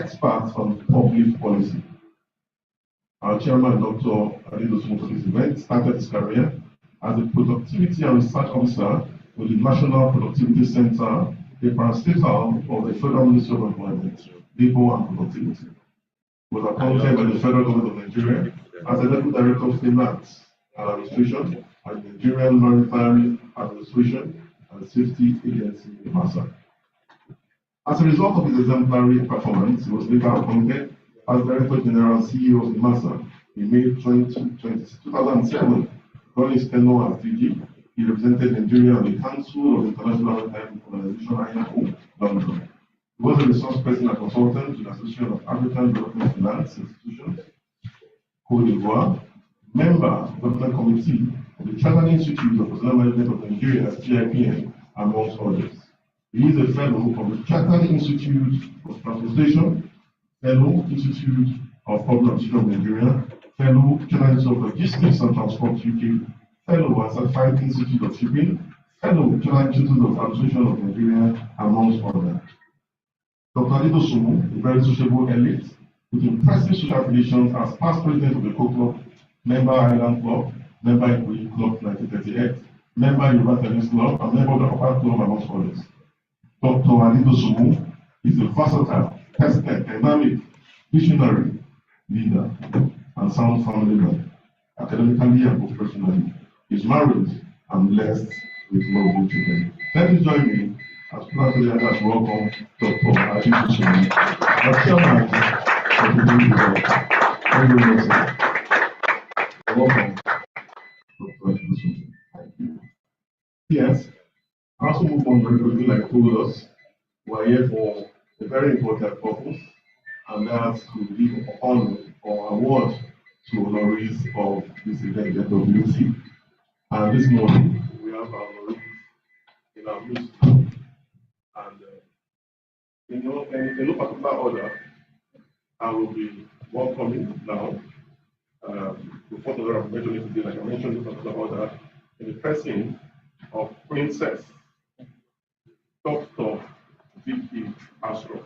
expert on public policy. Our chairman, Dr. Alidosumu, for this event, started his career as a productivity and research officer with the National Productivity Center, a parastatal of the Federal Ministry of Employment, Labour and Productivity. He was appointed by the Federal Government of Nigeria as a Deputy Director of Finance and Administration at the Nigerian Maritime Administration and Safety Agency, (MASA). As a result of his exemplary performance, he was later appointed as Director General and CEO of MASA in May 2007. During his tenure as DG, he represented Nigeria on the Council of International Maritime Organization, IMO, London. He was a resource person and consultant to the Association of African Development Finance Institutions, Côte d'Ivoire, member of the Development Committee of the Chartered Institute of Personnel Management of Nigeria, CIPN, amongst others. He is a fellow of the Chartered Institute of Transportation, fellow Institute of Public Administration of Nigeria, fellow Chartered Institute of Logistics and Transport UK, fellow and certified Institute of Shipping, fellow Chartered Institute of Administration of Nigeria, amongst others. Dr. Alidosumu, a very sociable elite, with impressive social affiliations as past president of the COLLOQUIUM, member Island Club, member Equity Club 1938, member Yoruba Tennis Club, and member of the Upper Club, amongst others. Dr. Alidosumu is a versatile, tested, dynamic, visionary leader and sound family man, academically and professionally. He is married and blessed with lovely children. Please join me as President welcome Dr. Alidosumu, our chairman of the board. Thank you very much, sir. Welcome, Dr. Alidosumu. Thank you. Yes, I also move on very quickly, like I told us. We are here for a very important purpose, and that's to give honor or award to honorees of this event, LWT. And this morning, we have our honorees in our midst. And in no particular order, I will be welcoming now. The photo that I'm mentioning today, like I mentioned, in particular order, in the person of Princess Dr. Vicky Astro.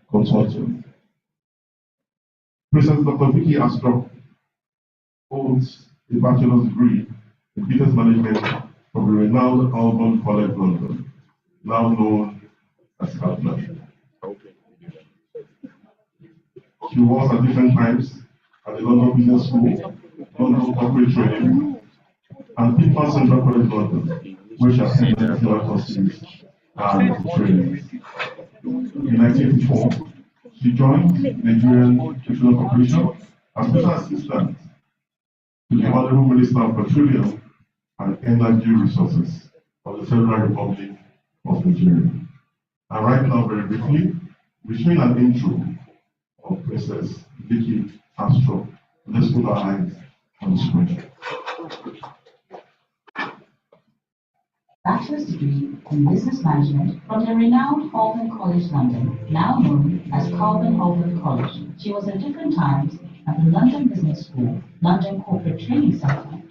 Consultant. Princess Dr. Vicky Astro holds a bachelor's degree in business management from the renowned Albon College, London, now known as Scotland. She was at different times at the London Business School, London Corporate Training, and Pitman Central College, London, where she attended similar courses and trainings. In 1984, she joined Nigerian Petroleum Corporation as special assistant to the Honorable Minister of Petroleum and Energy Resources of the Federal Republic of Nigeria. And right now, very briefly, we're showing an intro of Princess Vicky Astro. Let's put our eyes on the screen. Bachelor's degree in business management from the renowned Holborn College, London, now known as Holborn College. She was at different times at the London Business School, London Corporate Training Centre,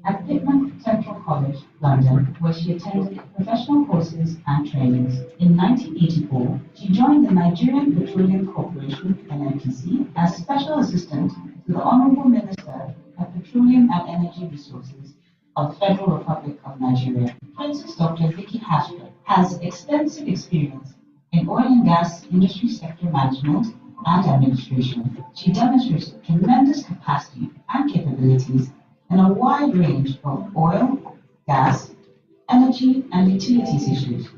at Pitman Central College, London, where she attended professional courses and trainings. In 1984, she joined the Nigerian Petroleum Corporation, NNPC, as Special Assistant to the Honourable Minister of Petroleum and Energy Resources of the Federal Republic of Nigeria. Princess Dr. Vicky Astro has extensive experience in oil and gas industry sector management and administration. She demonstrates tremendous capacity and capabilities in a wide range of oil, gas, energy, and utilities issues,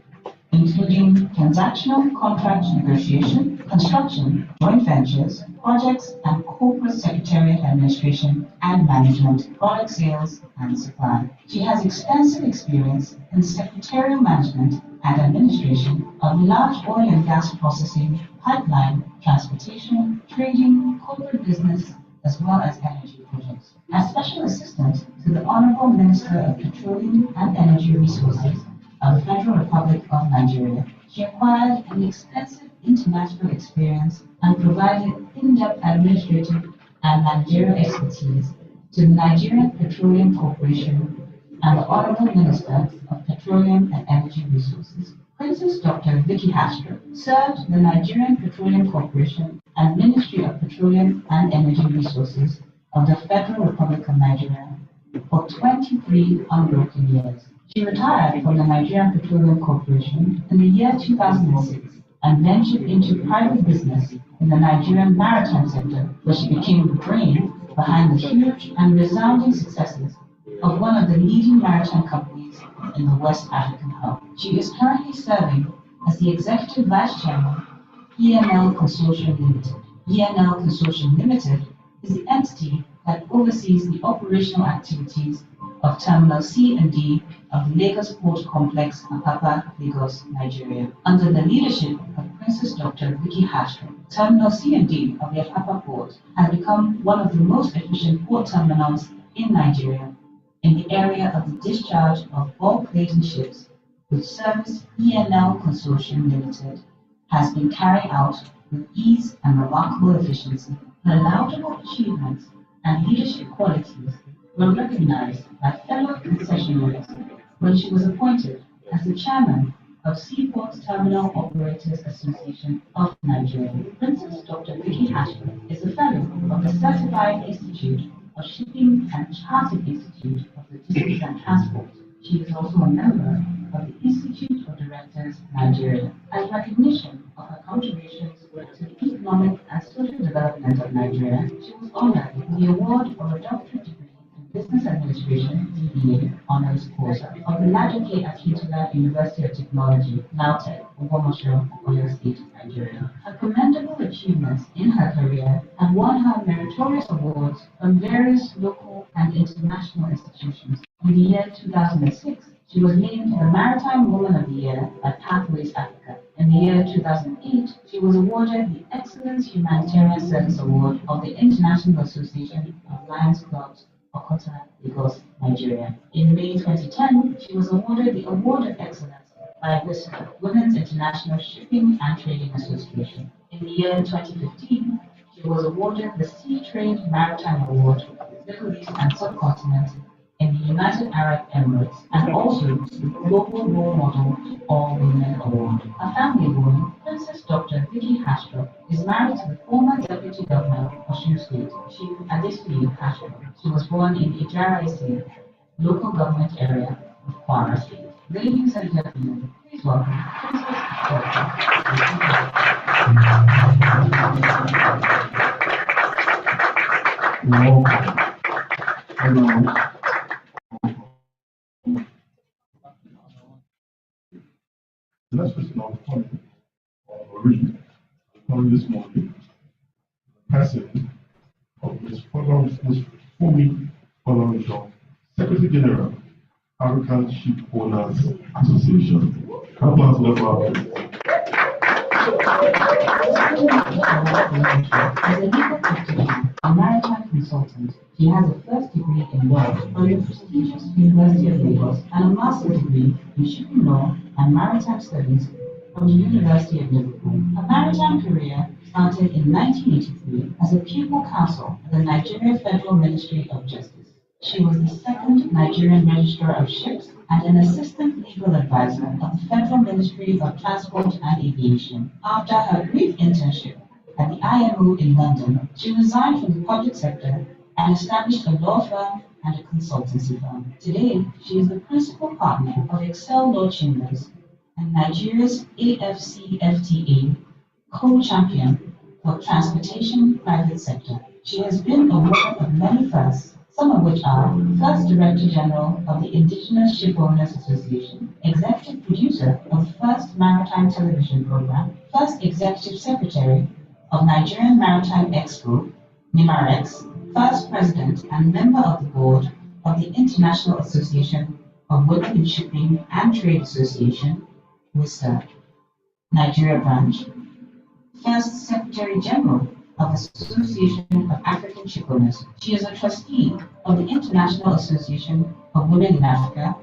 including transactional contract negotiation, construction, joint ventures, projects, and corporate secretariat administration and management, product sales, and supply. She has extensive experience in secretarial management and administration of large oil and gas processing, pipeline, transportation, trading, corporate business, as well as energy projects. As Special Assistant to the Honourable Minister of Petroleum and Energy Resources of the Federal Republic of Nigeria, she acquired an extensive international experience and provided in-depth administrative and managerial expertise to the Nigerian Petroleum Corporation and the Honorable Minister of Petroleum and Energy Resources. Princess Dr. Vicky Hastro served the Nigerian Petroleum Corporation and Ministry of Petroleum and Energy Resources of the Federal Republic of Nigeria for 23 unbroken years. She retired from the Nigerian Petroleum Corporation in the year 2006 and ventured into private business in the Nigerian maritime sector, where she became the brain behind the huge and resounding successes of one of the leading maritime companies in the West African hub. She is currently serving as the Executive Vice Chairman, ENL Consortium Limited. ENL Consortium Limited is the entity that oversees the operational activities of Terminal C and D of the Lagos Port Complex, Apapa, Lagos, Nigeria. Under the leadership of Princess Dr. Vicky Hastro, Terminal C and D of the Apapa Port has become one of the most efficient port terminals in Nigeria in the area of the discharge of bulk laden ships, which service ENL Consortium Limited has been carried out with ease and remarkable efficiency. Her laudable achievements and leadership qualities were recognized by fellow concessionaires when she was appointed as the chairman of Seaport Terminal Operators Association of Nigeria. Princess Dr. Vicky Hastro is a fellow of the Certified Institute of Shipping and Chartered Institute of Logistics and Transport. She is also a member of the Institute of Directors, Nigeria. As recognition of her contributions to the economic and social development of Nigeria, she was honored with the award for a doctorate degree in Business Administration, BBA, Honours Causa, of the Ladoke Akintola University of Technology, LAUTECH, Ogbomoso, Oyo State, Nigeria. Her commendable achievements in her career have won her meritorious awards from various local and international institutions. In the year 2006, she was named the Maritime Woman of the Year by Pathways Africa. In the year 2008, she was awarded the Excellence Humanitarian Service Award of the International Association of Lions Clubs, Okota, Lagos, Nigeria. In May 2010, she was awarded the Award of Excellence by WISPA, Women's International Shipping and Trading Association. In the year 2015, she was awarded the Sea Trade Maritime Award, Middle East and Subcontinent in the United Arab Emirates, and also the Global Role Model to All Women Award. A family woman, Princess Dr. Vicky Hastro is married to the former Deputy Governor of Osun State, Chief Adesina Hastro. She was born in Ijara Ese, local government area of Kwara State. Ladies and gentlemen, please welcome Princess Hello. The next person on the point origin coming this morning, the person of Ms. Fumi Folarunsho, Secretary General, African Ship Owners Association. Help us welcome. As a legal practitioner and maritime consultant, she has a first degree in law from the prestigious University of Lagos and a master's degree in shipping law and maritime studies from the University of Liverpool. Her maritime career started in 1983 as a pupil counsel at the Nigeria Federal Ministry of Justice. She was the second Nigerian Registrar of Ships and an assistant legal advisor of the Federal Ministry of Transport and Aviation. After her brief internship at the IMO in London, she resigned from the public sector and established a law firm and a consultancy firm. Today, she is the principal partner of Excel Law Chambers and Nigeria's AFCFTA co-champion for transportation private sector. She has been a woman of many firsts, some of which are First Director General of the Indigenous Shipowners Association, Executive Producer of the First Maritime Television Program, First Executive Secretary of Nigerian Maritime Expo, NIMAREX, First President and Member of the Board of the International Association of Women in Shipping and Trade Association, WISTA, Nigeria Branch, First Secretary General of the Association of African Shipowners. She is a trustee of the International Association of Women in Africa,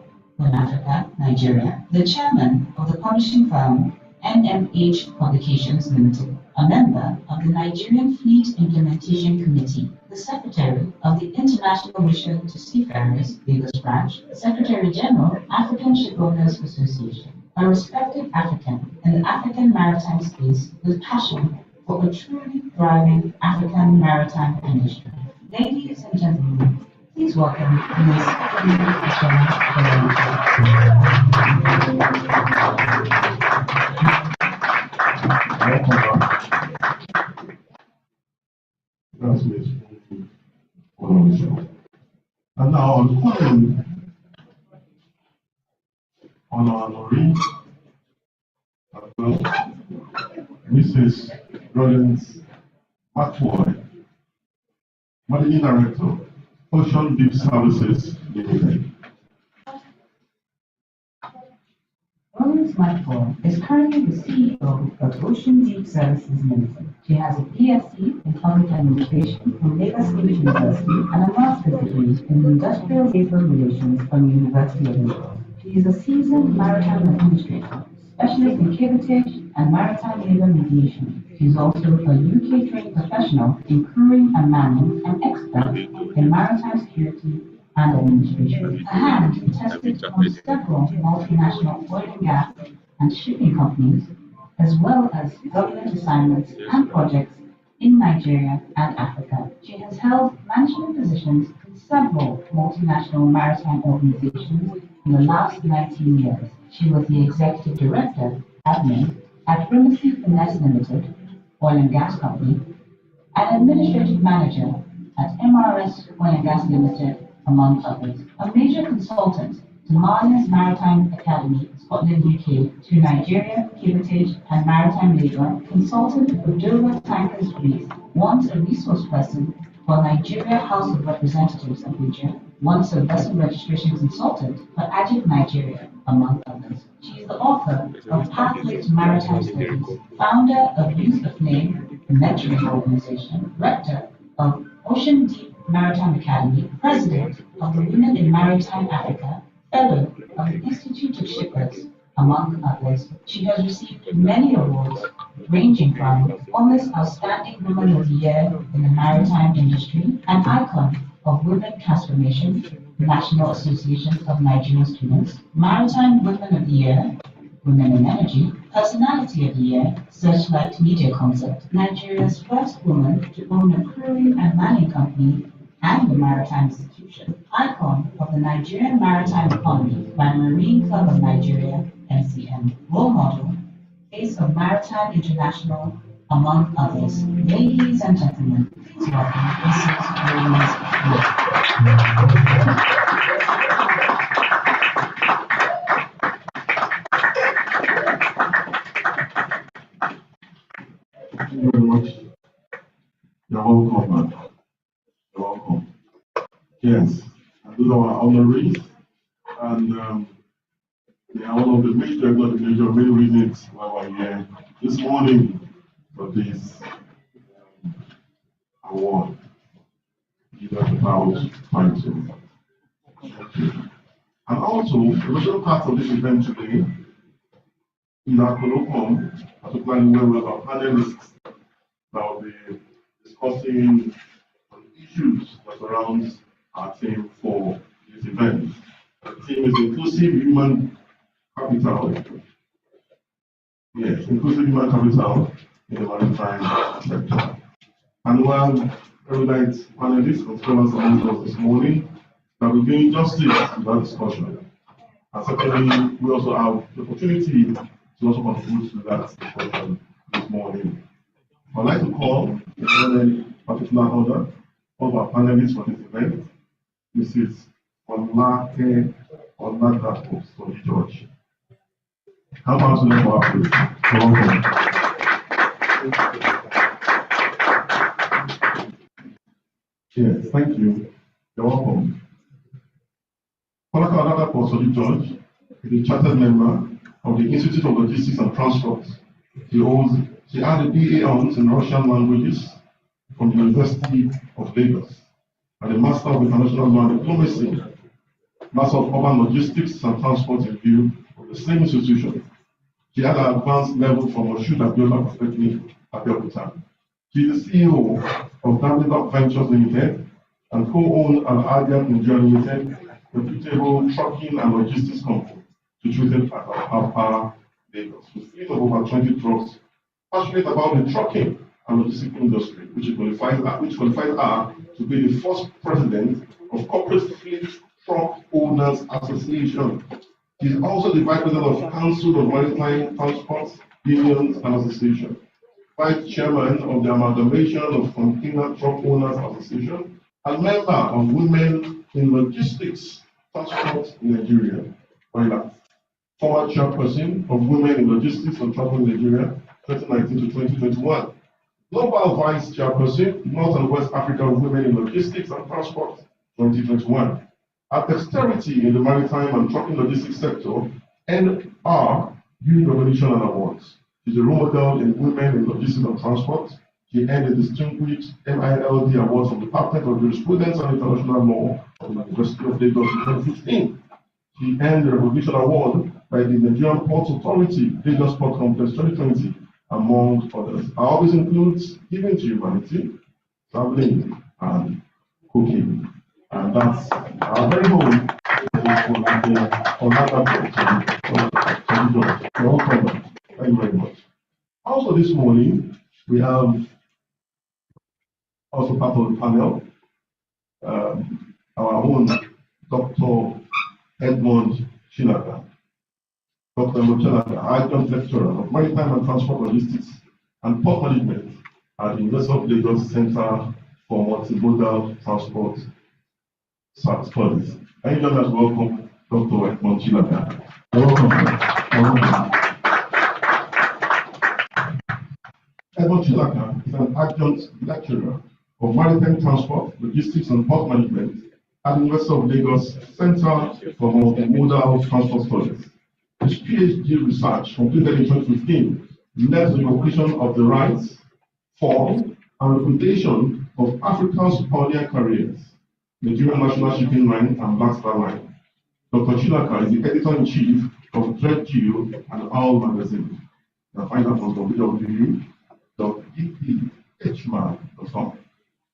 Nigeria, the chairman of the publishing firm NMH Publications Limited, a member of the Nigerian Fleet Implementation Committee, the the Secretary of the International Mission to Seafarers, Lagos Branch, Secretary General, African Shipowners Association, a respected African in the African maritime space with passion for a truly thriving African maritime industry. Ladies and gentlemen, please welcome Ms. That's Ms. on the show. And now I'm calling on our honoree, Mrs. Rollins McFoy, Managing Director, Ocean Deep Services Limited. Rollins McFoy is currently the CEO of Ocean Deep Services Limited. She has a BSc in Public Administration from Lagos State University and a master's degree in Industrial Labor Relations from the University of Lagos. She is a seasoned maritime administrator, specialist in cabotage and maritime labor mediation. She is also a UK trained professional in crewing and manning and expert in maritime security and administration. Her hand tested on several multinational oil and gas and shipping companies, as well as government assignments and projects in Nigeria and Africa. She has held management positions in several multinational maritime organizations in the last 19 years. She was the Executive Director, Admin, at Primacy Finesse Limited, Oil and Gas Company, and Administrative Manager at MRS Oil and Gas Limited, among others. A major consultant to Marlin's Maritime Academy, Scotland, UK, to Nigeria, cabotage and maritime labor, consultant for Dover Tankers Greece, once a resource person for Nigeria House of Representatives Abuja, once a vessel registration consultant for AGIC Nigeria, among others. She is the author of Pathway to Maritime Studies, founder of Youth of Name, the mentoring organization, rector of Ocean Deep Maritime Academy, president of the Women in Maritime Africa, fellow of the Institute of Shippers, among others. She has received many awards, ranging from Honest Outstanding Woman of the Year in the Maritime Industry, an icon of women transformation, National Association of Nigerian Students, Maritime Women of the Year, Women in Energy, Personality of the Year, Searchlight Media Concept, Nigeria's first woman to own a crewing and manning company and the Maritime Institution, icon of the Nigerian maritime economy by Marine Club of Nigeria, MCM, role model, face of Maritime International, among others. Ladies and gentlemen, please welcome Mrs. Rollins. Thank you very much. You're welcome, man. You're welcome. Yes, and those are our honorees, and they are one of the major, if not the major, main reasons why we're here this morning for this award. Give us about time to. Thank you. And also, the major part of this event today is our colloquium, particularly where we have our panelists that will be discussing issues that surround our theme for this event. The theme is inclusive human capital. Yes, inclusive human capital in the maritime sector. And while erudite panelists and scholars among us this morning that will do justice to that discussion. And secondly, we also have the opportunity to also contribute to that discussion this morning. I'd like to call in particular order of our panelists for this event, Mrs. Olake Oladapo Sodi George. How about you for our please? Welcome. Yes, thank you. You're welcome. Olake Oladapo Sodi George is a chartered member of the Institute of Logistics and Transport. She had a BA Honors in Russian languages from the University of Lagos and a Master of International Law and Diplomacy, Master of Urban Logistics and Transport in view of the same institution. She had an advanced level from Moshood Abiola Polytechnic, Abeokuta, She is the CEO of Davidoff Ventures Limited and co-owned an Alliant Nigeria Limited, reputable trucking and logistics company situated at Apapa, Lagos, with fleet of over 20 trucks, passionate about the trucking and logistics industry, which qualifies her to be the first president of Corporate Fleet Truck Owners Association. She is also the vice president of Council of Maritime Transport Unions and Association, vice chairman of the Amalgamation of Container Truck Owners Association, and member of Women in Logistics Transport in Nigeria, former chairperson of Women in Logistics and Transport in Nigeria, 2019 to 2021. Global Vice Chairperson, North and West Africa Women in Logistics and Transport, 2021. Her dexterity in the maritime and trucking logistics sector earned her Youth Revolution and Awards. She's a role model in Women in Logistics and Transport. She earned a distinguished MILD Award from the Department of Jurisprudence and International Law of the University of Lagos in 2015. She earned the Revolution Award by the Nigerian Ports Authority, Lagos Port Complex 2020, among others. Our hobbies includes giving to humanity, traveling, and cooking. And that's our very home. You're welcome. Thank you very much. Also this morning, we have also part of the panel, our own Dr. Edmond Chinaka. Dr. Mochanaka, Adjunct Lecturer of Maritime and Transport Logistics and Port Management at the University of Lagos Center for Multimodal Transport Studies. Thank you very much. Welcome, Dr. Edmond Chinaka. Welcome. Edmond Chinaka is an Adjunct Lecturer of Maritime Transport, Logistics and Port Management at the University of Lagos Center for Multimodal Transport Studies. His PhD research, completed in 2015, led to the completion of the rise, fall, and reputation of Africa's pioneer carriers, Nigerian National Shipping Line and Black Star Line. Dr. Chinaka is the editor-in-chief of Dreadgeo and Owl magazine. You can find that on www.ephman.com.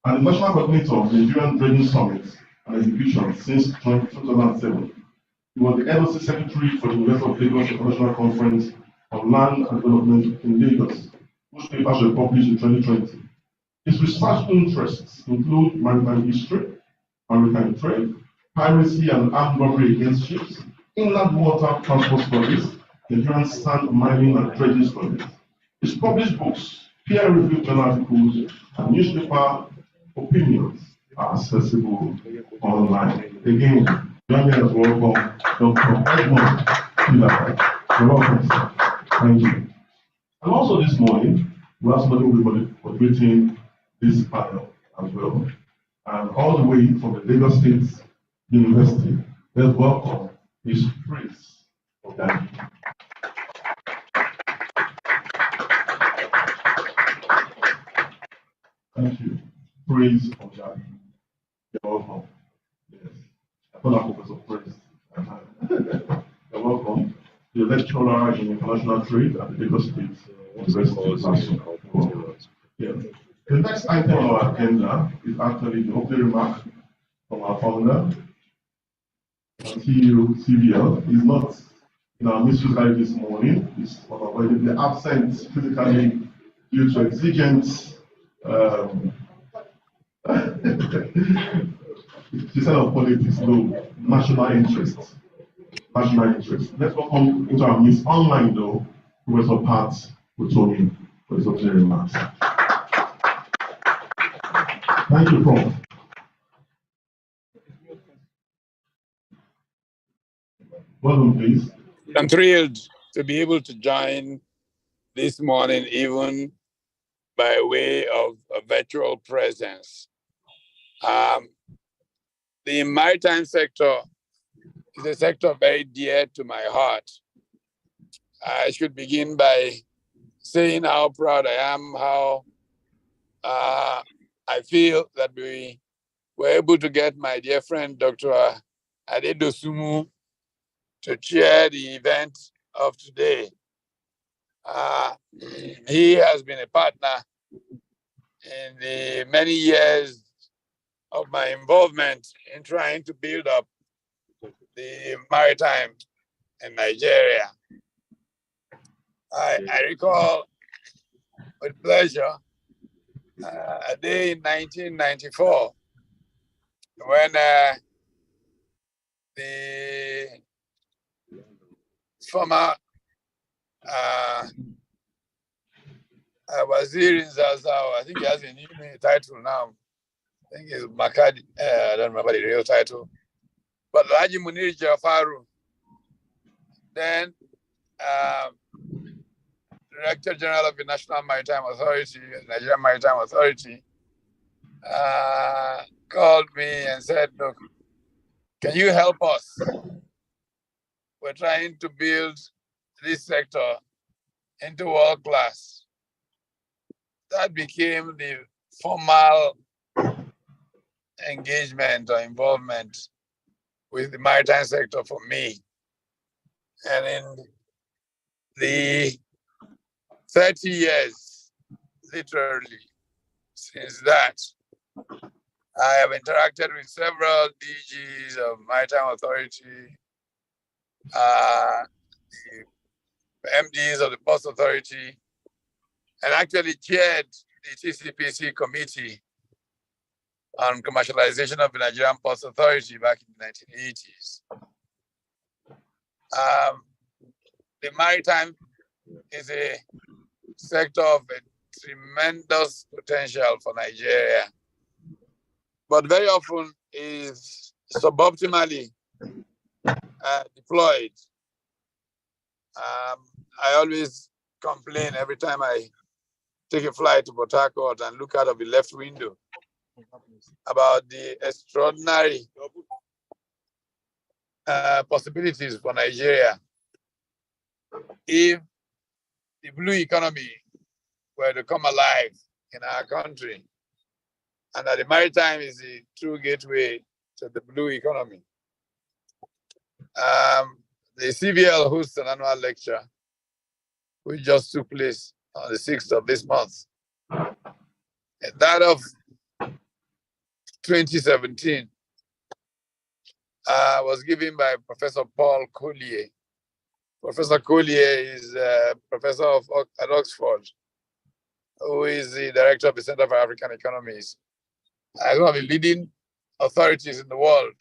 And the national coordinator of Nigerian Dredging Summits and Exhibitions since 2007. He was the LWT Secretary for the University of Lagos International Conference on Land and Development in Lagos, whose papers were published in 2020. His research interests include maritime history, maritime trade, piracy and armed robbery against ships, inland water transport studies, Nigerian sand mining and dredging studies. His published books, peer-reviewed journal articles, and newspaper opinions are accessible online. Again, join me as welcome Dr. Edmond Chinaka. You're welcome, sir. Thank you. And also this morning, we have somebody who will be moderating this panel as well. And all the way from the Lagos State University, let's welcome His Praise of Daddy. Thank you. Praise of Daddy. You're welcome. Yes. I thought that focus of praise. You're welcome. The lecturer in international trade at the Lagos State University. Yeah. The next item on our agenda is actually the opening remark from our founder, CEO CVL. He's not in our mystery live this morning. He's unavoidably absent physically due to exigent the side of politics, no, national interests. National interest. Let's welcome into our midst online though, Professor Pat Utomi for his opening remarks. Thank you, Prof. Welcome, please. I'm thrilled to be able to join this morning, even by way of a virtual presence. The maritime sector is a sector very dear to my heart. I should begin by saying how proud I am, how I feel that we were able to get my dear friend, Dr. Adedosumu, to chair the event of today. He has been a partner in the many years of my involvement in trying to build up the maritime in Nigeria. I recall with pleasure a day in 1994 when the former Wazir in Zazzau, I think he has a new title now. I think it's Makadi. I don't remember the real title. But Raji Munir Jafaru, then Director General of the National Maritime Authority, Nigerian Maritime Authority, called me and said, look, can you help us? We're trying to build this sector into world class. That became the formal engagement or involvement with the maritime sector for me. And in the 30 years, literally, since that, I have interacted with several DGs of Maritime Authority, the MDs of the Post Authority, and actually chaired the TCPC committee on commercialization of the Nigerian Post Authority back in the 1980s. The maritime is a sector of a tremendous potential for Nigeria, but very often is suboptimally deployed. I always complain every time I take a flight to Port Harcourt and look out of the left window about the extraordinary possibilities for Nigeria if the blue economy were to come alive in our country, and that the maritime is the true gateway to the blue economy. The CVL hosts an annual lecture, which just took place on the 6th of this month. And that of 2017 was given by Professor Paul Collier. Professor Collier is a professor at Oxford, who is the director of the Center for African Economies, one of the leading authorities in the world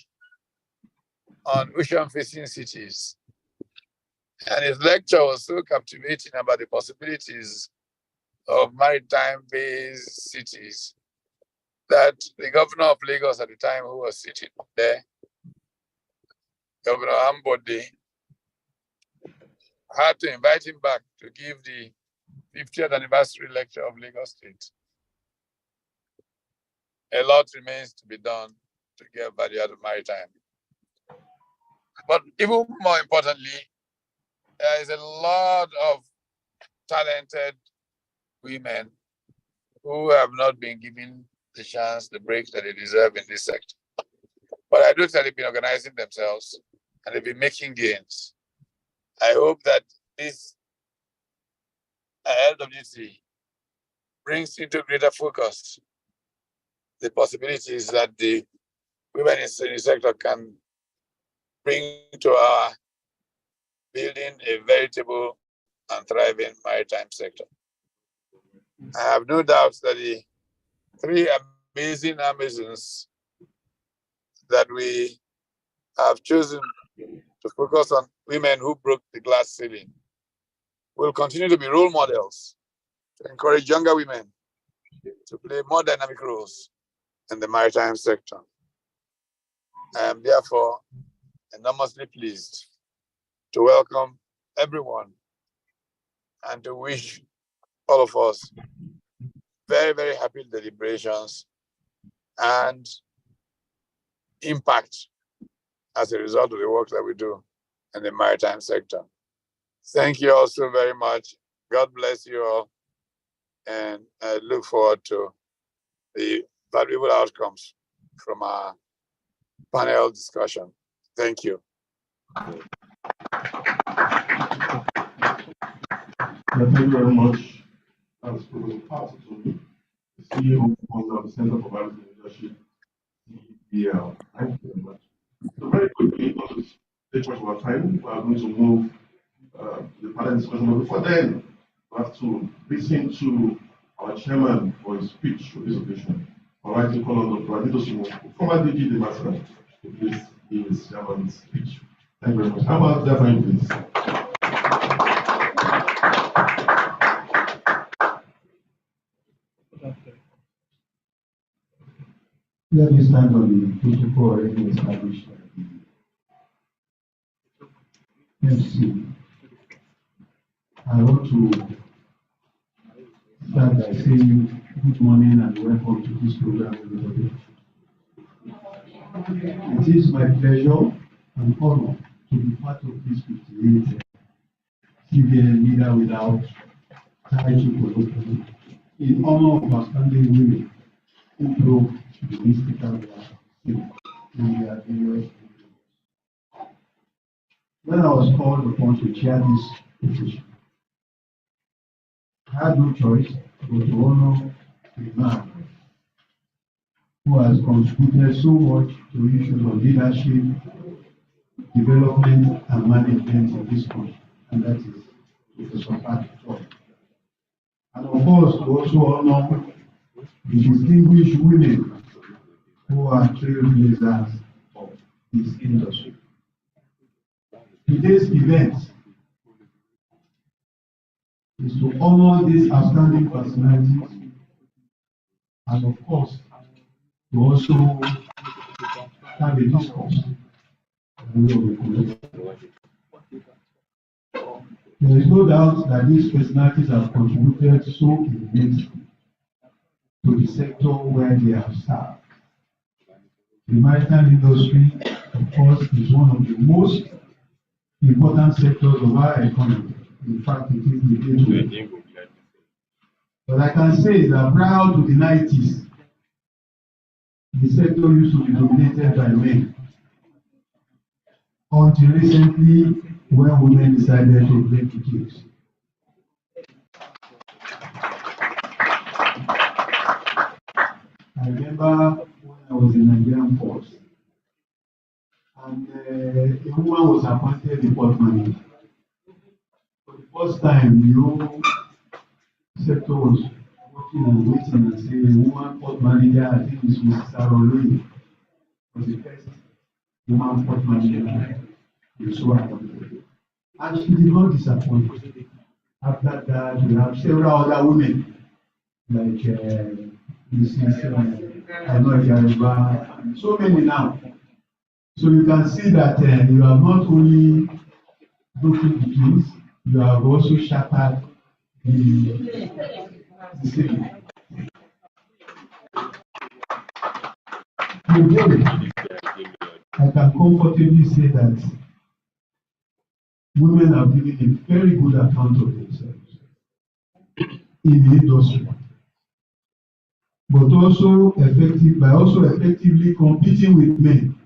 on ocean-facing cities. And his lecture was so captivating about the possibilities of maritime-based cities that the governor of Lagos at the time, who was sitting there, Governor Ambode, had to invite him back to give the 50th anniversary lecture of Lagos State. A lot remains to be done to get value out of maritime. But even more importantly, there is a lot of talented women who have not been given the chance, the break that they deserve in this sector. But I do tell they've been organizing themselves and they've been making gains. I hope that this LWT brings into greater focus the possibilities that the women in the sector can bring to our building a veritable and thriving maritime sector. I have no doubt that the three amazing Amazons that we have chosen to focus on women who broke the glass ceiling will continue to be role models to encourage younger women to play more dynamic roles in the maritime sector. I am therefore enormously pleased to welcome everyone and to wish all of us very, very happy deliberations and impact as a result of the work that we do in the maritime sector. Thank you all so very much. God bless you all. And I look forward to the valuable outcomes from our panel discussion. Thank you. Thank you very much. As Professor Paul told me, CEO of the Center for Maritime Leadership, CVL. Thank you very much. So very quickly, not to take much of our time, we are going to move to the panel discussion. But before then, we have to listen to our chairman for his speech for this occasion. All right, to call on Dr. Adedosimo, former DG the Master, to please give his chairman's speech. Thank you very much. How about that, please? Let me stand on the protocol already established by the MC. I want to start by saying good morning and welcome to this program, everybody. It is my pleasure and honor to be part of this 58th CVL Leader Without Title Colloquium in honor of outstanding women who broke the mystical glass in their various. When I was called upon to chair this position, I had no choice but to honor a man who has contributed so much to issues of leadership, development, and management in this country, and that is Professor Patrick. And of course, to also honor the distinguished women who are trailblazers of this industry. Today's event is to honor these outstanding personalities and of course to also have a discourse. There is no doubt that these personalities have contributed so immensely to the sector where they have served. The maritime industry, of course, is one of the most important sectors of our economy. In fact, it is the gateway. But I can say that prior to the 90s, the sector used to be dominated by men. Until recently, when women decided to break the case. I remember when I was in Nigerian force, and a woman was appointed the port manager. For the first time, the whole sector was watching and waiting and saying, woman port manager, I think it's Mrs. Aroloye, was the first woman port manager in Swahili. And she did not disappoint. After that, we have several other women, like Mrs. Jariba, so many now. So you can see that you have not only broken the keys, you have also shattered the ceiling. Today, I can comfortably say that women have given a very good account of themselves in the industry, but also effectively competing with men.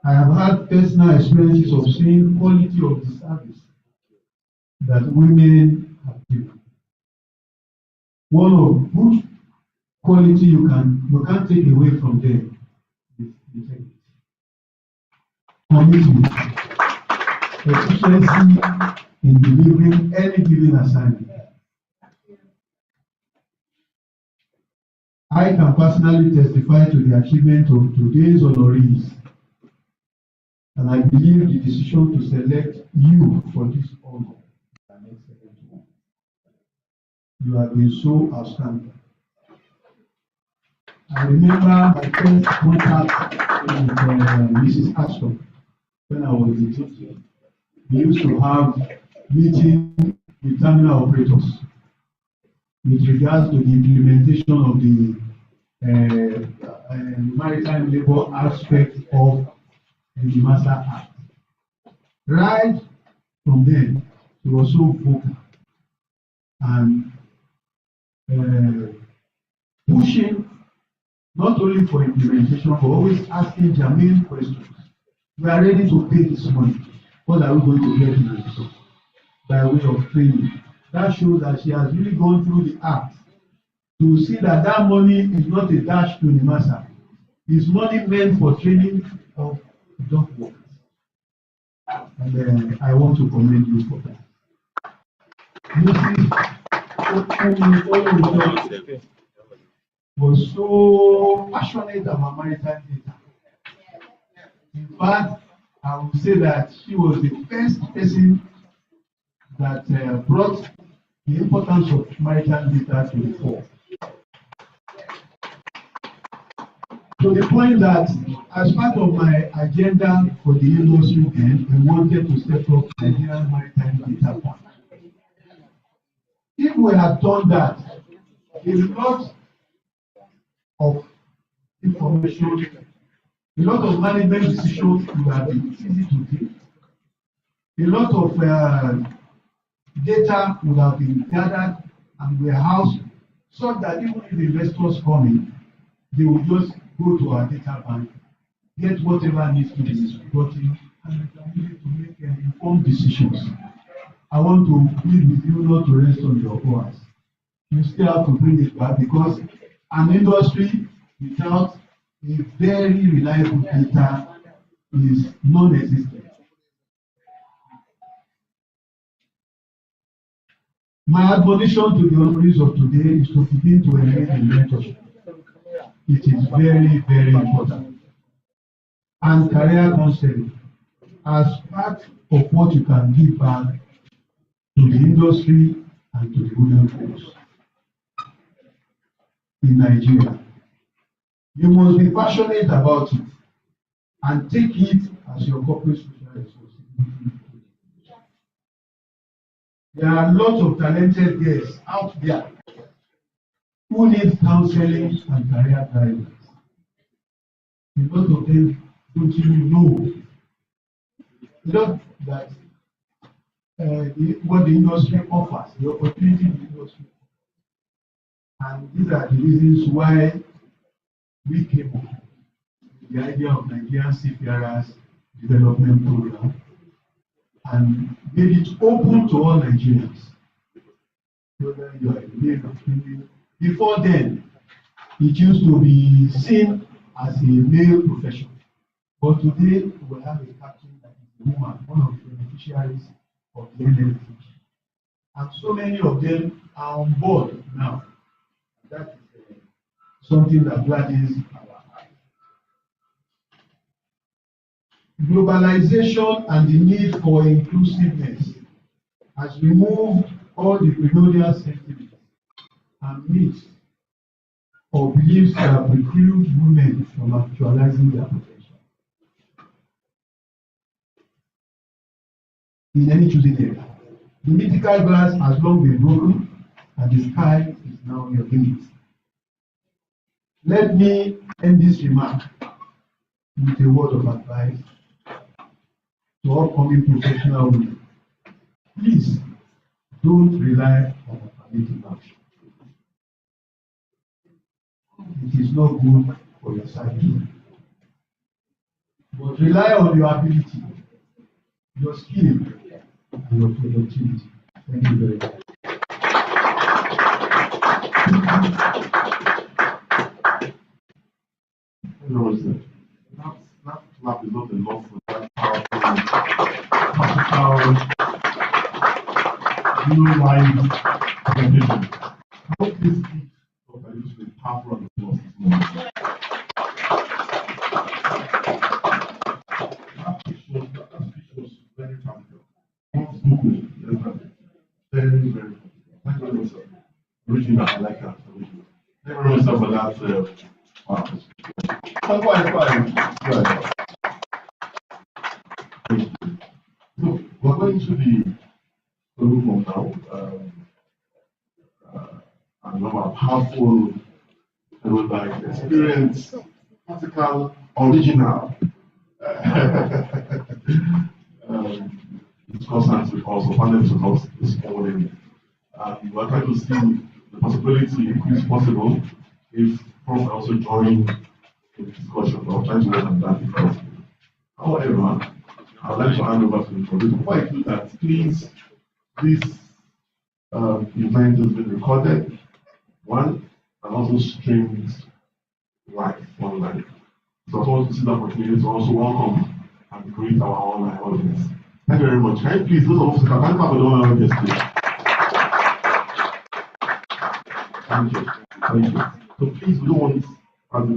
I have had personal experiences of seeing quality of the service that women have given. One of good quality you can't take away from them is integrity, commitment, efficiency in delivering any given assignment. I can personally testify to the achievement of today's honorees, and I believe the decision to select you for this honor is an excellent one. You have been so outstanding. I remember my first contact with Mrs. Ashton when I was in teacher. We used to have meetings with terminal operators with regards to the implementation of the maritime labor aspect of the Master Act. Right from then, he was so vocal and pushing not only for implementation, but always asking germane questions. We are ready to pay this money. What are we going to get in return? By way of training. That shows that she has really gone through the act to see that that money is not a dash to the master. It's money meant for training of dock workers. And I want to commend you for that. Mrs. was so passionate about maritime data. In fact, I would say that she was the first person that brought the importance of maritime data to the fore. To the point that, as part of my agenda for the industry then, I wanted to set up Nigerian Maritime Data Bank. If we had done that, a lot of information, a lot of management decisions would have been easy to take. A lot of data would have been gathered and warehoused, so that even if investors come in, they will just go to our data bank, get whatever needs to be brought in, and we can use it to make informed decisions. I want to plead with you not to rest on your oars. You still have to bring it back, because an industry without a very reliable data is non-existent. My admonition to the honorees of today is to begin to engage in mentorship. It is very, very important. And career counseling as part of what you can give back to the industry and to the women force in Nigeria. You must be passionate about it and take it as your corporate social responsibility. There are lots of talented girls out there who need counseling and career guidance. A lot of them don't even know. Not that what the industry offers, the opportunity the industry offers. And these are the reasons why we came up with the idea of Nigerian Seafarers Development Program and made it open to all Nigerians. Whether you are a male or female. Before then, it used to be seen as a male profession. But today, we have a captain that is a woman, one of the beneficiaries of the LWT. And so many of them are on board now. That is something that gladdens our heart. Globalization and the need for inclusiveness has removed all the colonial sentiments and myths or beliefs that preclude women from actualizing their potential. In any choosing area, the mythical glass has long been broken, and the sky is now your limit. Let me end this remark with a word of advice to upcoming professional women. Please don't rely on affirmative action. It is not good for your psyche. But rely on your ability, your skill, and your productivity. Thank you very much. That clap is not enough for that powerful, real-life presentation. I hope this gift of I used to be powerful on the floor this morning. That speech was very practical. Very, very. Thank you very much, sir. Original, I like that. Original. Thank you very much, sir, for that. Wow. Quite. So we're going to the room now. And we have a powerful, like experience, practical, original discussants with us, or panelists with us this morning. And we're trying to see the possibility, if it's possible, if Prof also join the discussion. We're trying to work on that because, however, I'd like to hand over to you for this. Before I do that, please, this event has been recorded. One, and also streamed live online. So I want to see the opportunity to also welcome and greet our online audience. Thank you very much. Can you please, those of us who can clap for the online audience, please? Thank you. Thank you. So please, we don't want, as the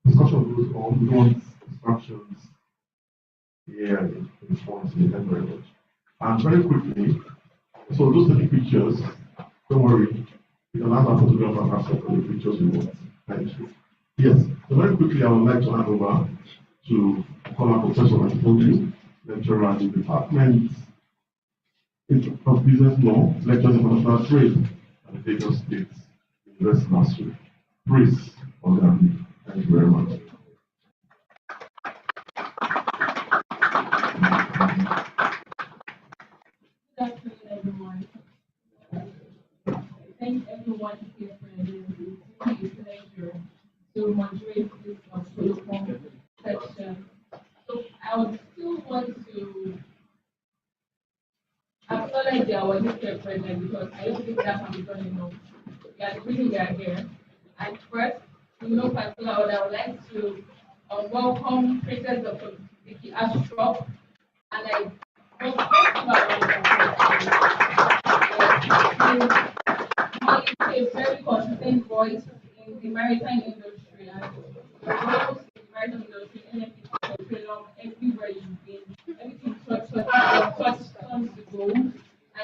discussion goes on, we don't want distractions here in response. Thank you very much. And very quickly, so those taking pictures, don't worry, you can have a photographer and ask for the pictures you want. Thank you. Yes, so very quickly, I would like to hand over to Professor Antonio, lecturer in the Department of Business Law, lectures in International Trade at the Lagos State University last week. Please, Oga, thank you very much. Good afternoon, everyone. Thank everyone here for attending. It's a pleasure to moderate this colloquium section. So I would still want to acknowledge the awardees here present because I don't think that can be done enough. We are the reason we are here. And first, in no particular order, I would like to welcome Princess Dr. Vicky Astrop, and I was a very consistent voice in the maritime industry and the roles in the maritime industry, NFP, petroleum, everywhere you've been, everything touched on the goal, and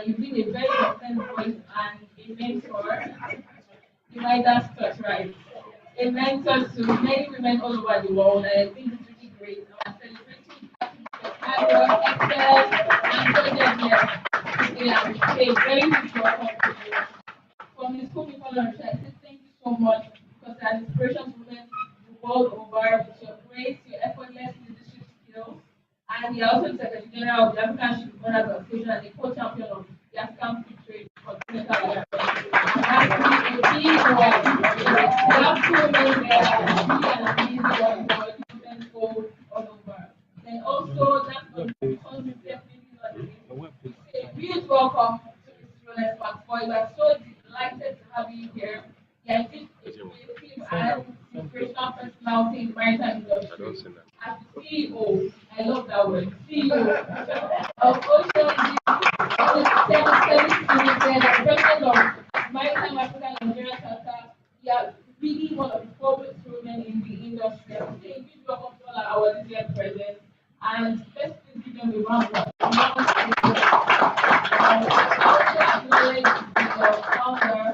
you've been a very consistent voice and a mentor. You might that's touch right. A mentor to many women all over the world, and I think it's really great. I'm celebrating Ira, Excel, and Project today. I'm a very huge welcome to you. From the school people on chat, thank you so much because you are an inspiration to women the world over with your grace, your effortless leadership skills, and you're also the Secretary General of the African Shipbuilders Association and the co-champion of the African Free Trade Continental Union. And that's a big one. We have two women there, and really an amazing one for women go all over. Then also, that's definitely not a huge welcome to Mrs. Rolex McCoy. We are so delighted to have you here. Yeah, this is creative and inspirational personality in the maritime industry. As the CEO, I love that word, CEO of Ocean president of Maritime African Nigerian Chapter. We are really one of the foremost women in the industry. I would say a huge welcome to all our dear present. And let's please give them a round of applause. I also acknowledge the founder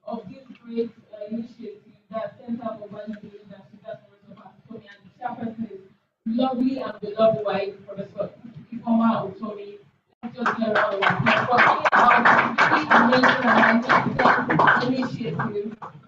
of this great initiative that Center for Value Industry, that's Professor Anthony, and the chairperson is lovely and beloved wife, Professor Ifoma Otomi. Let's just give a round of applause for being about this really amazing and initiative.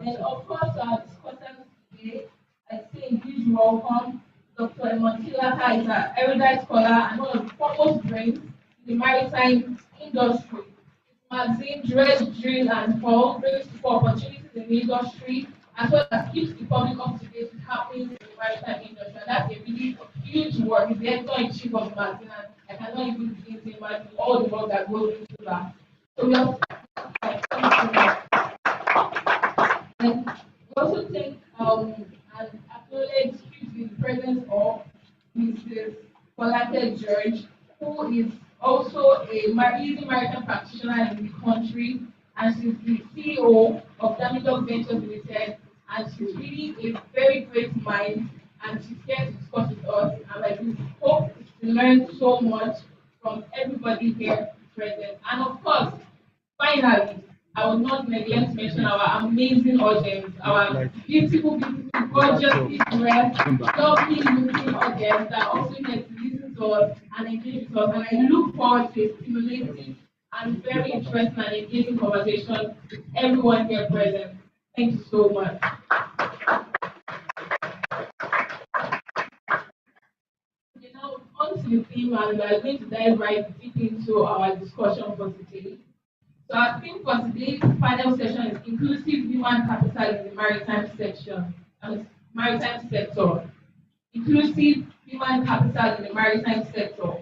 And of course, our discussants today, I say a huge welcome. Dr. Montilla is an erudite scholar and one of the foremost brains in the maritime industry. His magazine, Dredge, Drill, and Fall brings people opportunities in the industry as well as keeps the public up to date with happenings in the maritime industry. And that's a really huge work. He's the editor-in-chief of the magazine, and I cannot even begin to imagine all the work that goes into that. So we also thank and acknowledge the presence of Mrs. Folake George, who is also a leading maritime practitioner in the country, and she's the CEO of Damidog Ventures Limited, and she's really a very great mind, and she's here to discuss with us, and I really hope to learn so much from everybody here present. And of course, finally, I will not neglect to mention our amazing audience, our beautiful, gorgeous, lovely looking audience that are also here to listen to us and engage with us. And I look forward to a stimulating and very interesting and engaging conversation with everyone here present. Thank you so much. Now, on to the theme, and we are going to dive right deep into our discussion for today. So our theme for today's panel session is inclusive human capital in the maritime maritime sector. Inclusive human capital in the maritime sector.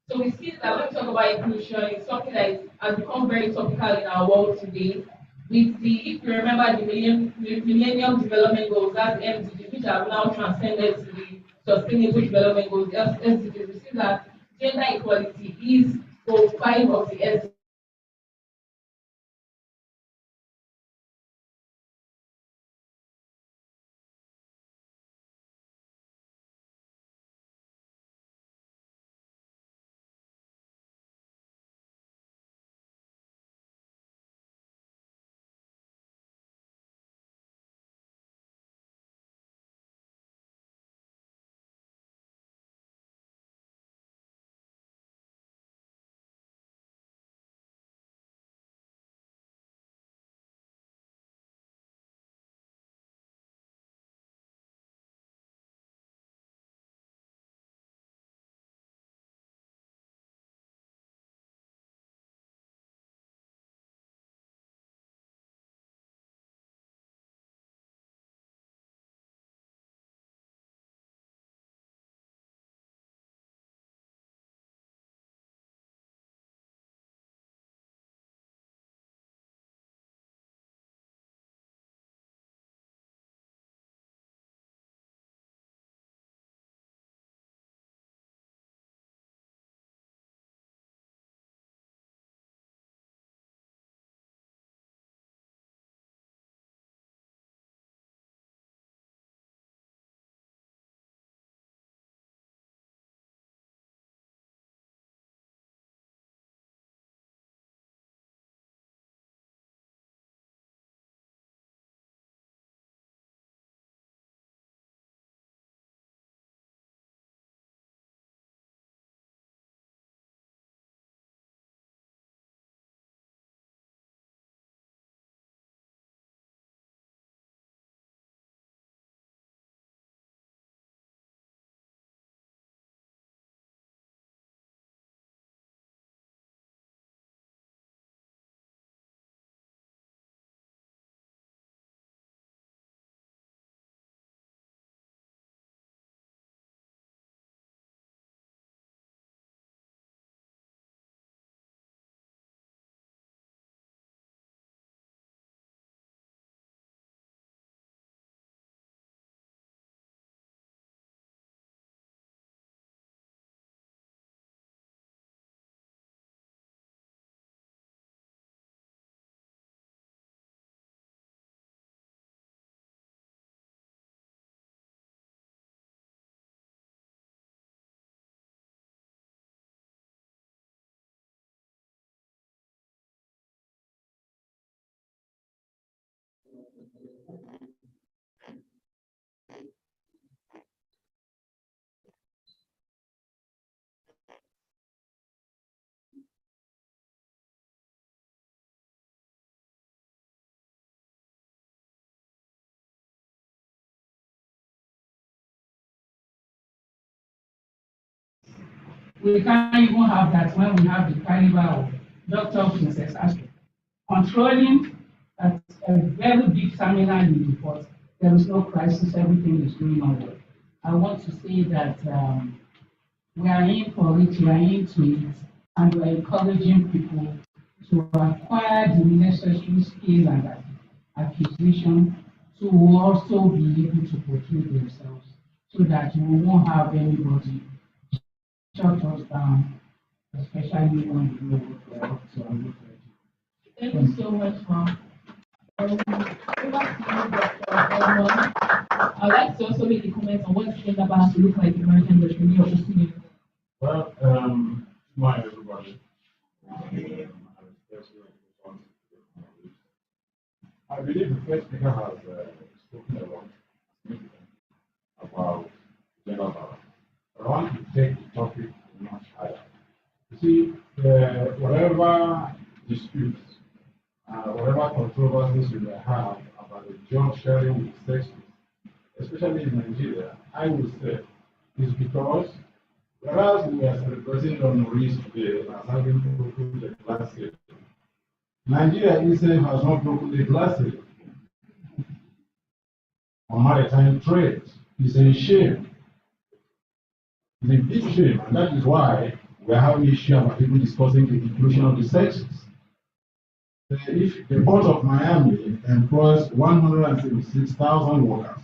So we see that when we talk about inclusion, it's something that has become very topical in our world today. with the, if you remember the Millennium Development Goals, that's MDGs, which have now transcended to the Sustainable Development Goals, SDGs, we see that gender equality is for 5 of the SDGs. We can't even have that when we have the caliber of Dr. Princess Ashton. Controlling at a very big seminar in the report, there is no crisis, everything is going on well. I want to say that we are in for it, we are into it, and we are encouraging people to acquire the necessary skill and acquisition to also be able to portray themselves so that we won't have anybody shut us down, especially when we know what we're up to and what we're doing. Thank you so much, ma'am. Over to you, Dr. Elmore. I'd like to also make a comment on what gender balance will look like in American industry in your opinion. Well, my everybody. I believe the first speaker has spoken a lot about gender balance. I want to take the topic much higher. You see, whatever disputes, whatever controversies we may have about the job sharing with sexes, especially in Nigeria, I would say is because whereas we are celebrating honorees today as having broken the glass ceiling, Nigeria itself has not broken the glass ceiling on maritime trade. It's a shame. It's a big shame, and that is why we are having issue about people discussing the inclusion of the sexes. if the Port of Miami employs 176,000 workers,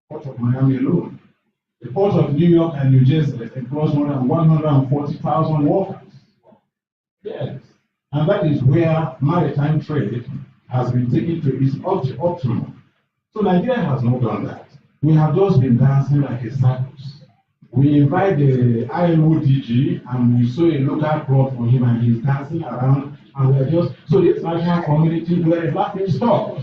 Port of Miami alone. The Port of New York and New Jersey employs more than 140,000 workers. Yes. And that is where maritime trade has been taken to its optimum. So Nigeria has not done that. We have just been dancing like a circus. We invite the LWT and we sew a local cloth for him and he's dancing around and we are just, so the international community, we are a laughing stock.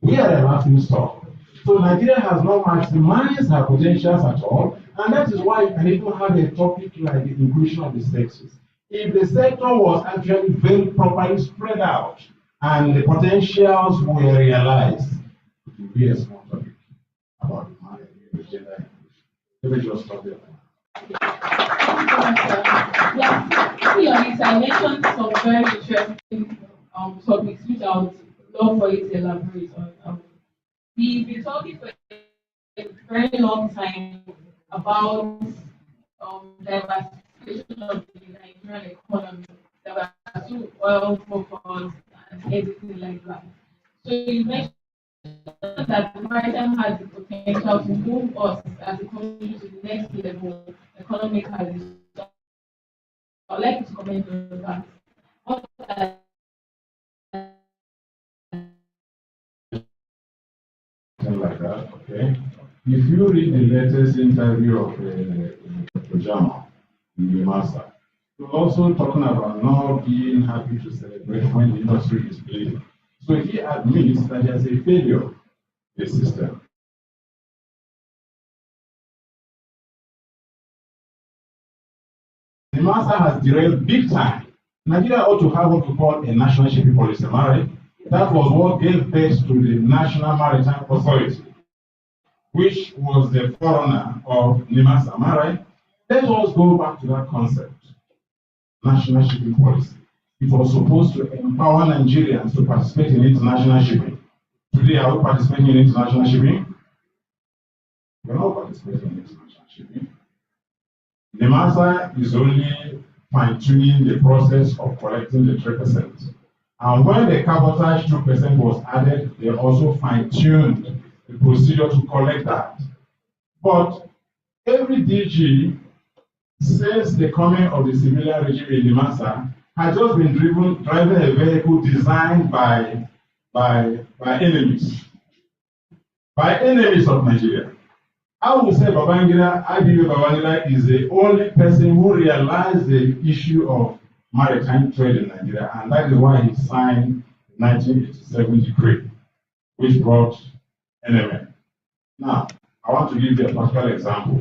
We are a laughing stock. So Nigeria has not maximized her potentials at all, and that is why you can even have a topic like the inclusion of the sexes. If the sector was actually very properly spread out and the potentials were realized, it would be a small topic about the marriage and gender inclusion. Let me just stop there. Yes, I mentioned some very interesting topics which I would love for you to elaborate on. We've been talking for a very long time about diversification of the Nigerian economy, that we're too oil focused and everything like that. So you mentioned that the maritime has the potential to move us as a country to the next level economically. So I'd like to comment on that. What are Like that, okay. If you read the latest interview of Pajama in the master, you're also talking about not being happy to celebrate when the industry is bleeding. So he admits that there's a failure in the system. The master has derailed big time. Nigeria ought to have what we call a national shipping policy, am I right? That was what gave birth to the National Maritime Authority, which was the forerunner of NIMASA, am I right? Let us go back to that concept, national shipping policy. It was supposed to empower Nigerians to participate in international shipping. Today, are we participating in international shipping? We're not participating in international shipping. NIMASA is only fine-tuning the process of collecting the 3%. And when the cabotage 2% was added, they also fine-tuned the procedure to collect that. But every DG, since the coming of the civilian regime in NIMASA, has just been driving a vehicle designed by enemies of Nigeria. I would say Babangida is the only person who realized the issue of maritime trade in Nigeria, and that is why he signed the 1987 decree, which brought NMN. Now, I want to give you a practical example.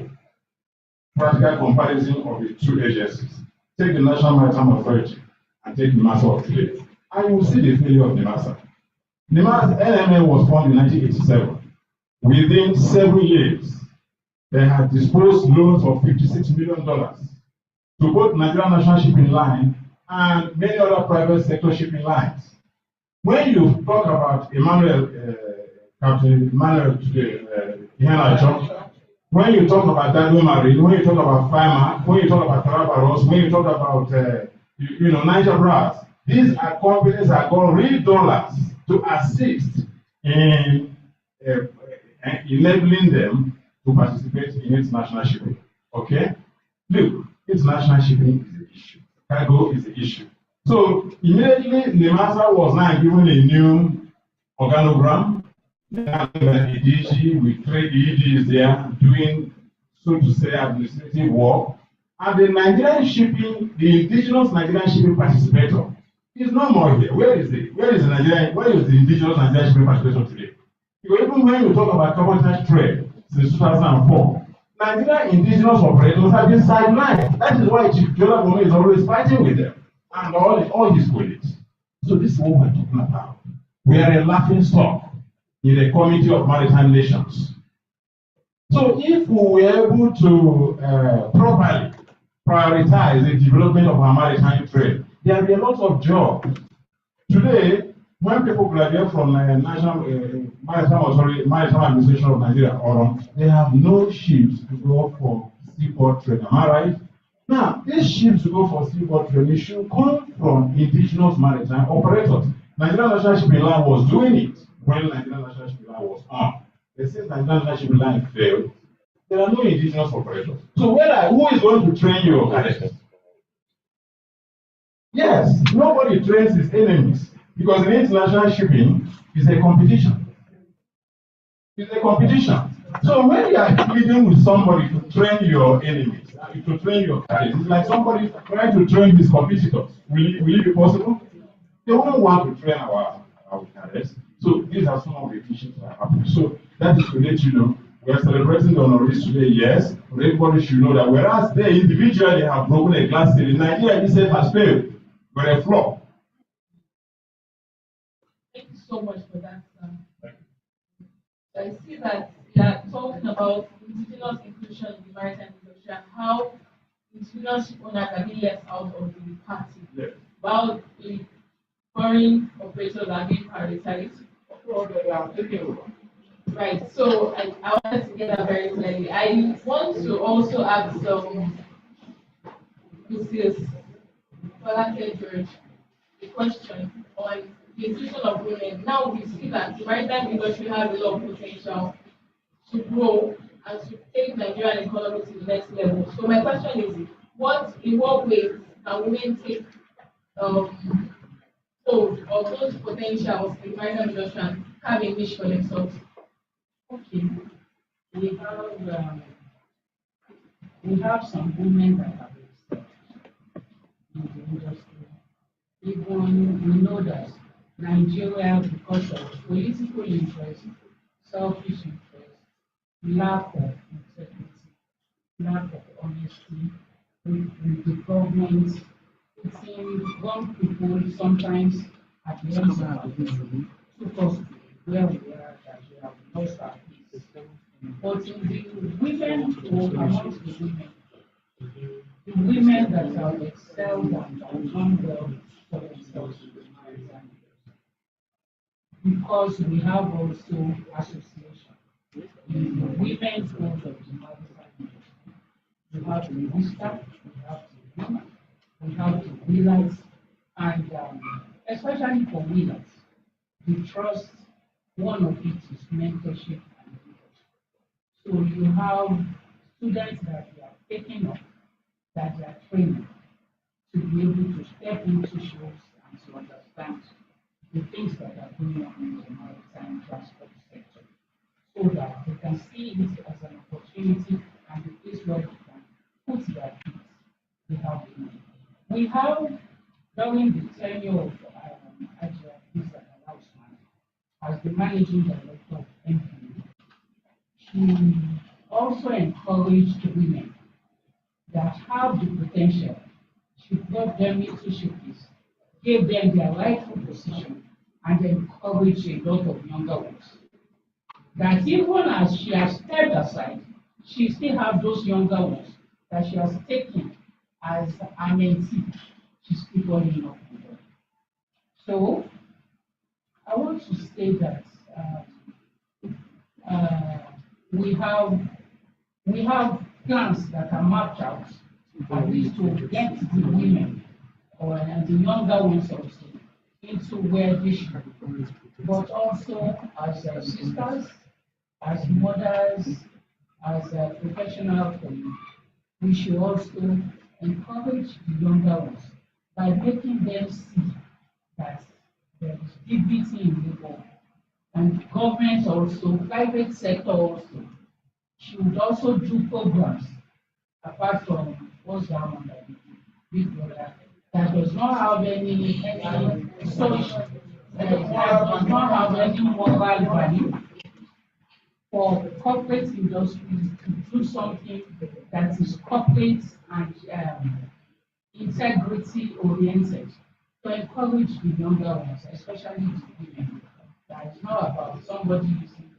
Practical comparison of the two agencies. Take the National Maritime Authority and take NIMASA of today, and you will see the failure of NIMASA. NMN was formed in 1987. Within 7 years, they had disbursed loans of $56 million to both Nigerian National Shipping Line and many other private sector shipping lines. When you talk about Captain Emmanuel when you talk about Dadu Marine, when you talk about FIMA, when you talk about Tarabaros, when you talk about Niger Brass, these are companies that got real dollars to assist in enabling them to participate in international shipping. Okay? Look, international shipping is the issue. Cargo is the issue. So immediately NIMASA was now given a new organogram. The DG with 3 DGs there doing, so to say, administrative work. And the Nigerian shipping, the indigenous Nigerian shipping participator is no more here. Where is the indigenous Nigerian shipping participator today? Even when you talk about cabotage trade since 2004, Nigerian indigenous operators have been sidelined. That is why Chief Jola Bome is always fighting with them and all his colleagues. So this is what we're talking about. We are a laughing stock in the Committee of Maritime Nations. So if we were able to properly prioritize the development of our maritime trade, there will be a lot of jobs. Today, when people graduate from National Maritime Authority, Maritime Administration of Nigeria, or they have no ships to go for seaport trade. Am I right? Now, these ships to go for seaboard training should come from indigenous maritime operators. Nigerian National Shipping Line was doing it when Nigerian National Shipping Line was on. But since Nigerian National Shipping Line failed, there are no indigenous operators. So who is going to train your cadets? Yes, nobody trains his enemies because in international shipping is a competition. It's a competition. So when you are pleading with somebody to train your enemies, to train your cadets, it's like somebody trying to train his competitors. Will it be possible? They won't want to train our cadets. So these are some of the teachings that happen. So that is to let you know we are celebrating the honorees today, yes, but everybody should know that whereas they individually have broken a glass ceiling, Nigeria itself has failed, but a flaw. Thank you so much for that, sir. So I see that we are talking about indigenous inclusion in the maritime industry and how indigenous ship owners are being left out of the party. Yes. While the foreign operators are being prioritized. Right, so I wanted to get that very clearly. I want to also ask Mrs. Falake George a question on the inclusion of women. Now we see that the maritime industry has a lot of potential to grow and to take Nigerian economy to the next level. So my question is, in what ways can women take hold of those potentials in the maritime industry and have a niche for themselves? Okay, we have some women that have excelled in the industry. Even we know that Nigeria, because of political interest, selfish interest, lack of integrity, lack of honesty with the government, putting wrong people sometimes at the end of our history, took us to where we are, that we have lost our peace. But in the women who amongst the women that have excelled and have done well for themselves because we have also association in the women's world of the maritime. We have the Vista, we have the women, we have the wheelers, and especially for wheelers, we trust one of it is mentorship and leadership. So you have students that they are taking up, that they are training to be able to step into shoes and to understand the things that are going on in the maritime transport sector, so that they can see it as an opportunity and the place where they can put their feet. We have during the tenure of Ajay Mr. Alausman as the managing director of MP, she also encouraged women that have the potential. She brought them into showcase, gave them their rightful position, and encouraged a lot of younger ones. That even as she has stepped aside, she still has those younger ones that she has taken as a mentee. She's still following up with them. So I want to say that we have plans that are mapped out at least to get the women or the younger ones also into where they should be. But also as sisters, as mothers, as professional colleagues, we should also encourage the younger ones by making them see that there is dignity in labor, and government also, private sector also, should also do programs apart from what's down on the big brother that does not have any social, that does not have any moral value for corporate industries to do something that is corporate and integrity oriented, to encourage the younger ones, especially the women. That is not about somebody using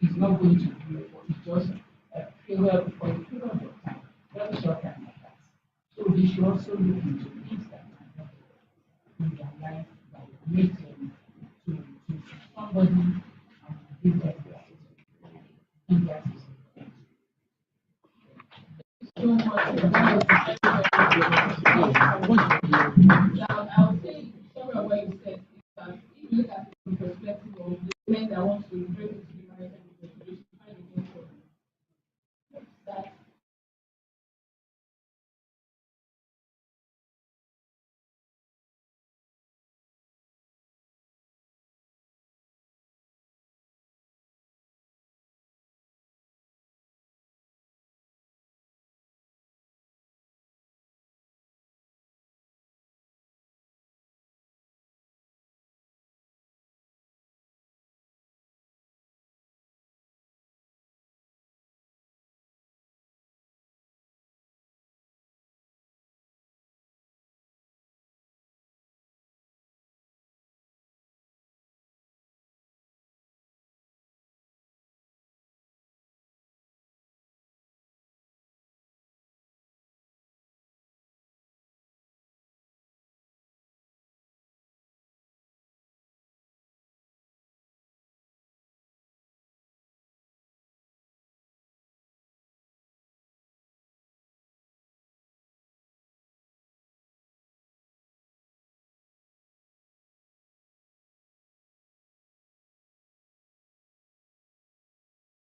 it's not going to be just a period for a period of time, very short time like that. So they should also look into things that in their life that make them to somebody and give them that. so much. Now, I would say, sorry about what you said, is that if you look at it from the perspective of the men that want to break into the maritime industry, they should find a mentor. That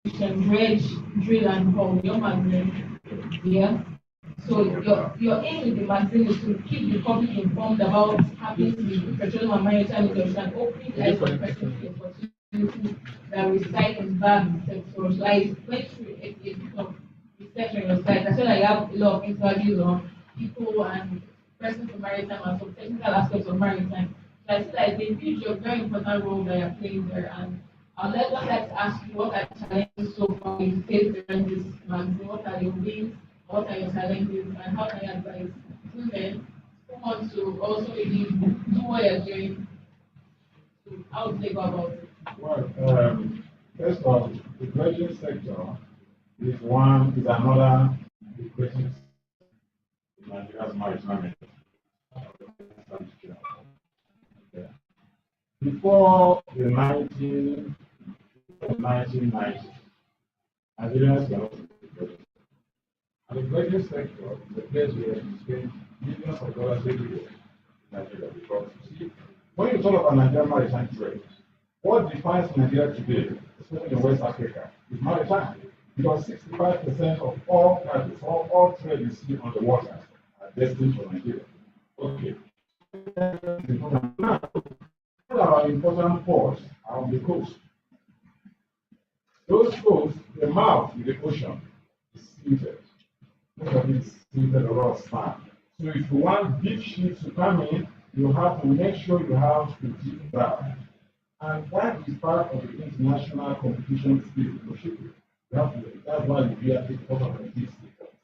you can dredge, drill, and haul your magazine. Yeah. So your aim with the magazine is to keep the public informed about happenings in the petroleum and maritime industry and opening the eyes of persons to opportunities that reside in bad sectors. Like went through a bit of research on your site. I saw that you have a lot of interviews on people and persons in maritime and some technical aspects of maritime. So I see that it's a huge, a very important role that you're playing there. And I'd like to ask you what are the challenges so far you faced during this magazine? What are your wins? What are your challenges? And how can you advise women who want to also maybe do what you're doing? So how would they go about it? Well, first of all, the dredging sector is another lucrative in Nigeria's maritime industry. Yeah. Before the 1990s, Nigerians were not in the dredging. And the dredging sector is a place where you spend millions of dollars every year in Nigeria. Because you see, when you talk about Nigerian maritime trade, what defines Nigeria today, especially in West Africa, is maritime. Because 65% of all cargoes, all trade you see on the water are destined for Nigeria. Okay. Now, all our important ports are on the coast. Those coasts, the mouth of the ocean is silted. Most of it is silted a lot of sand. So if you want big ships to come in, you have to make sure you have to deep down. And that is part of the international competition spirit for shipping. That's why we have to talk about deep sea ports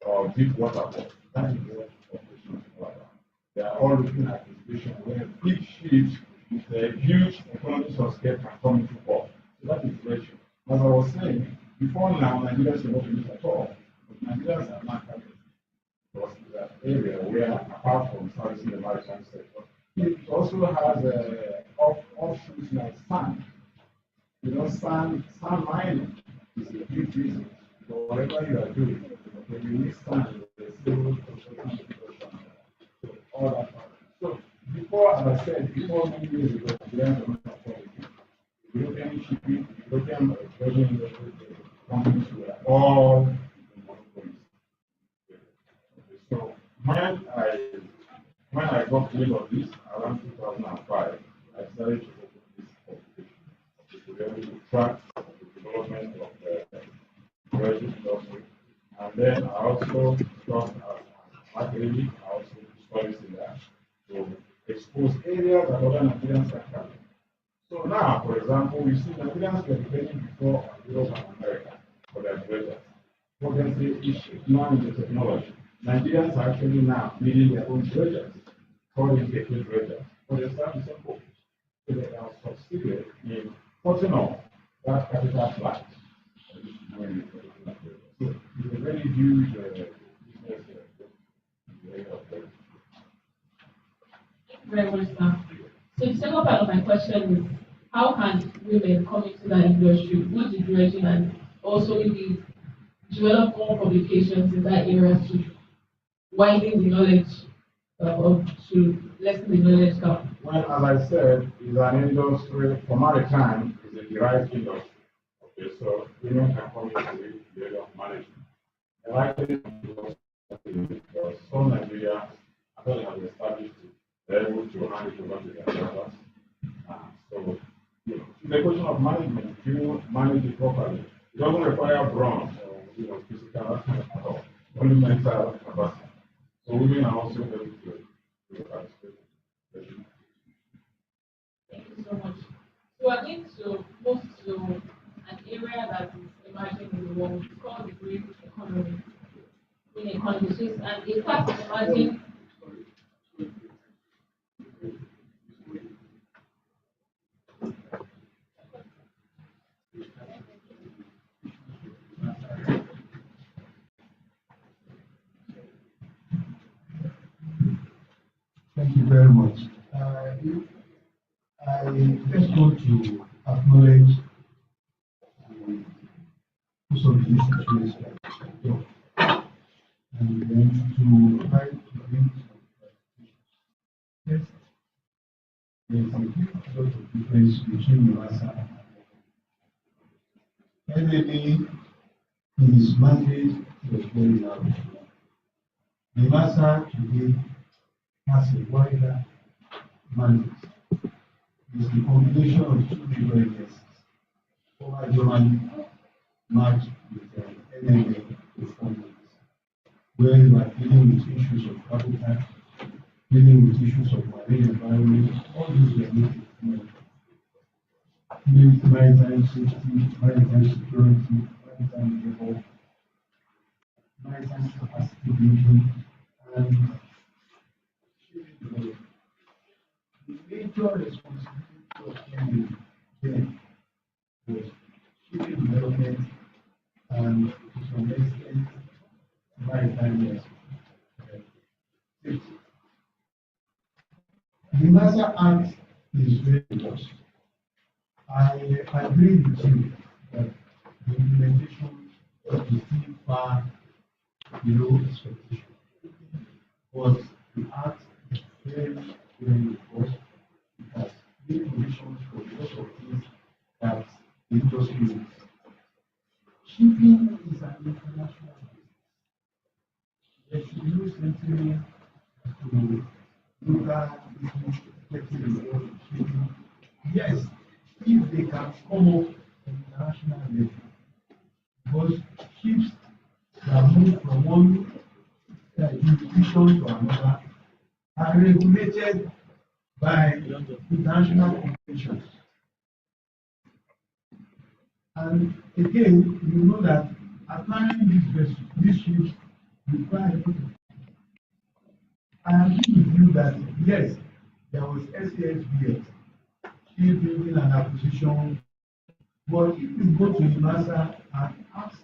or deep water ports. That is what competition is all about. They are all looking at a situation where big ships with a huge economies of scale can come into port. So that is ratio. As I was saying, before now, Nigerians were not doing it at all. But Nigerians are not coming because it's an area where, apart from servicing the maritime sector, it also has offshoots like sand. You know, sand mining is a big reason for whatever you are doing. When you need sand, there's civil construction, all that part. So, before, as I said, before many years ago, Nigerians were not performing. European shipping, European dredging companies were all monopolies. So when I got rid of this around 2005, I started to open this competition to be able to track the development of the dredging industry. And then I also taught marketing, I also studied in that to expose areas that other Nigerians are coming. So now, for example, we see Nigerians were depending before on Europe and America for their dredgers. What can say is now in the technology. Nigerians are actually now building their own dredgers, called integrated dredgers. But they start the same focus. So they are succeeded in putting on that capital flat. So it's a very huge business in the area of dredging. Very much, sir. So the second part of my question is, how can women come into that industry, both the dredging and also maybe develop more publications in that area to widen the knowledge or to lessen the knowledge gap? Well, as I said, it's an industry, for maritime, it's a derived industry. Okay, so women can come into the area of management. And I think because some Nigeria, after they have established it, they're able to hand it over to their drivers. So, you know, it's a question of management. If you manage it properly, it doesn't require brawn or, you know, physical at all, only mental capacity. So women are also able to participate. Thank you so much. So we're going to move to an area that is emerging in the world. It's called the green economy. Green economy. So it's a part of emerging. Thank you very much. I just want to acknowledge some of the issues and then to try to bring yes, there's a huge lot of difference between Masa and LLA. His mandate was very large. The Masa today has a wider mandate. It's the combination of two major agencies, generally matched with NMA performance, where you are dealing with issues of habitat, dealing with issues of marine environment, all these were not maritime safety, maritime security, maritime labor, maritime capacity building, and shipping development. The major responsibility of NMA then was shipping development and to some extent maritime safety. The NASA Act is very robust. I agree with you that the implementation is still far below expectation. But the Act is very, very robust. It has made provisions for lots of things that the industry needs. Shipping is an international business. There should be no sentiment to local business getting involved in shipping. Yes, if they can come up on international level, because ships that move from one jurisdiction to another are regulated by international conventions. And again, you know that acquiring these vessels, these ships require everything. I agree with you that yes, there was SASBS, shipbuilding and acquisition, but if you go to the NASA and ask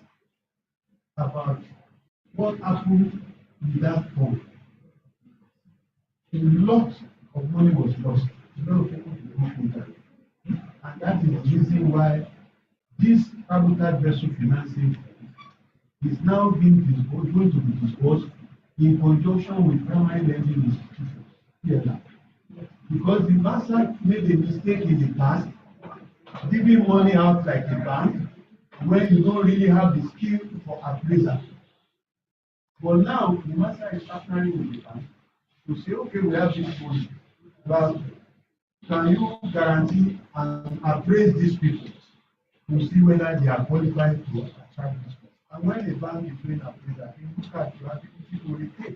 about what happened with that fund, a lot of money was lost. A lot of people did not know that. And that is the reason why this habitat vessel financing is now going to be discussed in conjunction with primary lending institutions. PLR. Because the master made a mistake in the past, giving money out like a bank when you don't really have the skill for appraisal. But now the master is partnering with the bank to say, okay, we have this money, but can you guarantee and appraise these people to see whether they are qualified to attract this money? And when the bank is doing appraisal, they look at your ability to repay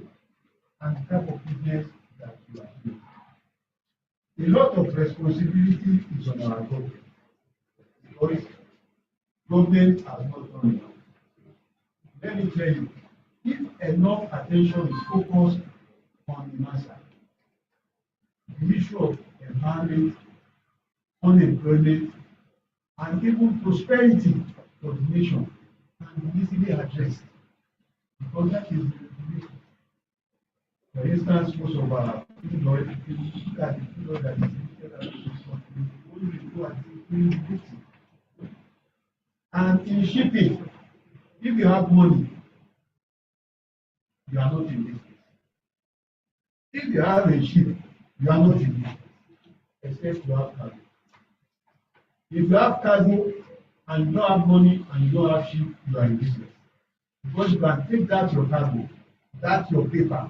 and the type of business that you are doing. A lot of responsibility is on our government because government has not done enough. Let me tell you, if enough attention is focused on the matter, the issue of empowerment, unemployment, and even prosperity for the nation can be easily addressed because that is the regulation. For instance, most of our people look at the people that is lifted out of this country, only go and say, and in shipping, If you have money, you are not in business. If you have a ship, you are not in business, except you have cargo. If you have cargo and you don't have money and you don't have ship, you are in business. Because you can take that your cargo, that your paper,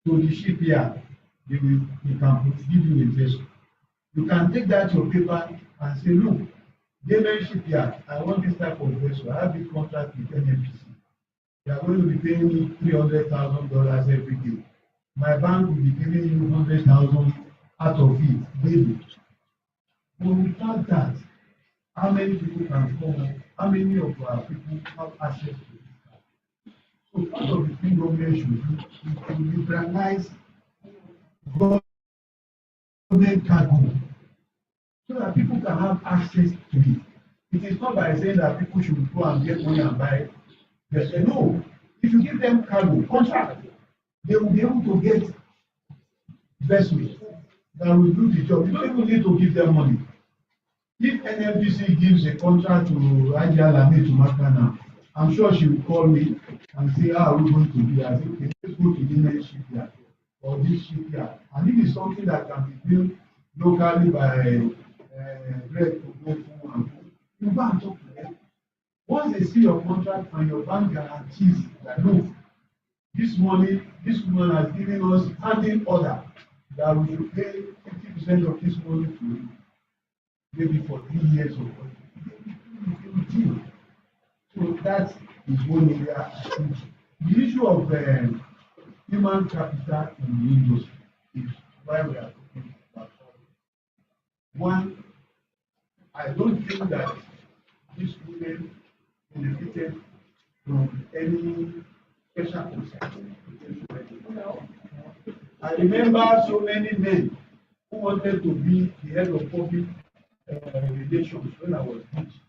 to the shipyard, they can give you a vessel. You can take that your paper and say, look, Yemen shipyard, I want this type of vessel. I have this contract with NNPC. They are going to be paying me $300,000 every day. My bank will be giving you 100,000 out of it daily. But without that, how many people can come up? How many of our people have access to this? So part of the thing government should do is to liberalize government cargo so that people can have access to it. It is not by saying that people should go and get money and buy vessel. No, if you give them cargo contract, they will be able to get vessels that will do the job. You don't even need to give them money. If NNPC gives a contract to Raja Lami to Makana, I'm sure she will call me and say, how are we going to do? I say, okay, let's go to the next shipyard or this shipyard. And if it's something that can be built locally by Greg to go and you go and talk to them. Once they see your contract and your bank guarantees that no, this money, this woman has given us standing order that we should pay 50% of this money to you, maybe for 3 years or what. So that is one area. The issue of human capital in the industry is why we are talking about it. One, I don't think that these women benefited from any special concern. I remember so many men who wanted to be the head of public relations when I was teaching,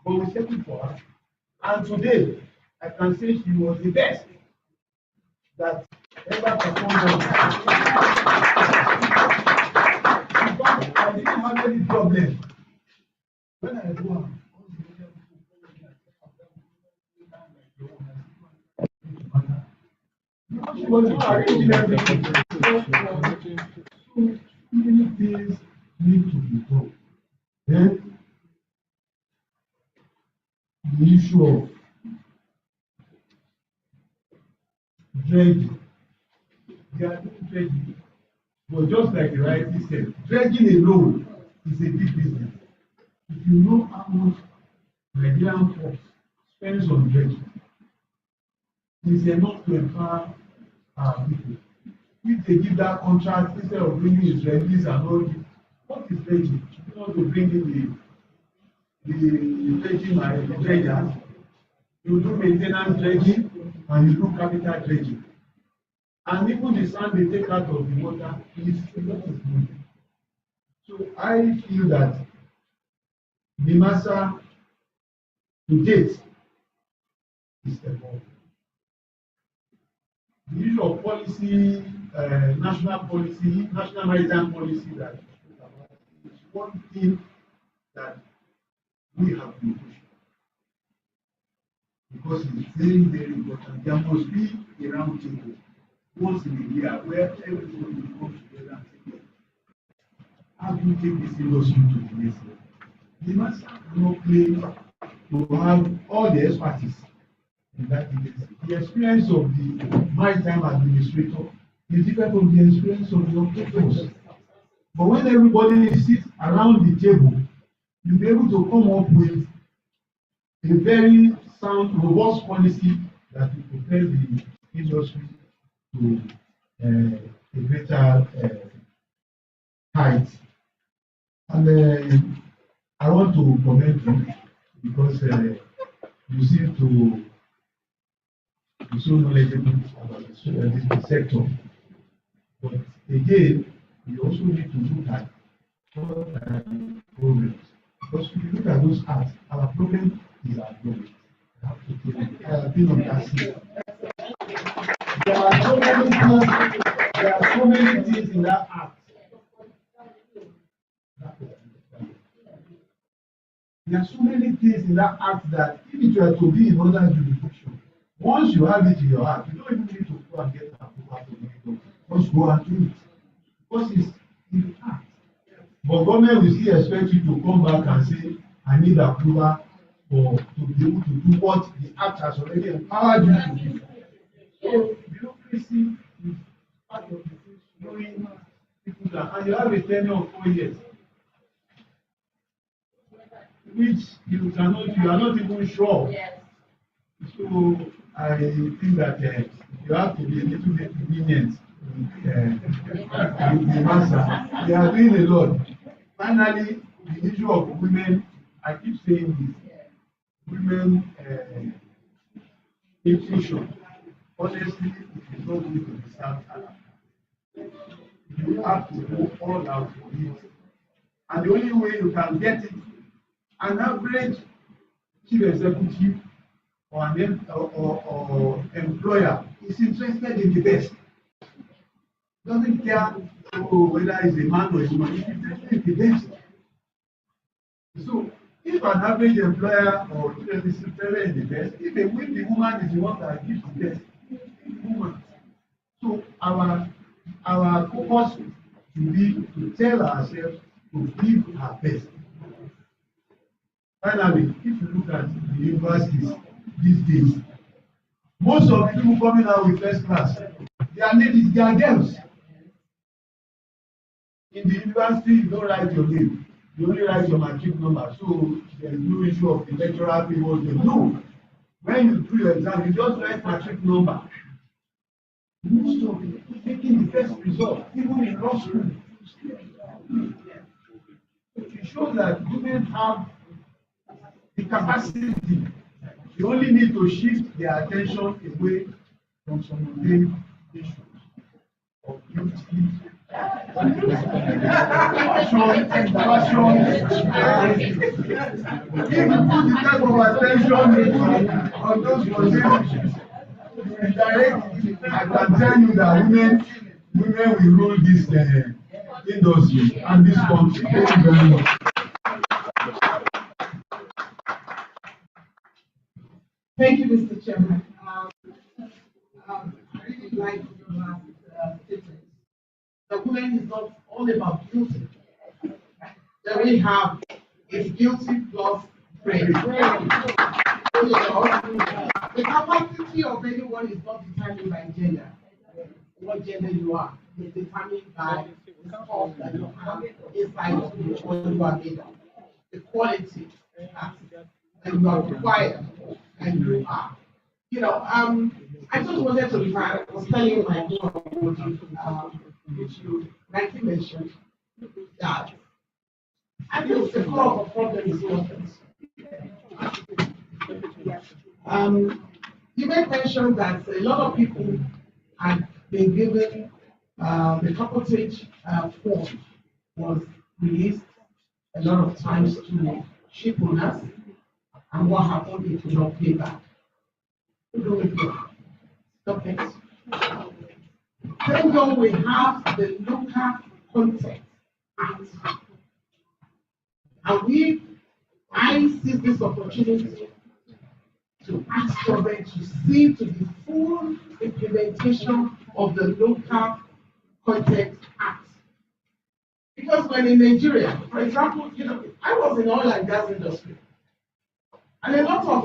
but we settled for her. And today, I can say she was the best that ever performed on because I didn't have any problem. When I go out, she was not arranging everything. So many things need to be done. Then the issue of dredging. They are doing dredging. But just like the writer said, dredging alone is a big business. If you know how much Nigerian folks spends on dredging, it's enough to empower our people. If they give that contract instead of bringing Israelis and all this, what is dredging? You want to bring in the dredging and the dredgers. You do maintenance dredging and you do capital dredging. And even the sand they take out of the water is a lot of money. So I feel that the matter to date is evolving. The issue of policy, national policy, national maritime policy that is one thing that we have been pushing. Because it's very, very important. There must be a round table once in a year where everybody comes together and say, how do you take this industry to the next level? The master cannot claim to have all the expertise in that agency. The experience of the maritime administrator is different from the experience of the operators. But when everybody sits around the table, you'll be able to come up with a very sound, robust policy that will propel the industry to a greater height. And I want to commend you because you seem to be so knowledgeable about this sector. But again, we also need to look at problems. Because if you look at those acts, our problem is our problem. I have to tell you, I have been on that scene. There are so many things in that act. There are so many things in that act that if it you are to be in other jurisdiction, once you have it in your heart, you don't even need to go and get an approval to make it. Just go and do it. Because it's in the heart. But government will still expect you to come back and say, I need approval to be able to do what the act has already empowered you to do. So bureaucracy is part of the thing showing people that, and you have a tenure of 4 years, which you are not even sure. Yes. So I think that you have to be a little bit lenient with the master. They are doing a lot. Finally, the issue of women, I keep saying this, women inclusion. Honestly, it is not going to be served. You have to go all out for it. And the only way you can get it, an average chief executive or employer is interested in the best. Doesn't care whether it's a man or a woman, he's interested in the best. So if an average employer or chief is interested in the best, if the woman is the one that gives the best, the woman. So our focus will be to tell ourselves to give our best. Finally, if you look at the universities these days, most of the people coming out with first class, they are ladies, they are girls. In the university, you don't write your name, you only write your matric number, so there is no issue of the lecturer people. No, when you do your exam, you just write matric number. Most of them taking the best result, even in law school. It shows that women have the capacity. You only need to shift their attention away from some mundane issues of beauty, fashion. If you put the type of attention on those mundane issues, you redirect. I can tell you that women will rule this industry and this country. Thank you very much. Thank you, Mr. Chairman. I really like your last statement. The women is not all about guilty. That we have is guilty plus brain. The capacity of anyone is not determined by gender. What gender you are is determined by the stuff that you have inside of you, what you are made of. The quality that you are required and you are. I just wanted to I was telling you my which you rightly mentioned, that I think the core of the problem is confidence. You made mention that a lot of people had been given the corporate form was released a lot of times to ship owners, and what happened if you don't pay back? Who do we do? Stop it. Thank God we have the local context act. And I see this opportunity to ask government to see to the full implementation of the local context act. Because when in Nigeria, for example, I was in oil and gas industry. And a lot of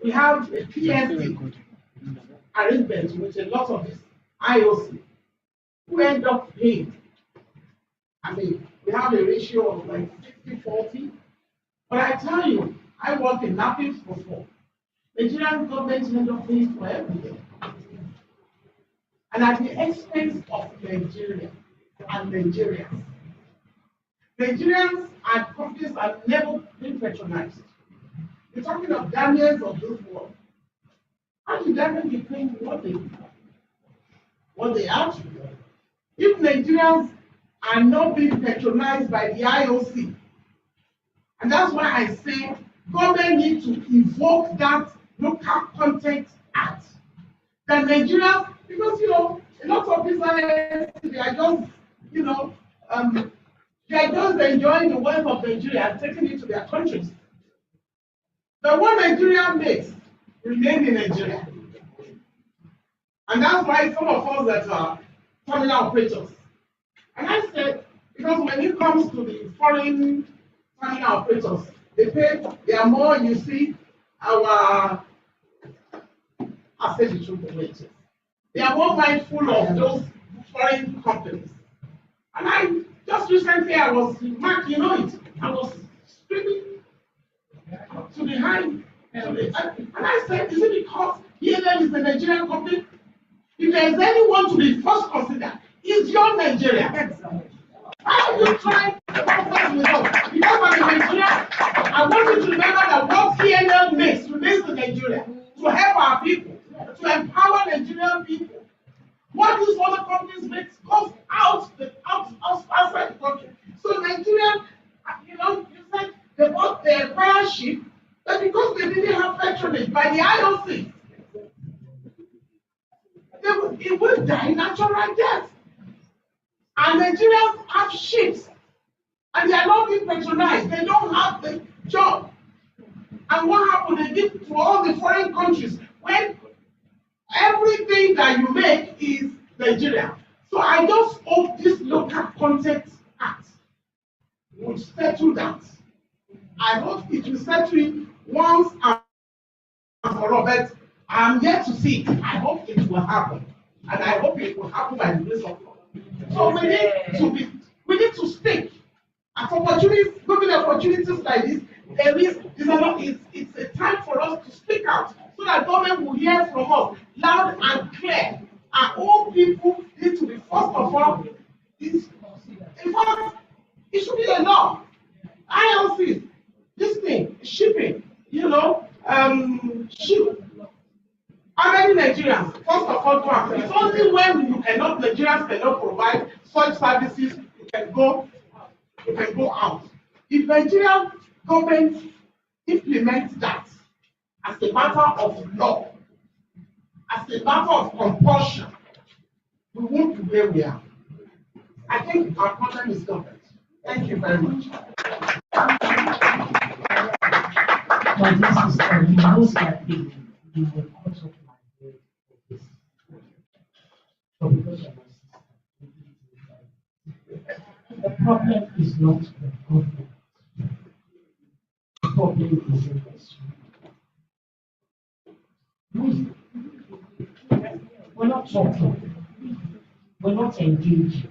we have a PSD arrangement with a lot of this IOC who end up paying. I mean, we have a ratio of like 60-40. But I tell you, I worked in NAPIPS before. Nigerian government end up paying for everything. And at the expense of Nigeria and Nigerians. Nigerians and companies have never been patronized. We're talking of Daniels of this world. How should Daniels be paying what they have to do? If Nigerians are not being patronized by the IOC, and that's why I say government needs to evoke that local context act. That Nigerians, because a lot of these IOC, they are just, they are just enjoying the wealth of Nigeria and taking it to their countries. The one Nigeria makes remain in Nigeria. And that's why some of us that are terminal operators. And I said, because when it comes to the foreign terminal operators, they are more, you see, I said the truth, wages. They are more mindful of those foreign companies. And I just recently, Mark, you know it, I was screaming to the high, and I said, is it because ELL is a Nigerian company? If there is anyone to be first considered, it's your Nigeria. Why are you trying to compare with us? Because I'm in Nigeria, I want you to remember that what ELL makes remains in Nigeria to help our people, to empower Nigerian people. What these other companies make goes outside the country. So Nigeria, you said they bought their fire ship, but because they didn't have patronage by the IOC, it will die natural death. And Nigerians have ships, and they are not being patronized. They don't have the job. And what happened? They give to all the foreign countries when everything that you make is Nigeria. So I just hope this local content act will settle that. I hope it will settle it once and for all. But I'm yet to see it. I hope it will happen. And I hope it will happen by the grace of God. So we need to speak. At opportunities, given opportunities like this, it's a time for us to speak out so that government will hear from us loud and clear. Our own people need to be first of all. In fact, it should be a law. ILC, this thing, shipping, ship. How many Nigerians, first of all, go out? It's only when enough Nigerians cannot provide such services, you can go out. If Nigerian government implements that as a matter of law, as a matter of compulsion, we won't be where we are. I think our problem is government. Thank you very much. My dear sister, you most likely you will cut off my head for this. But because you're my sister, the problem is not the government. The problem is in the we're not talking. We're not engaging.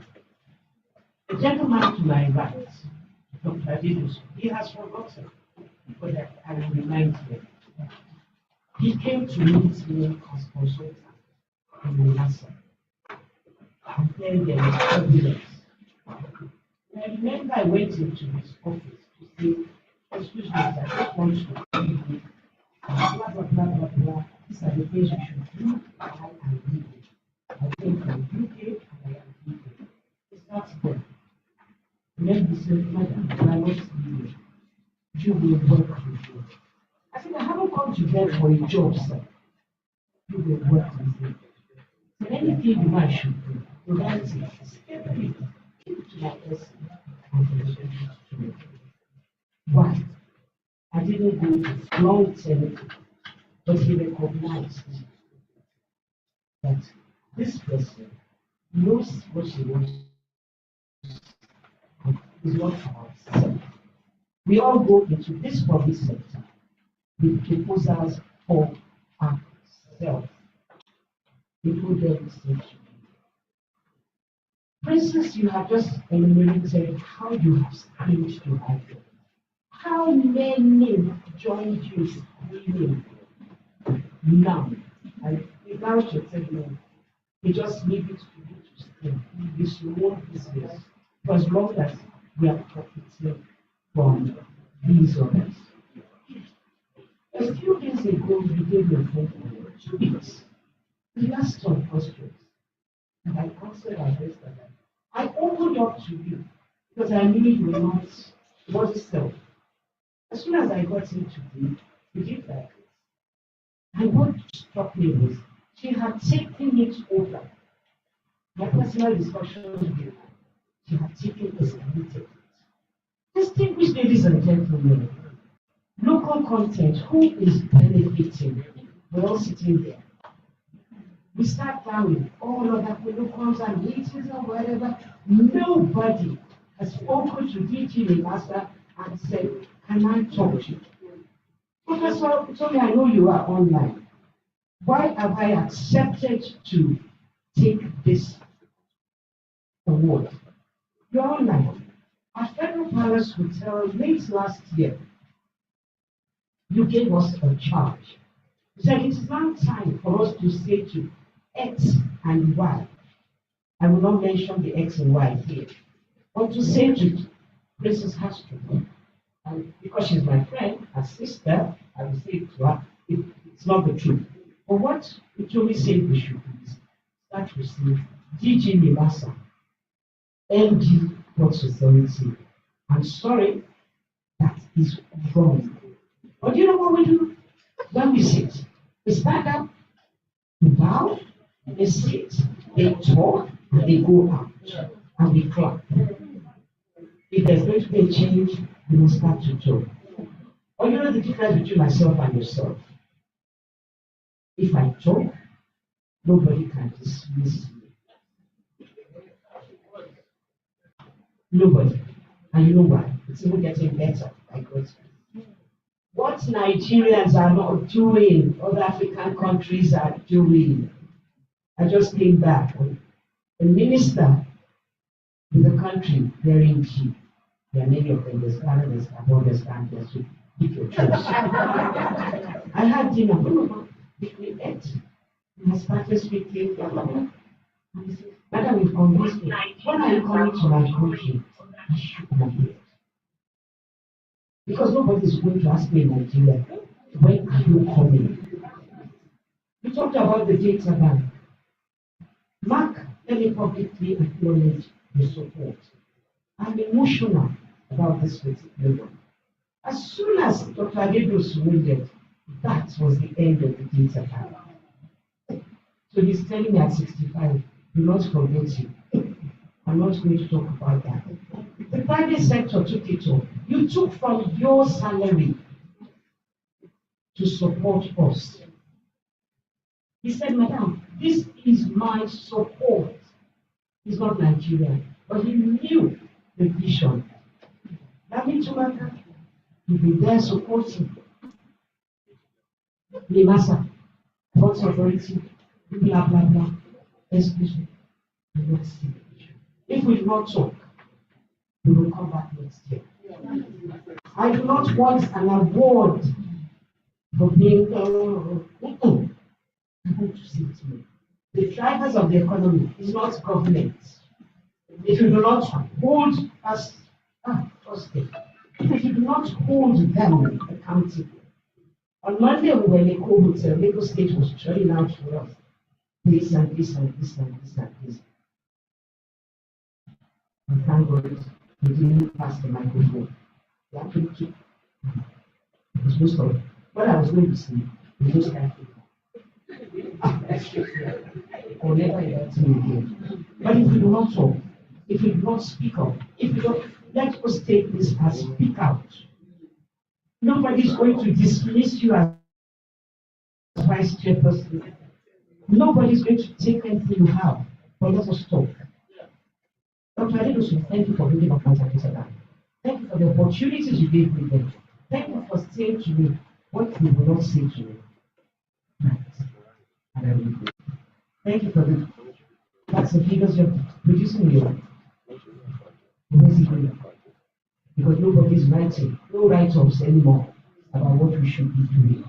The gentleman to my right, Dr. Adidus, he has forgotten, but I will remind him. He came to meet me as consultant in NASA. And then there was turbulence. And I remember I went into his office to say, excuse me, I just want to give you blah, blah, blah, blah, blah. These are the things you should do. I am leaving. I came from UK and I am leaving. It's not there. And then he said, Madam, I am not leaving. You will work with me. I said, I haven't come to bed for a job, sir. You will work with me. So anything you man should do, the right thing is everything. Keep to that person and then to me. Why? I didn't go to long term, but he recognized that this person knows what she wants and is not about self. We all go into this public sector with proposals for ourselves. We put them in. For instance, you have just enumerated how you have screamed to IPO. How many joined you screaming now? And without your telling, they just leave it to you to scream. It's your own business. For as long as we are profiting from these others. A few days ago, you gave your phone call. 2 weeks. The last one questions. And I answered our best at that. I opened up to you because I knew you were not what self. As soon as I got into you, you did like this. And what struck me was she had taken it over. My personal discussion with you, she had taken it and lifted it. Distinguished ladies and gentlemen, Local content, who is benefiting? We're all sitting there. We start plowing all other colloquiums and meetings or whatever. Nobody has spoken to DG Master and said, can I talk to you? Professor, sorry, I know you are online. Why have I accepted to take this award? You're online. At Federal Palace Hotel late last year, you gave us a charge. You said it is now time for us to say to X and Y. I will not mention the X and Y here, but to say to Princess Hastro, and because she's my friend, her sister, I will say it to her, it's not the truth. But what it only said we should do is start with DG Nimasa, MD Ports Authority. I'm sorry, that is wrong. But you know what we do? When we sit, we stand up, we bow, they sit, they talk, and they go out, and we clap. If there's going to be a change, we must start to talk. Or you know the difference between myself and yourself? If I talk, nobody can dismiss me. Nobody. And you know why? It's even getting better. I got what Nigerians are not doing, other African countries are doing. I just came back. The minister in the country, they're in G. There are many of them, there's Ghana, there's Gabon, there's Gambia, so pick your choice. I had dinner, we ate. I started speaking, blah, blah, blah. And he said, Madam, you've convinced me. When are you coming to my country? I shook my head. Because nobody is going to ask me in Nigeria, when are you coming? We talked about the data bank. Mark, let me publicly acknowledge the support. I'm emotional about this particular one. As soon as Dr. Adedos wounded, that was the end of the data bank. So he's telling me at 65, do not forget you. I'm not going to talk about that. The private sector took it all. You took from your salary to support us. He said, Madam, this is my support. He's not Nigerian, but he knew the vision. Lami Tumaka, you'll be there supporting. Limasa, Ports Authority, blah, blah, blah. Excuse me, we will not see the vision. If we do not talk, we will come back next year. I do not want an award for being, I want to say to me, the drivers of the economy is not government. If you do not hold us, if you do not hold them accountable. On Monday, we were in a hotel, Lagos State was throwing out for us this and this and this and this and this. And thank God, we didn't pass the microphone. We actually took it was most of what I was going to say, we just can't or never invite me again. But if you do not talk, if you do not speak up, if you don't, let us take this as speak out. Nobody's going to dismiss you as vice chairperson. Nobody's going to take anything you have, but let us talk. Dr. Adedosu, thank you for bringing up contact with that. Thank you for the opportunities you gave me then. Thank you for saying to me what you will not say to me. Right. And I will do. Thank you for the facts and figures you're producing here. Because nobody's writing, no write-ups anymore about what we should be doing.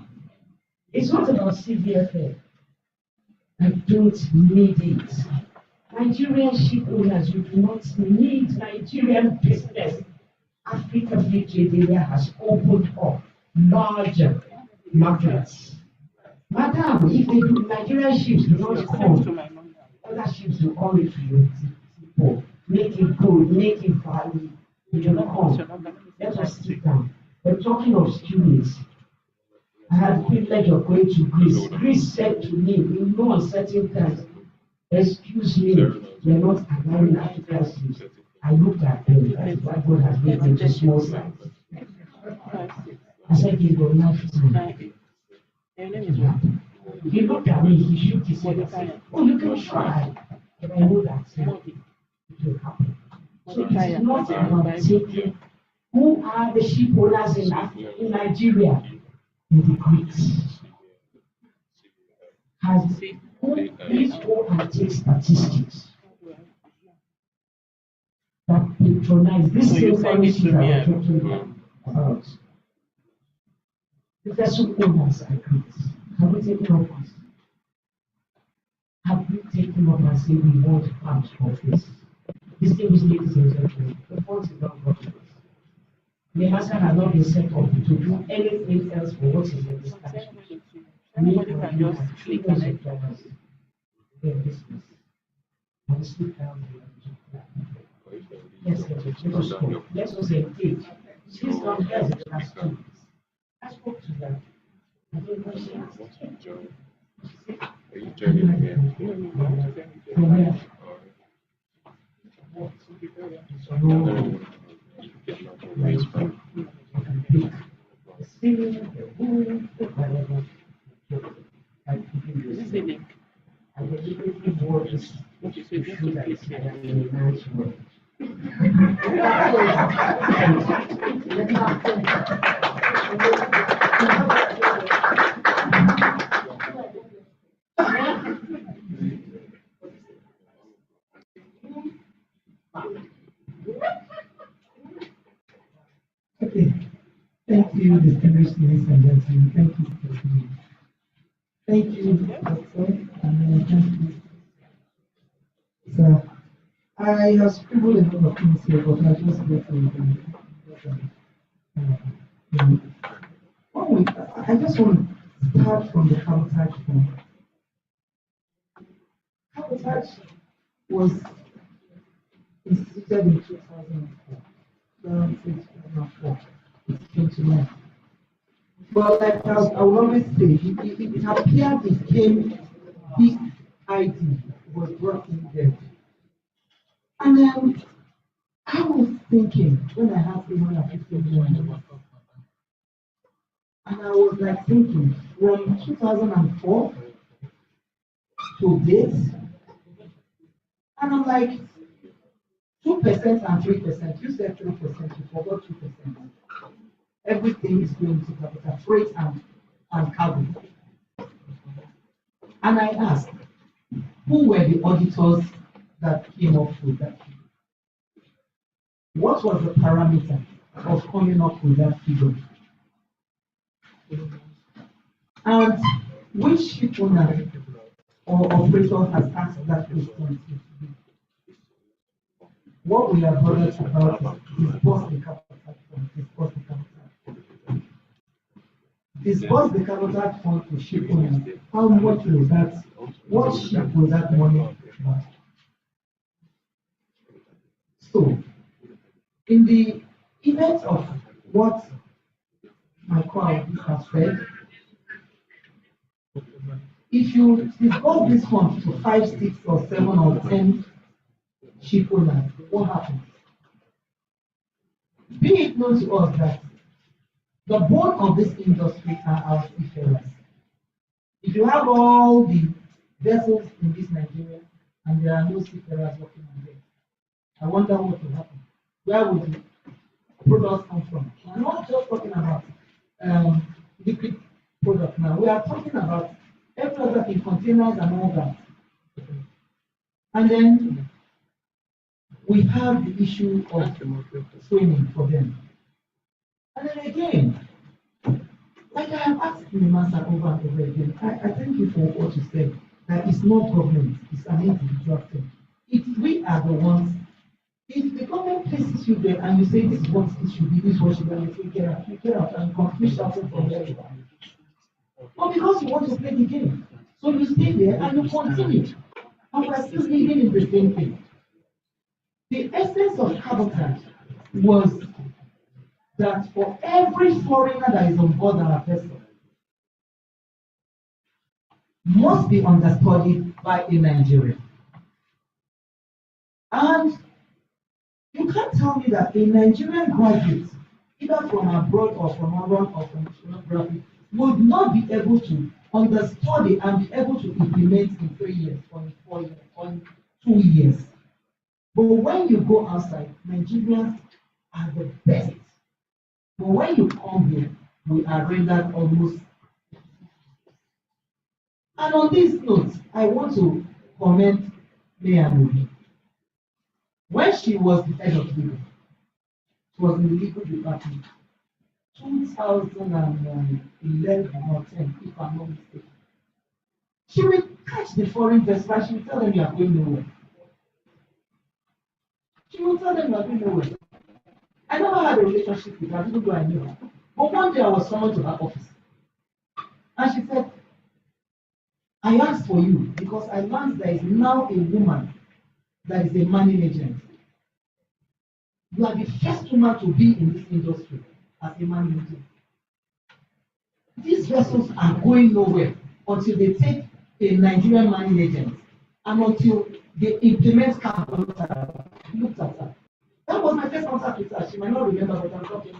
It's not about CVFL. I don't need it. Nigerian ship owners, you do not need Nigerian business. Africa Free Trade Area has opened up larger markets. Madam, if they do, Nigerian ships do not come, other ships will come into your people. Make it good, make it value. You do not come. Let us sit down. We're talking of students. I had the privilege of going to Greece. Greece said to me, in no uncertain terms, excuse me, we are not allowing African students. I looked at them, that's why God has made them to small size. I said, he's going to me. He looked at me, he shook his head and said, oh, you can try. But I know that it will happen. So it is not about taking who are the sheep owners in Nigeria, in the Greeks. Has who please go and take statistics that patronize this same policy that we're talking about. The vessel owners are Greeks. Have we taken up this? Have we taken up and said we want part of this? This thing is ladies and gentlemen, the point is not what it is. The master has not been set up to do anything else for what is in this country. Anybody can just click on it. Their business. And sit down there. Yes, let us go. Let us engage. She's not here in the last 2 weeks. I spoke to them. I don't know she asked. Are you joining again? This is the link. And the delivery board is What you say, just to click here. in a nice way. Okay. Thank you, distinguished ladies and gentlemen. Thank you for listening. Thank you, Doctor. And thank you. So, I have scribbled a lot of things here, but I just go through them. I just want to start from the habitat form. Habitat was instituted in 2004. 2004. It came to life. But like I will always say, it appeared it came big idea was brought in there. And then I was thinking when I had 350 million, and I was like thinking from 2004 to this, and I'm like 2% and 3%. You said 3%, you forgot 2%. Everything is going to capital freight and cargo. And I asked, who were the auditors that came up with that figure? What was the parameter of coming up with that figure? And which ship owner or operator has asked that question? What we are bothered about is disburse the capital fund, disburse the capital. Disburse the capital fund to ship owners. How much will that? What ship will that money buy? So, in the event of what my colleague has said, if you disburse this fund to 5, 6, or 7, or 10 ship owners, what happens? Be it known to us that the bone of this industry are our seafarers. If you have all the vessels in this Nigeria and there are no seafarers working on them, I wonder what will happen. Where would the products come from? We're not just talking about liquid product now. We are talking about every other thing, containers and all that. And then we have the issue of training for them. And then again, like I have asked the master over and over again, I thank you for what you said, that it's not government, it's an individual thing. We are the ones. If the government places you there and you say this is what it should be, this is what should be, and you get out and complete shouting from everybody. But because you want to play the game, so you stay there and you continue. And we're still living in the same thing. The essence of habitat was that for every foreigner that is on board our vessel must be understudied by a Nigerian. And you can't tell me that a Nigerian graduate either from abroad or from Iran or from geography, would not be able to understudy and be able to implement in 3 years, or in 4 years, or in 2 years. But when you go outside, Nigerians are the best. But when you come here, we are rendered almost. And on this note, I want to comment Mayor Nobi. When she was the head of legal, she was in the legal department, 2011 or 10, if I'm not mistaken. She will catch the foreign vessel and she will tell them you are going nowhere. She will tell them you are going nowhere. I never had a relationship with her, even though I knew her. But one day I was summoned to her office. And she said, I asked for you because I learned there is now a woman that is a manning agent. You are the first woman to be in this industry as a manning agent. These vessels are going nowhere until they take a Nigerian manning agent and until they implement carbon. Looked at her. That was my first contact with her. She might not remember, but I'm talking.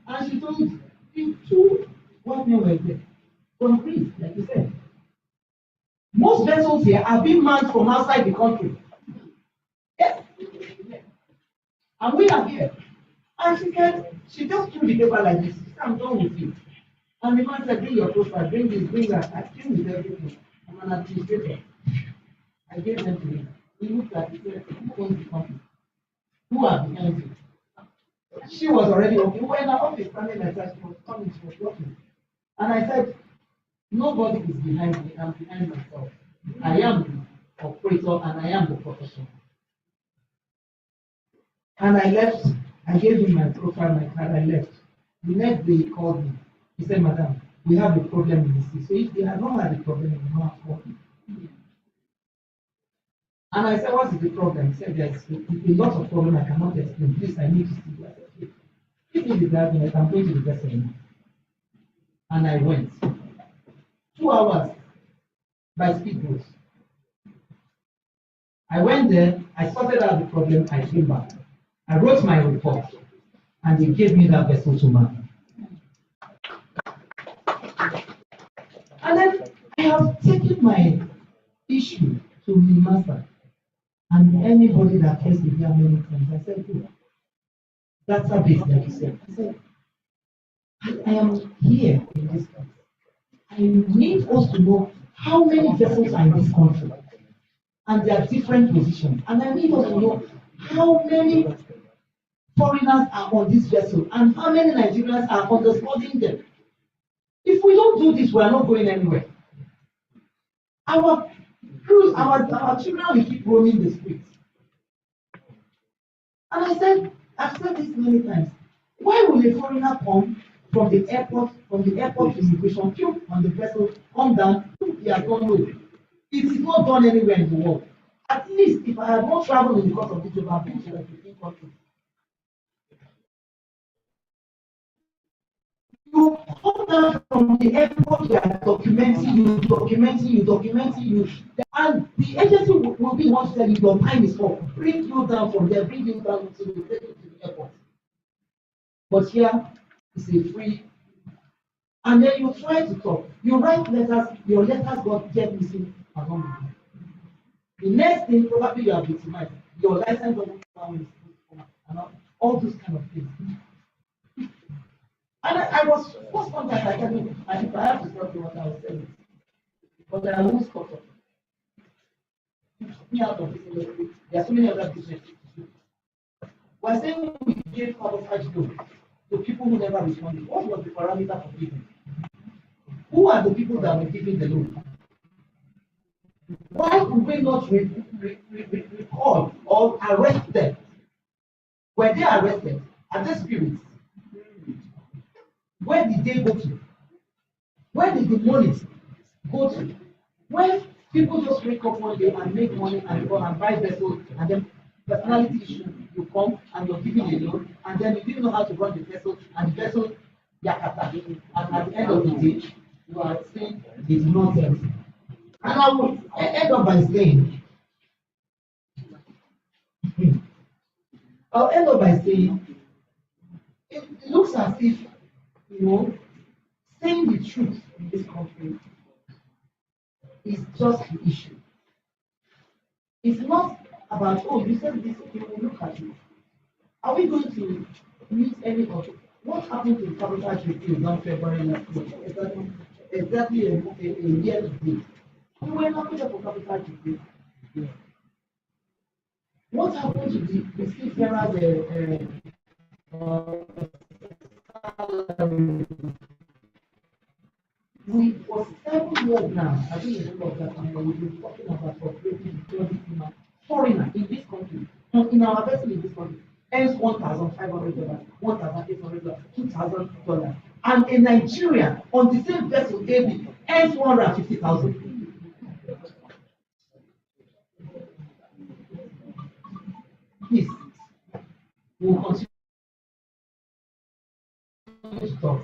And she told me, in 2 white men were there from Greece, like you said. Most vessels here are being manned from outside the country. Yes. And we are here. And she said, she just threw the paper like this. She said, I'm done with you. And the man said, bring your profile, bring this, bring that. I came with everything. I'm an administrator. I gave them to him. He looked at it, he said, who owns the company? Who are behind you? She was already working. We were in her office standing like that. She was coming, she was working. And I said, nobody is behind me. I'm behind myself. I am the operator and I am the professional. And I left. I gave him my profile, my card. I left. The next day he called me. He said, Madam, we have a problem in the sea. So if they had not had a problem, they would not have called me. And I said, what is the problem? He said, there's a lot of problem I cannot explain. Please, I need to see you. I said, okay. Give me the document. I'm going to the vessel now. And I went. 2 hours by speedboat. I went there, I sorted out the problem, I came back. I wrote my report, and they gave me that vessel to man. And then I have taken my issue to the master, and anybody that cares to hear many times, I said, good. That's a bit like you said. I said, I am here in this place. I need us to know how many vessels are in this country and their different positions. And I need us to know how many foreigners are on this vessel and how many Nigerians are understanding them. If we don't do this, we are not going anywhere. Our crews, our children will keep roaming the streets. And I've said this many times, why will a foreigner come from the airport to immigration, queue on the vessel, come down, he has gone home. It is not done anywhere in the world. At least if I had not traveled in the course of this job, I've been to like 15 countries. You come down from the airport, they are documenting you. And the agency will be one to tell you your time is up. Bring you down from there, bring you down to the airport. But here, it's a free. And then you try to talk. You write letters, your letters get missing along the way. The next thing, probably you are victimized. Your license doesn't come and all those kind of things. And I was first contact, I tell you, and if I have to stop you what I was saying, but I won't stop it. Me out of this industry, there are so many other businesses to do. We're saying we gave camouflage loan to people who never responded. What was the parameter for giving? Who are the people that were giving the loan? Why could we not recall or arrest them? Were they arrested? Are they spirits? Where did they go to? Where did the money go to? When people just wake up one day and make money and go and buy vessels, and then personality issue, you come and you're giving a loan, and then you didn't know how to run the vessel, and the vessel yakata. And at the end of the day, you are saying it's nonsense. And I will end up by saying, I'll end up by saying, it looks as if, saying the truth in this country is just the issue. It's not about, oh, you said this, okay, we'll look at it. Are we going to meet any of it? What happened to the capital review on February last year? Exactly a year ago. We were not there for capital review. What happened to the seafarers' we for 7 years now, I think it's of that, and we've been talking about cooperating with foreigner in this country, in our vessel in this country, earns $1,500, $1,800, $2,000, and a Nigerian on the same vessel AB earns $150,000. Please, we'll continue to talk.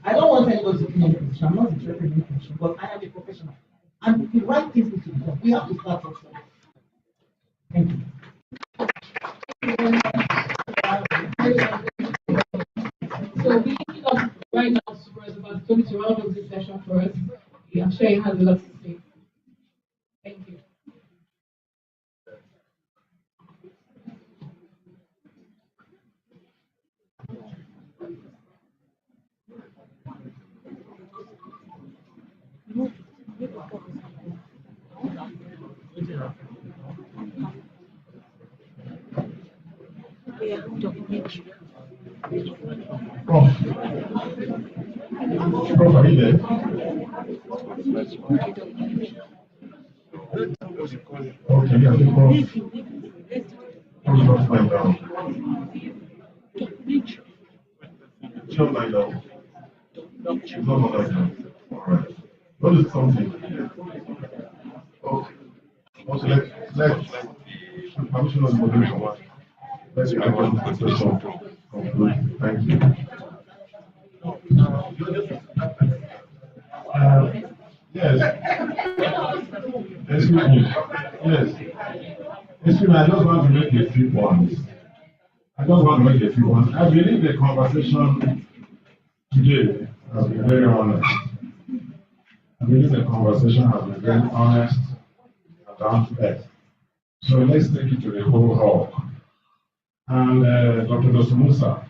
I don't want anybody to be in any position. I'm not interested in any position, but I am a professional. And the right things need to be done. We have to start from somewhere. Thank you. So we need us right now about going to round up this session for us. I'm sure you have a lot to say. Thank you. Prof, are you there? Okay, yeah, Prof. Prof, not lying down. She's not lying down. She's not lying down. All right. What is something? Okay. Also, let's permission of the moderation one. Let's get the session conclude. Thank you. Yes. Excuse me. Yes. Excuse me, I just want to make a few points. I believe the conversation today has been very honest. I believe the conversation has been very honest and down to earth. So let's take it to the whole hog. And Dr. Dosumusa,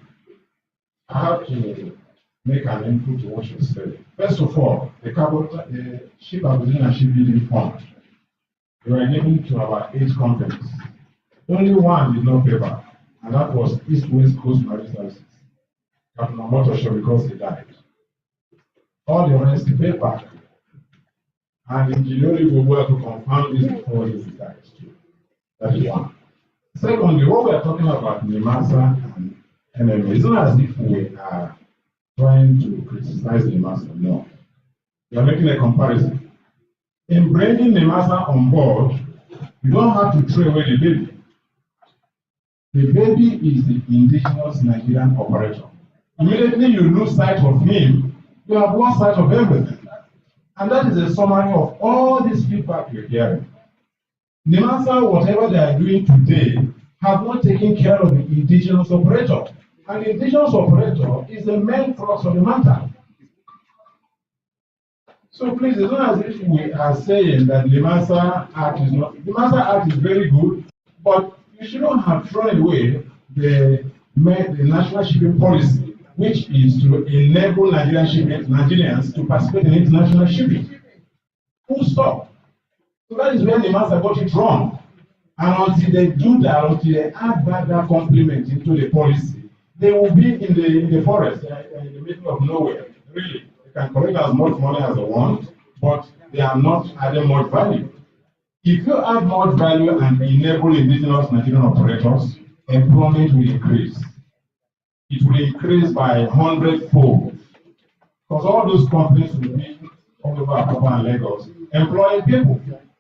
I have to make an input to what you said. First of all, the ship acquisition and shipbuilding fund, they were given to about 8 companies. Only one did not pay back, and that was East West Coast Marine Services, Captain Motosho, because he died. All the rest paid back. And engineering will work to confirm this before he dies too. That is one. Secondly, what we are talking about NIMASA and NMA, it's not as if we are trying to criticize NIMASA, no. We are making a comparison. In bringing NIMASA on board, you don't have to throw away the baby. The baby is the indigenous Nigerian operator. Immediately you lose sight of him, you have lost sight of everything. And that is a summary of all this feedback you're hearing. NIMASA, whatever they are doing today, have not taken care of the indigenous operator. And the indigenous operator is the main crux of the matter. So please, it's not as if we are saying that the NIMASA Act is not. The NIMASA Act is very good, but you shouldn't have thrown away the national shipping policy, which is to enable Nigerians to participate in international shipping. Full stop. So that is where the NIMASA got it wrong. And until they do that, until they add back that complement into the policy, they will be in the forest, in the middle of nowhere. Really, they can collect as much money as they want, but they are not adding much value. If you add more value and enable indigenous Nigerian operators, employment will increase. It will increase by 100-fold. Because all those companies will be all over Akaba and Lagos, employing people.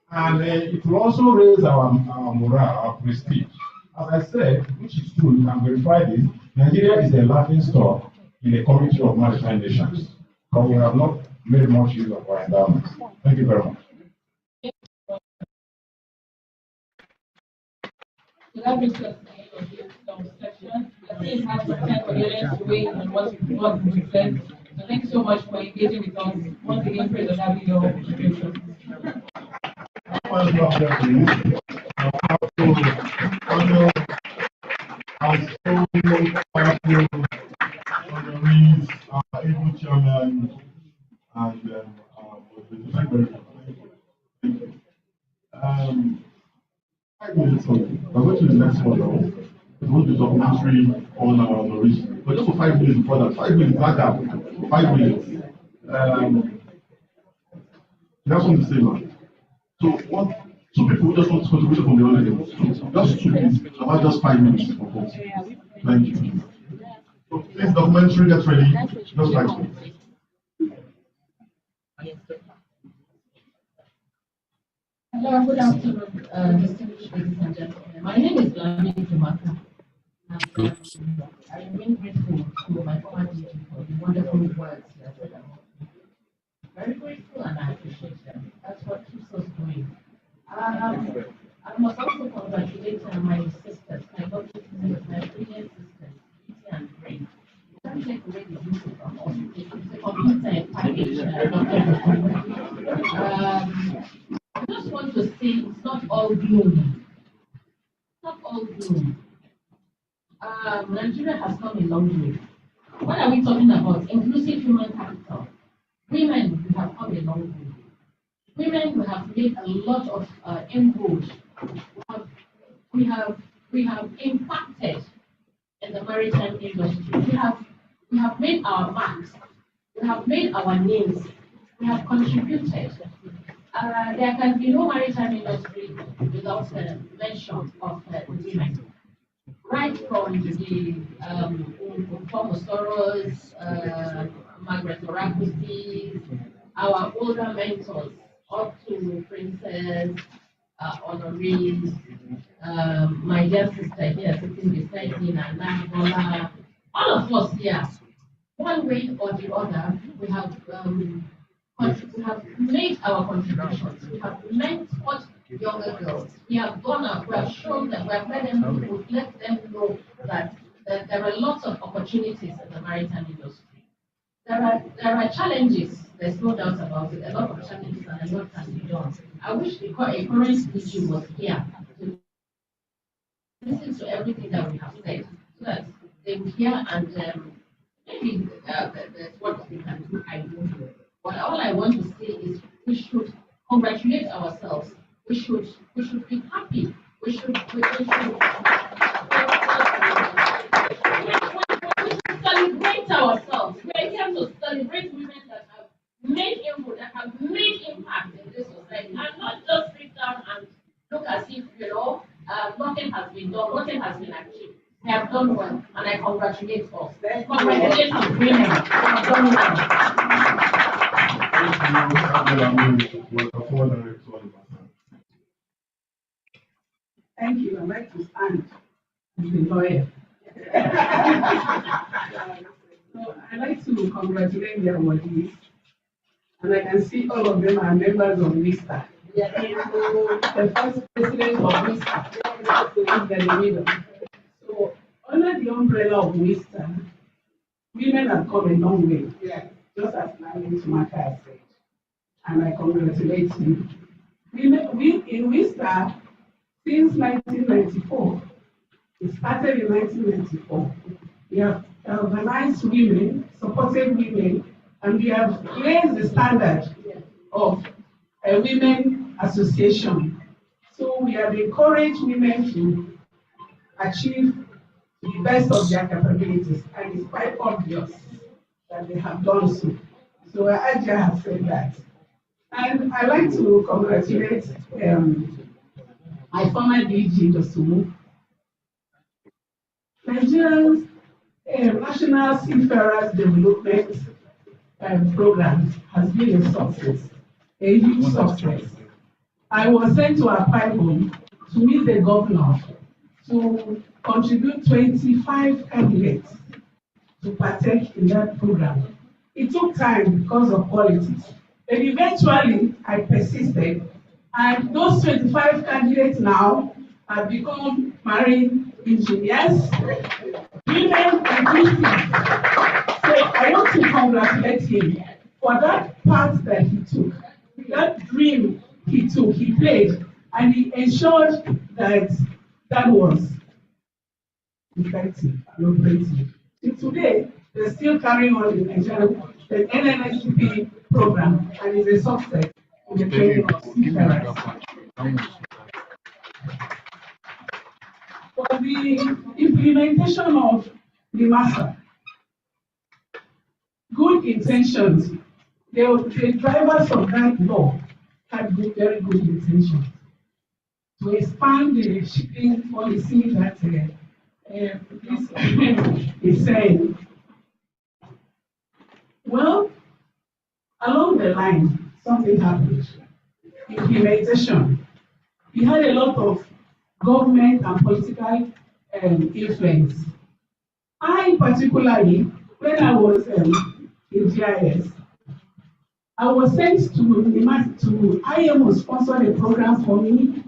And it will also raise our morale, our prestige. As I said, which is true, you can verify this, Nigeria is a laughing stock in the community of maritime nations. But we have not made much use of our endowments. Thank you very much. So that brings us to the end of this section. I think it has some time for the audience to weigh on what we said. So thank you so much for engaging with us. Once again, praise and having your contribution. Able chairman and thank you very much. Thank you. 5 minutes on. I'll go to the next one now. It won't be documentary on our origin. But just for 5 minutes before that, 5 minutes, not that. 5 minutes. That's what to say, man. So what? Two people just want contribution from the audience. So just 2 minutes, about just 5 minutes for both. Thank you. So please, documentary, get ready. Just 5 minutes. Hello, good afternoon, distinguished ladies and gentlemen. My name is Lami Jumaka. I remain grateful to my former teacher for the wonderful words he has said about me. Very grateful and I appreciate them. That's what keeps us going. I must also congratulate my sisters, my lovely sisters, my brilliant sisters, Kitty and Grace. You can't take away the beauty from us. It's a complete package. I just want to say it's not all gloom. It's not all gloom. Nigeria has come a long way. What are we talking about? Inclusive human capital. Women, we have come a long way. Women, we have made a lot of inroads. We have impacted in the maritime industry. We have made our marks. We have made our names. We have contributed. There can be no maritime industry without mention of women. Right from the Soros, Margaret Oracusi, our older mentors, up to Princess Honoree, my dear sister here sitting beside me, Nana, Bola, all of us here, one way or the other, we have made our contributions. We have mentored younger girls. We have gone out. We have shown them. We have let them know that there are lots of opportunities in the maritime industry. There are challenges. There's no doubt about it. A lot of challenges and a lot can be done. I wish a current issue was here to listen to everything that we have said, so that they will hear and maybe that's what we can do. I don't know. But all I want to say is we should congratulate ourselves. We should be happy. We should celebrate ourselves. We're here to celebrate women that have made input, that have made impact in this society, and not just sit down and look as if nothing has been done, nothing has been achieved. We have done well, and I congratulate us. Congratulations, women. We have done well. Thank you. I'd like to stand as a lawyer. So I'd like to congratulate the awardees. And I can see all of them are members of WISTA. The first president of WISTA. So under the umbrella of WISTA, women have come a long way, just as Nani Tumaka has said. And I congratulate you. We in WISTA, since 1994, it started in 1994. We have organized women, supported women, and we have raised the standard of a women association. So we have encouraged women to achieve the best of their capabilities, and it's quite obvious that they have done so. So Aja has said that. And I'd like to congratulate my former DG, Dosumu. Nigeria's National Seafarers Development Program has been a success, a huge success. I was sent to Akwa to meet the governor to contribute 25 candidates to partake in that program. It took time because of politics, but eventually I persisted, and those 25 candidates now have become marine engineers, women enthusiasts. So I want to congratulate him for that part that he took, that dream he took, he played, and he ensured that that was effective and operative. Till today, they're still carrying on in Nigeria, the NNSCP program, and is a success in the training of seafarers. For the implementation of the master, good intentions, the drivers of that law had very good intentions to expand the shipping policy that this is saying. Well, along the line, something happened. Implementation. We had a lot of government and political influence. I particularly, when I was in GIS, I was sent to IMO sponsored a program for me,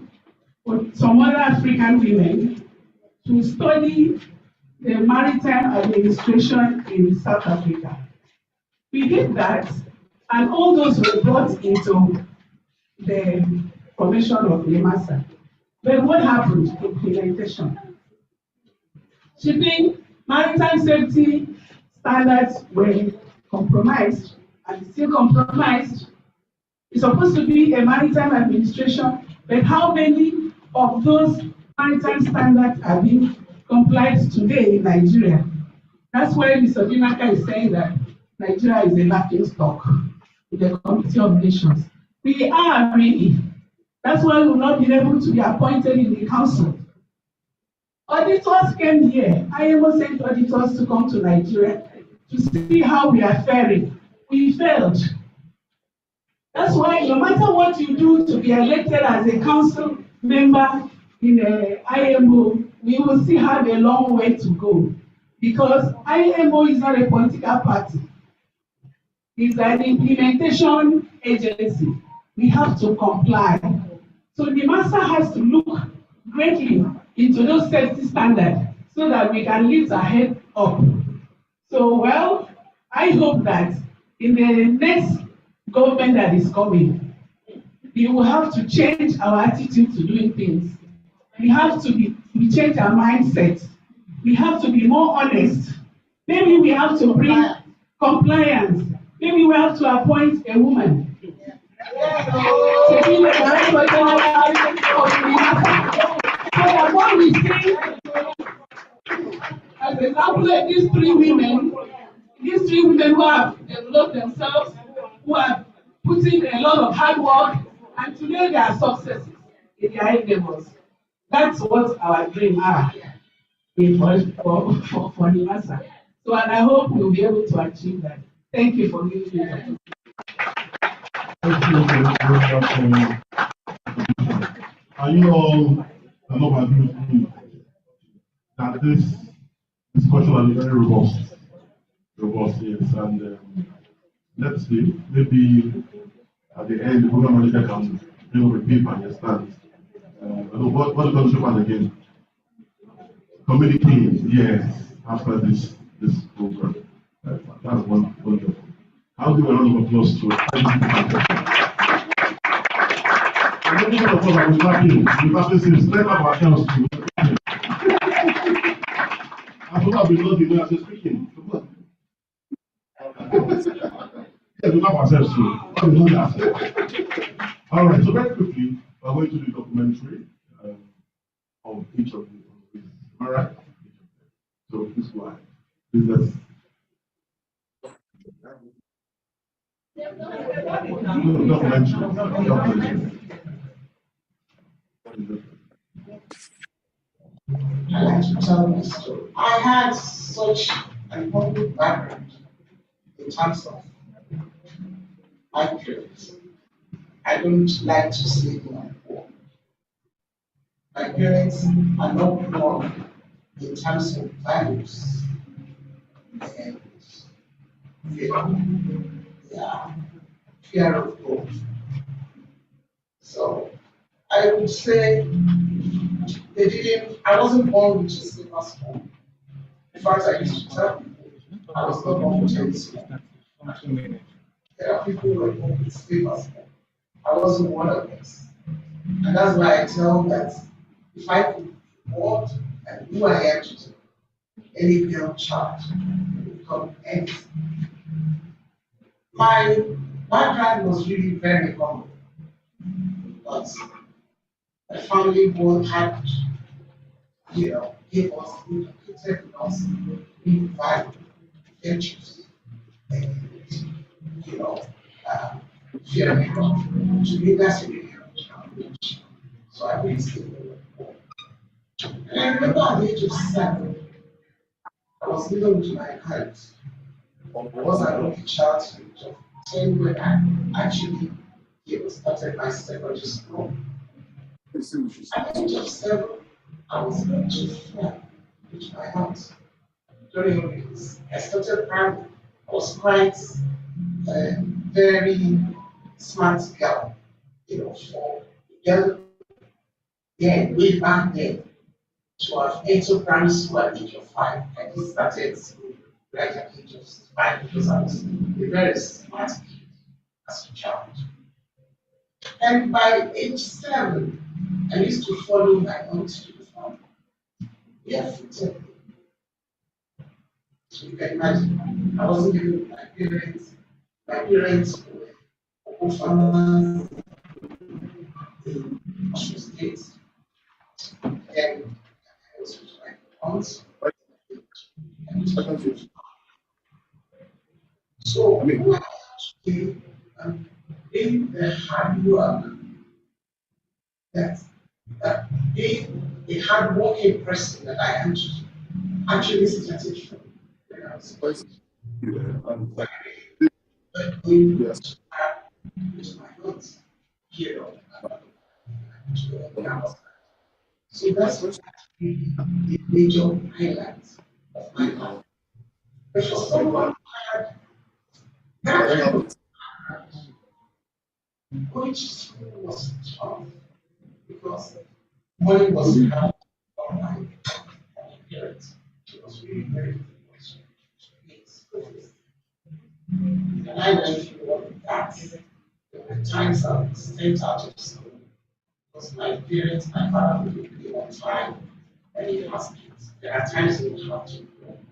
for some other African women, to study the maritime administration in South Africa. We did that, and all those were brought into the formation of the master. But what happened? Implementation. Shipping, maritime safety standards were compromised, and still compromised. It's supposed to be a maritime administration, but how many of those maritime standards are being complied today in Nigeria? That's why Mr. Binaka is saying that Nigeria is a laughing stock in the Committee of Nations. We are really. That's why we've not been able to be appointed in the council. Auditors came here. IMO sent auditors to come to Nigeria to see how we are faring. We failed. That's why no matter what you do to be elected as a council member in the IMO, we will still have a long way to go. Because IMO is not a political party. It's an implementation agency. We have to comply. So the master has to look greatly into those safety standards so that we can lift our head up. So, well, I hope that in the next government that is coming, we will have to change our attitude to doing things. We have to change our mindset. We have to be more honest. Maybe we have to bring compliance. Maybe we have to appoint a woman. To be the director general of the master. So that what we see, as an example, these three women who have developed themselves, who have put in a lot of hard work, and today they are successes in their endeavors. That's what our dreams are for the master. So, and I hope we'll be able to achieve that. Thank you for giving me that. And you all agree that this discussion has been very robust. Yes, and let's see, maybe at the end the program manager can repeat and understand. What are going to show again? Communicate, yes, after this program. That's wonderful. I'll give a round of applause to it. And many of us are clapping. We're clapping since let's have ourselves too. I forgot we know the way I'm speaking. Yes, we clap ourselves too. We know that. All right, so very quickly, we're going to do the documentary of each of these. All right? So please go ahead. Please I like to tell my story. I had such a humble background in terms of my parents. I don't like to say they are poor. My parents are not poor in terms of values. They are fear of God. So I would say they didn't, I wasn't born with a silver spoon. In fact, I used to tell people I was not born with a silver spoon. There are people who are born with silver spoon. I wasn't one of them. And that's why I tell that if I could want and who I am today, any girl child will become anything. My background was really very humble, but my family both had, gave us, educated us in value, virtues, and, fear of God. To me, that's a really challenge. So I really stayed there. And I remember at the age of 7, I was living with my parents. I was an only child to the age of 10 when I actually started my secondary school. At the age of 7, I was not too far with my house. During holidays, I started primary. I was quite a very smart girl, for girl then, way back then, to have entered primary school at the age of 5. I just started school right at the age of 5 because I was a very smart kid as a child. And by age 7, I used to follow my aunt to the farm. Barefooted. So you can imagine, I wasn't living with my parents. My parents were orphaners in Osun State. Then I was with my aunts. So who I am today, being the hard work, that being a hard-working person that I am today, actually started from when I was a kid. But going to my aunt, to the house. So that's actually the major highlight of my life. But for someone who had that kind of going to school was tough because money was hard on my parents. It was really very difficult to pay school fees. And I went through all of that. There were times I was sent out of school because my parents, my father would pay on time and he has kids. There are times we have to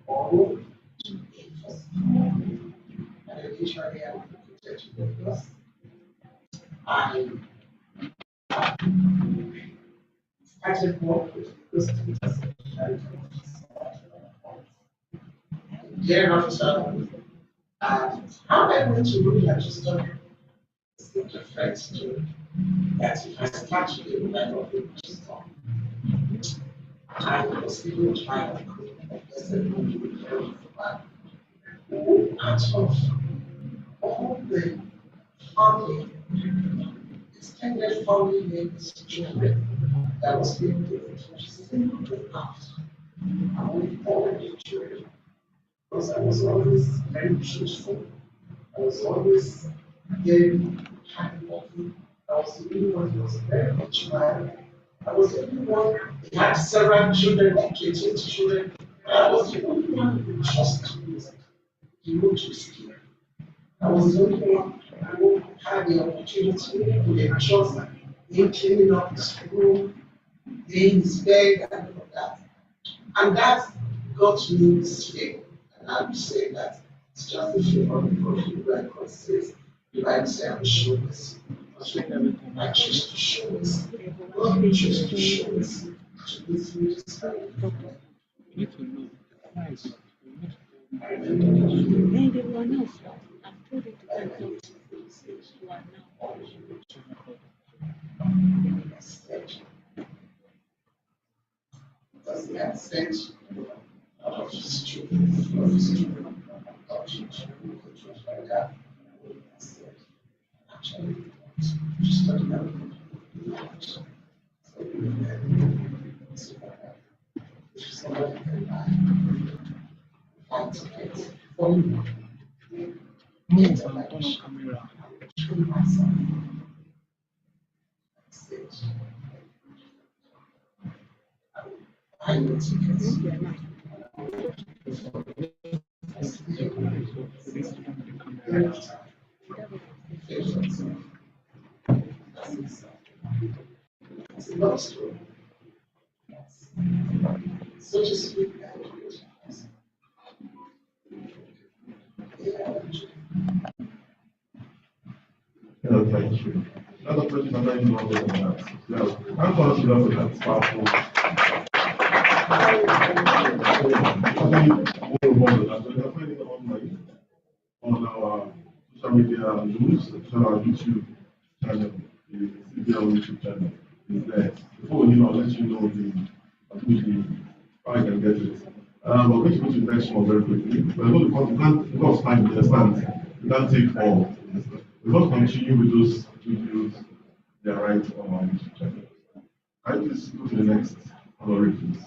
borrow to pay for school. And eventually I would put to the bus. I started work with those teachers. Thereafter, how I went to really understand is the difference to that if I start to do that of the register, I was able to find out of all the family, extended family members, children that was being given to single out. I only followed the children because I was always very truthful. I was always very hardworking. I was the only one who was very much mine. I was the only one who had several children, like 18 children. I was the only one who trusted me. He moved to ski. I was the only one who had the opportunity to trust him cleaning up his room, laying his bed, and all of that. And that got me this favor. And I would say that it's just a favor of the Bible God says. The Bible says, I will show this. I choose to show this. God will choose to show this to this religious family. You need to know Christ. I remember And everyone else, I've told you to come to you are now. because he had sent out of his children, like that. Actually, just study out. If somebody can find tickets for me, Move and turn on camera. show myself. highway tickets. It's a love story. Such a sweet language. Yeah, thank you. Other questions are very longer than that. Yeah, I'm going to level that powerful. I think more about that. So you can find it online on our social media news, on our YouTube channel, the CVL YouTube channel is there. Before I'll let you know how you can get it. We're going to go to the next one very quickly. We're going to because time, you understand, you can't take all. We're going to continue with those videos. They are right on our YouTube channel. Can you please go to the next honorary, please?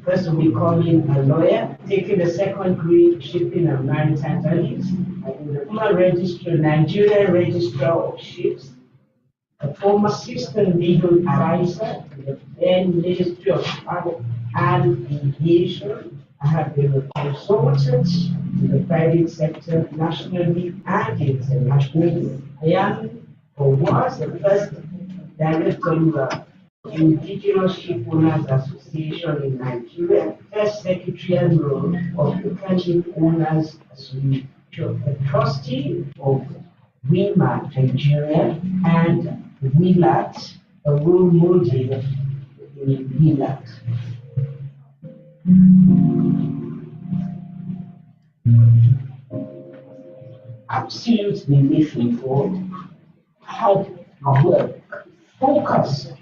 First, we'll be calling a lawyer, taking the second grade shipping and maritime studies, and the former registrar, Nigerian registrar of ships, a former assistant legal advisor to the then Ministry of Travel and Aviation. I have been a consultant in the private sector nationally and internationally. I am or was the first director Indigenous Ship Owners Association in Nigeria, first secretarial role of the Ship Owners Association, a trustee of WIMA Nigeria, and WILAT, a role model in WILAT. Absolutely mission for hard work, focus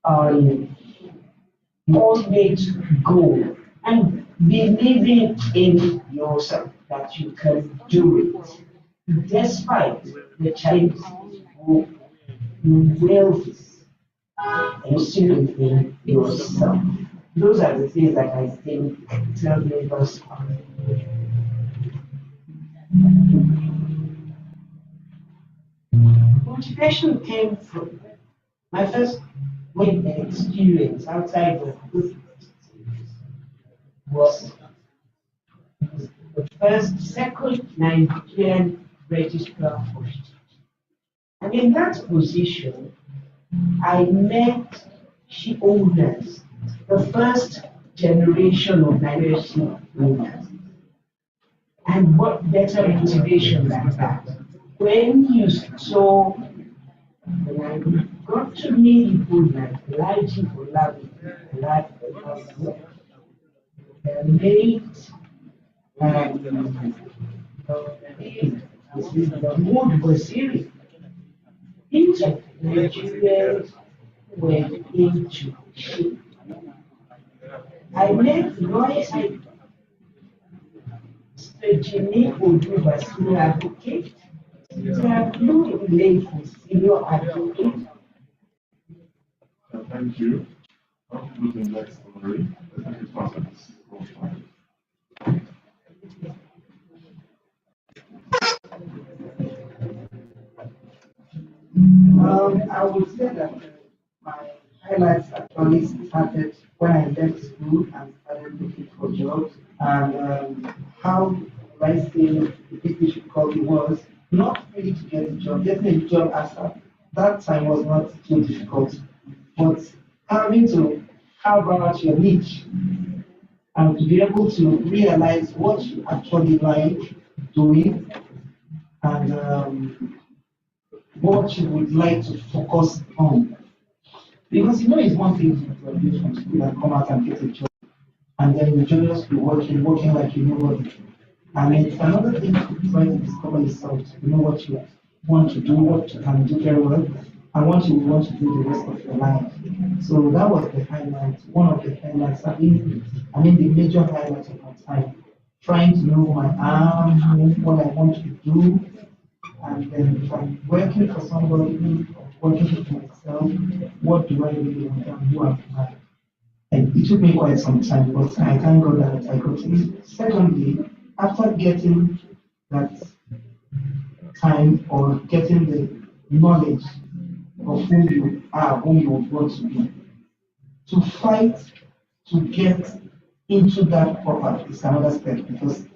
on ultimate goal, and believing in yourself that you can do it. Despite the challenges, you will believe in yourself. Those are the things that I think tell members. Motivation came from my first experience outside of good was the second Nigerian registrar of ships. And in that position, I met ship owners, the first generation of Nigerian ship owners. And what better motivation than that? When you saw, when I got to meet people like Elijah Olabi, the late, the mood was serious. Each of Nigerians were into ship. I met Royce, Mr. Jimmy Oduba, senior advocate, Mr. Blue Lake, senior advocate. Thank you. I'll go to the next summary. I think it's faster. I would say that my highlights actually started when I left school and started looking for jobs. And how I say the people should call it was not really to get a job. Getting a job at that time was not too difficult, but having to carve out your niche and to be able to realize what you actually like doing and what you would like to focus on. Because it's one thing to graduate from school and come out and get a job, and then you just be working like you know what to do. And it's another thing to try to discover yourself, to know what you want to do, what you can do very well, and what you want to do the rest of your life. So that was the highlight, one of the highlights. I mean the major highlight of my time. Trying to know who I am, what I want to do, and then if I'm working for somebody or working for myself, what do I really want and who am I? And it took me quite some time, but I thank God that I got it. Secondly, after getting that time or getting the knowledge of whom you are, whom you want to be. To fight to get into that proper is another step because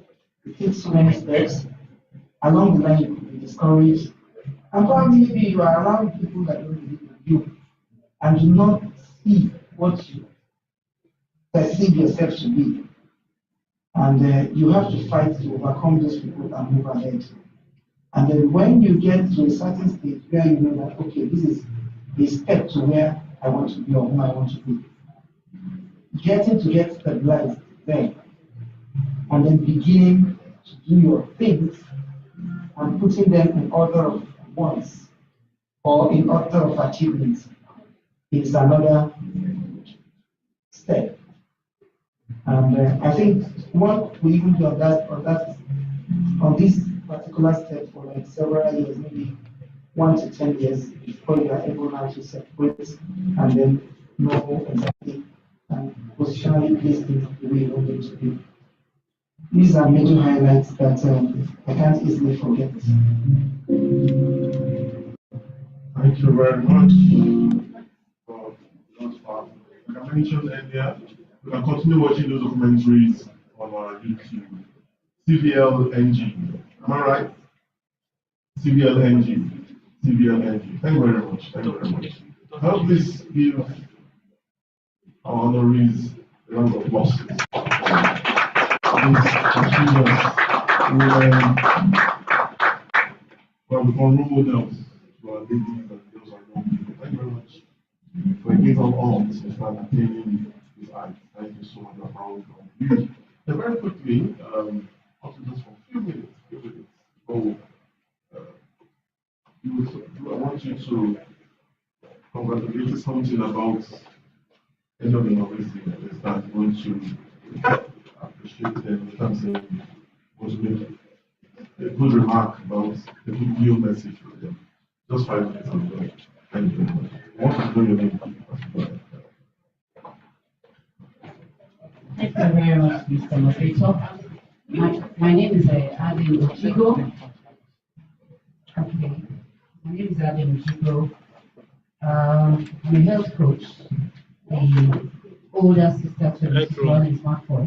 it takes so many steps. Along the line, you could be discouraged, and probably maybe you are around people that don't believe in you and do not see what you perceive yourself to be. And you have to fight to overcome those people and move ahead. And then when you get to a certain stage where you know that, okay, this is a step to where I want to be or whom I want to be, getting to get stabilized there, and then beginning to do your things and putting them in order of wants or in order of achievements is another step. And I think what we even do on this particular step for like several years, maybe 1 to 10 years, before you are able now to separate and then know exactly and positionally place things the way you want them to be. These are major highlights that I can't easily forget. Thank you very much for those part. Like I mentioned earlier, you can continue watching those documentaries on our YouTube. CVL NG. Am I right? CVL NG. CVL NG. Thank you very much. Thank you very much. Help please give our honorees a round of applause. Well, become role models to our ladies and girls and young people. Thank you very much for giving up all to start attaining this art. Thank you so much for how we can use. And very quickly, also just for a few minutes. So, I want you to congratulate something about any of the novices that want to appreciate them in terms of want to make a good remark about a good real message for them. Just 5 minutes of them. Thank you very much. I want to know your name. Thank you very much, Mr. Moderator. My name is Adam Ochigo. Okay. My name is Adam Ochigo. I'm a health coach, the older sister to Mrs. Lawrence McCoy.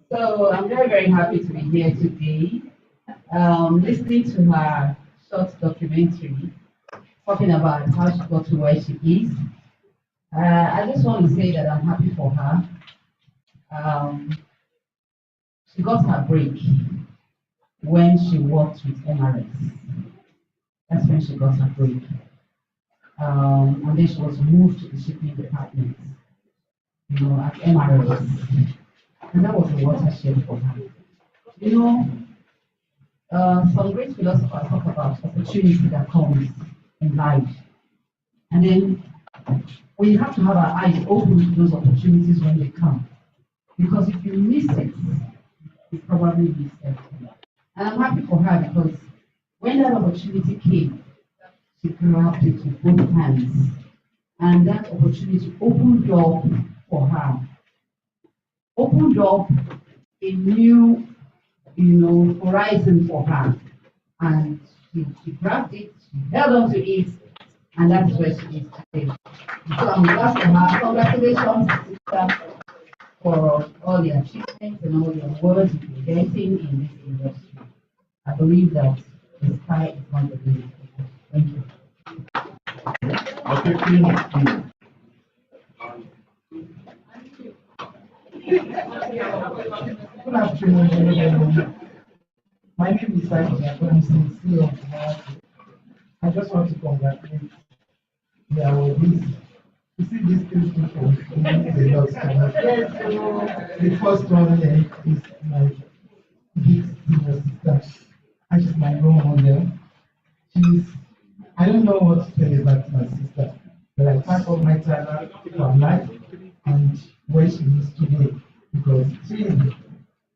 So I'm very, very happy to be here today, listening to her short documentary, talking about how she got to where she is. I just want to say that I'm happy for her. She got her break when she worked with MRS. That's when she got her break. And then she was moved to the shipping department, at MRS. And that was a watershed for her. Some great philosophers talk about opportunity that comes in life. And then we have to have our eyes open to those opportunities when they come. Because if you miss it, you probably miss everything. And I'm happy for her because when that opportunity came, she grabbed it with both hands. And that opportunity opened up for her. Opened up a new, horizon for her. And she grabbed it, she held on to it, and that's where she is today. So I'm glad for her. Congratulations, sister, for all the achievements and all the awards you're getting in this industry. I believe that the sky is not the limit. Thank you. Okay, Good afternoon, everyone. My name is Saidi. I'm sincere on behalf. I just want to congratulate the awardees. You see these 3 people, it means a lot to me. Yes, so the first one is my big senior sister, and she's my role model. I don't know what to say about my sister, but I thank Almighty Allah for her life and where she is today, because she is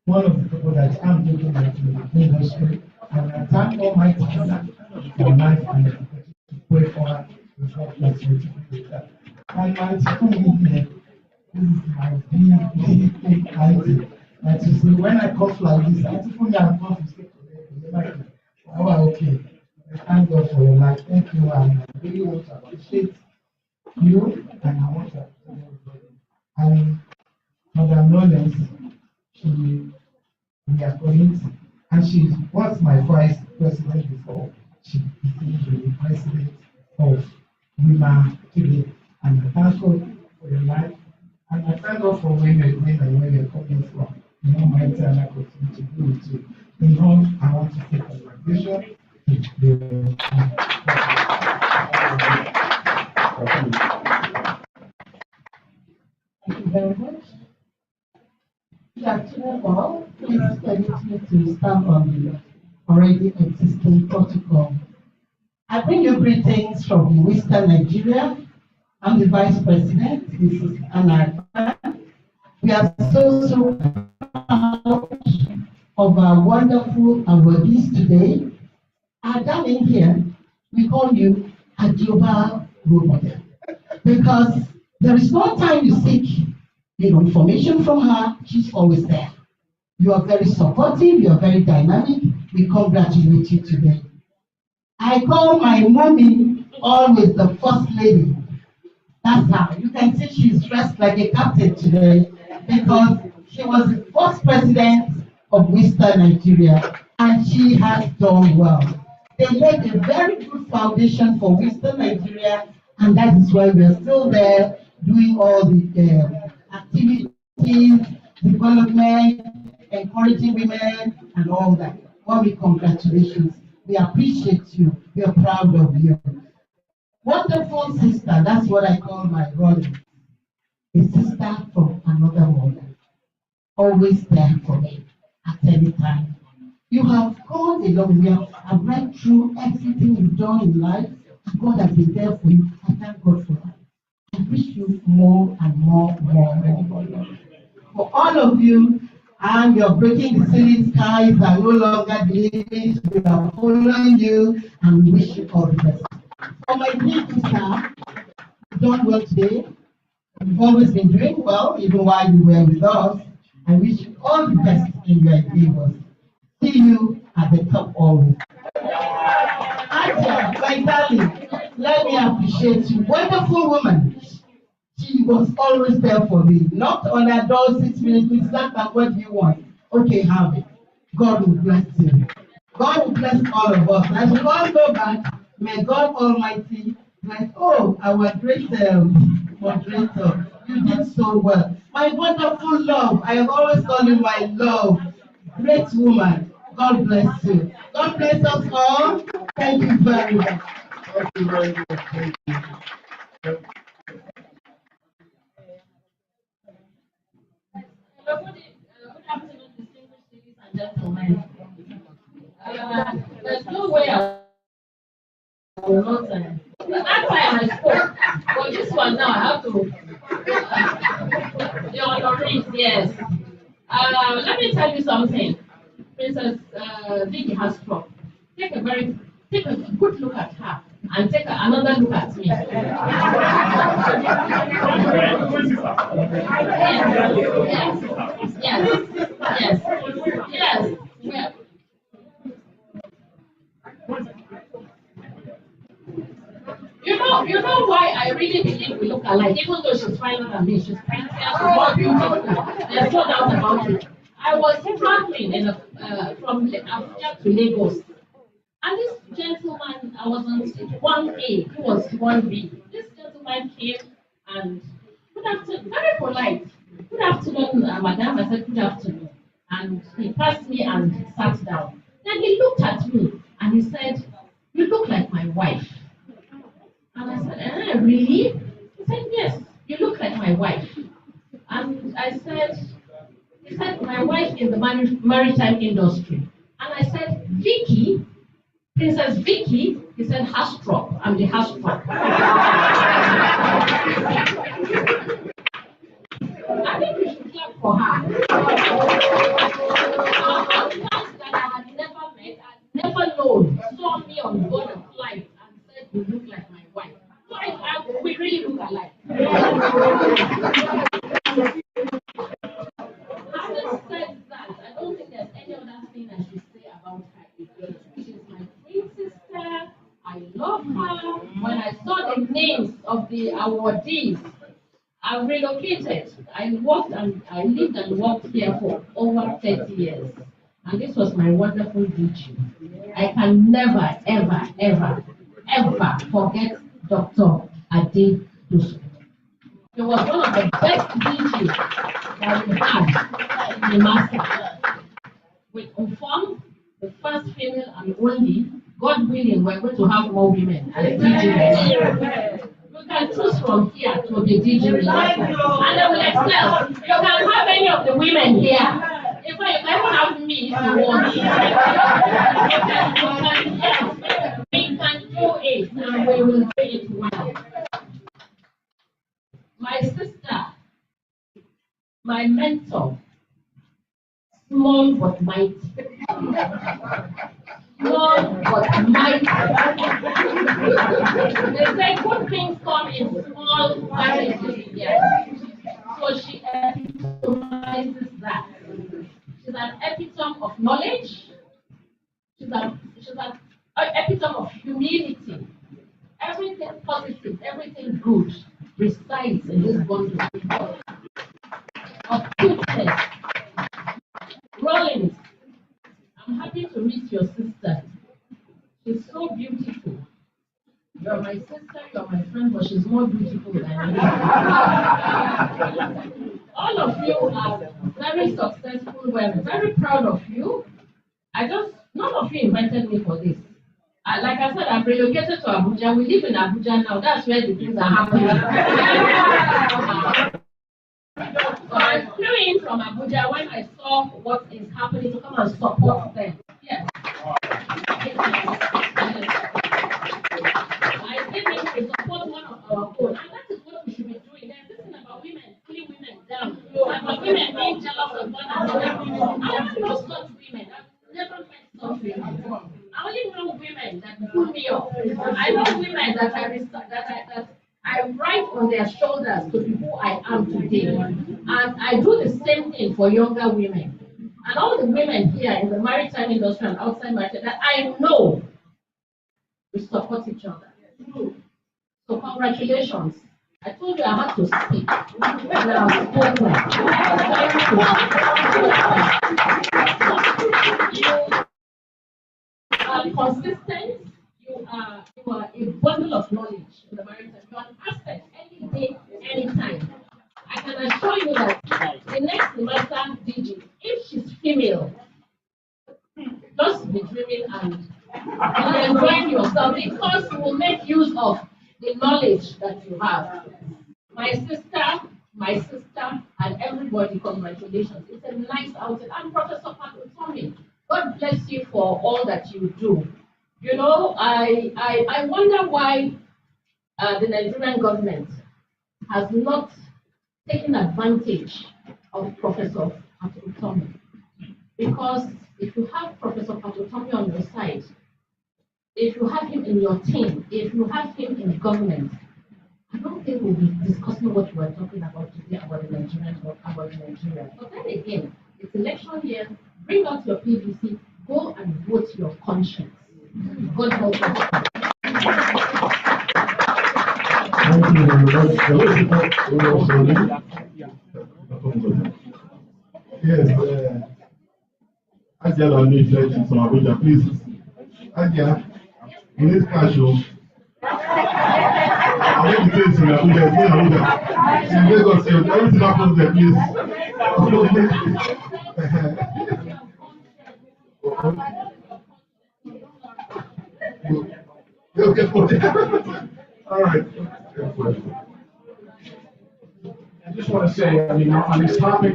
one of the people that I'm looking at in the industry, and I thank Almighty Allah for her life and to pray for her. And my school here, this is my big auntie. Like you see, when I cough like this, I think me and cough is oh, okay. I thank God for your life. Thank you, and I really want to appreciate you, and I want to appreciate everybody. And Madam Lawrence, she we are colleagues, and she was my vice president before. She became the president of WIMA today. And I thank God for your life. And I thank God for where you're going and where you're coming from. In Almighty, and I continue to do it too. In all, I want to take congratulations to the Thank you very much. Good afternoon, all. Please permit me to stand on the already existing protocol. I bring you greetings from Western Nigeria. I'm the Vice President. This is Anna. We are so proud of our wonderful awardees today. Our darling here, we call you a global role model because there is no time you seek information from her, she's always there. You are very supportive, you are very dynamic. We congratulate you today. I call my mommy always the first lady. That's her. You can see she's dressed like a captain today because she was the first president of Western Nigeria and she has done well. They laid a very good foundation for Western Nigeria, and that is why we are still there doing all the activities, development, encouraging women, and all that. Mommy, congratulations. We appreciate you. We are proud of you. Wonderful sister, that's what I call my Rolling. A sister from another mother. Always there for me at any time. You have gone a long way. I've read through everything you've done in life. God has been there for you. I thank God for that. I wish you more and more. For all of you, and you're breaking the ceiling skies are no longer believing, we are following you, and we wish you all the best. For my dear sister, you've done well today. You've always been doing well, even while you were with us. I wish you all the best in your endeavors. See you at the top always. Aja, my darling, let me appreciate you. Wonderful woman. She was always there for me. Not on her door 6 minutes, please, that what do you want? Okay, have it. God will bless you. God will bless all of us. As we all go back, may God Almighty bless. Oh, our great moderator, you did so well. My wonderful love, I have always called you my love. Great woman. God bless you. God bless us all. Thank you very much. Thank you very much. Thank you. Good afternoon, distinguished ladies and gentlemen. There's no way I will not. That time I spoke, but this one now I have to. The honorees, yes. Let me tell you something. Princess Vicky has struck. Take a good look at her and take another look at me. Yes. Well, you know why I really believe we look alike, even though she's finer than me, she's prettier, she's more beautiful. There's no doubt about it. I was traveling from Abuja to Lagos. And this gentleman, I was on 1A, he was 1B. This gentleman came and, good afternoon, very polite. Good afternoon, madam. I said, good afternoon. And he passed me and sat down. Then he looked at me and he said, you look like my wife. And I said, really? He said, yes, you look like my wife. And I said, he said, my wife in the maritime industry. And I said, Vicky, Princess Vicky, he said, Hastrop. I'm the Hastrop. I think we should clap for her. That I had never met, I had never known, saw me on board a flight and said, you look like my wife. We really look alike. said that, I don't think there's any other thing I should say about her again. She's my twin sister. I love her. When I saw the names of the awardees, I relocated. I lived and worked here for over 30 years. And this was my wonderful DG. I can never, ever, ever, ever forget Dr. Ade Dusu. He was one of the best DGs that we had in the master. With Ufong, the first female and only, God willing, we're going to have more women as DGs. You can choose from here to the DG and they will excel. You can have any of the women here. In fact, you can have me if you want. We can do it and we will do it well. My sister, my mentor, small but mighty. Small but mighty. They say good things come in small packages. Yes. So she epitomizes that. She's an epitome of knowledge. She's an epitome of humility. Everything positive, everything good resides in this bundle of cuteness. Rollins, I'm happy to meet your sister. She's so beautiful. You're my sister, you're my friend, but she's more beautiful than me. All of you are very successful. We're very proud of you. None of you invited me for this. Like I said, I've relocated to Abuja. We live in Abuja now. That's where the things are happening. So I flew in from Abuja when I saw what is happening to come and support them. Yes. I came in to support one of our own, and that is what we should be doing. There's nothing about women, pulling women down, about women being jealous of one another. I don't know such women. I've never met such women. I only know women that pull me up. I know women that I write on their shoulders to be who I am today. And I do the same thing for younger women. And all the women here in the maritime industry and outside market that I know, we support each other. So congratulations. I told you I had to speak. And I've spoken. You are consistent. You are a bundle of knowledge in the maritime. You are an asset any day, anytime. I can assure you that the next master DG, if she's female, just be dreaming and enjoying yourself because you will make use of the knowledge that you have. My sister, and everybody, congratulations. It's a nice outing. I'm Professor Patotomi. God bless you for all that you do. You know, I wonder why the Nigerian government has not taken advantage of Professor Patotomi. Because if you have Professor Patotomi on your side, if you have him in your team, if you have him in government, I don't think we'll be discussing what we're talking about today about the Nigerians or about Nigeria. But then again, it's election year, bring out your PVC, go and vote your conscience. God help us. Thank you very much. Yes, Adia don't need legends from Abuja, please. Adia, you need casual. I want to say in Abuja, it's not Abuja. In Lagos, everything happens there, please. All right. I just want to say, I mean, on this topic,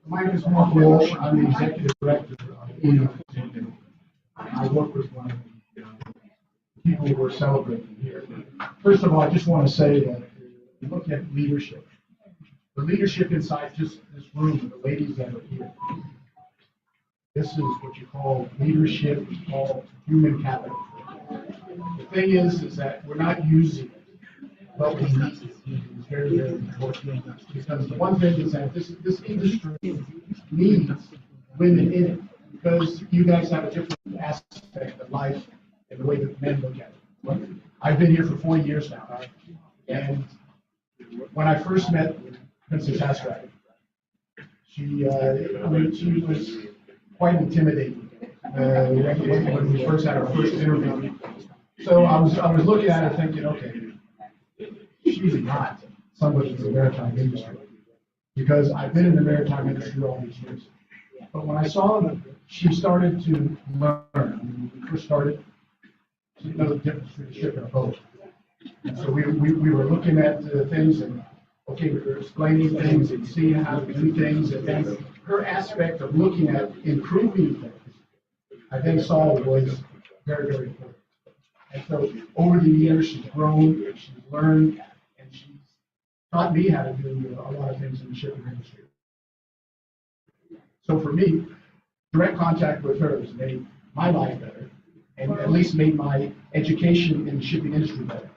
my name is Mark Walsh. I'm the executive director of EUM. I work with one of the people who are celebrating here. First of all, I just want to say that if you look at leadership, the leadership inside just this room, the ladies that are here, this is what you call leadership, you call human capital. The thing is that we're not using it. but we need to be very, very important because the one thing is that this industry needs women in it because you guys have a different aspect of life and the way that men look at it. I've been here for 4 years now, and when I first met Princess Astrid, she was quite intimidating when we first had our first interview. So I was looking at her thinking, okay, she's not somebody in the maritime industry because I've been in the maritime industry all these years. But when I saw that she started to learn, when we first started, she didn't know the difference between a ship and a boat. And so we were looking at things and, okay, we were explaining things and seeing how to do things. And then her aspect of looking at improving things, I then saw was very, very important. And so over the years, she's grown, she's learned, and she's taught me how to do a lot of things in the shipping industry. So for me, direct contact with her has made my life better, and at least made my education in the shipping industry better.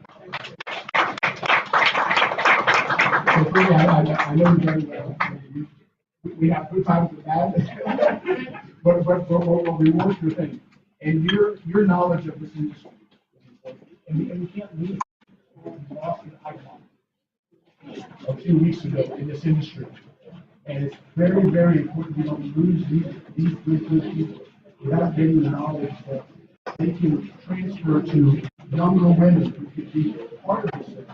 So for me, I know you very well. We have good times with that, but what we want your thing, and your knowledge of this industry, and we can't leave. We lost an icon a few weeks ago in this industry. And it's very, very important we don't lose these good people without getting the knowledge that they can transfer to younger women who could be part of this thing.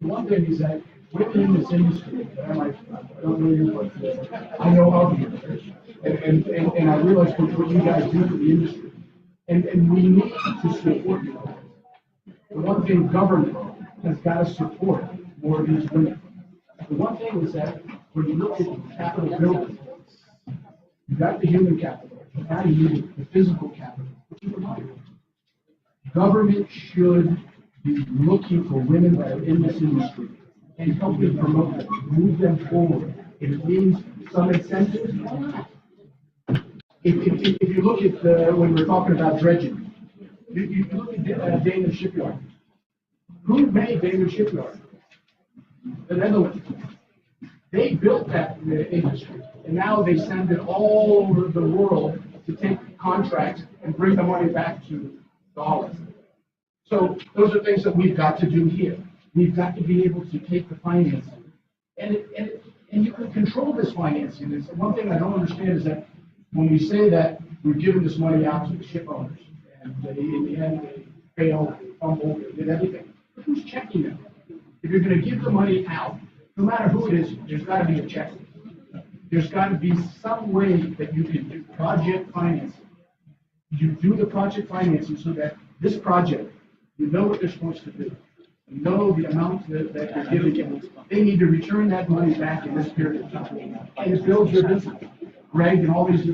The one thing is that women in this industry, I don't know you, but I know of you, and I realize what you guys do for the industry. And we need to support you. The one thing government has got to support more of these women. The one thing is that when you look at the capital building, you got the human capital, but now you need the physical capital, which is the money. Government should be looking for women that are in this industry and helping promote them, move them forward. If it means some incentives, if you look at when we're talking about dredging, you look at Danish Shipyard. Who made Danish Shipyard? The Netherlands. They built that industry, and now they send it all over the world to take contracts and bring the money back to dollars. So those are things that we've got to do here. We've got to be able to take the financing, and you can control this financing. It's one thing I don't understand is that when we say that we're giving this money out to the ship owners, and in the end they failed, they fumbled, they did everything. Who's checking them? If you're going to give the money out, no matter who it is, there's got to be a check. There's got to be some way that you can do project financing. You do the project financing so that this project, you know what they're supposed to do. You know the amount that you're giving them. They need to return that money back in this period of time. And it builds your business. Greg and all these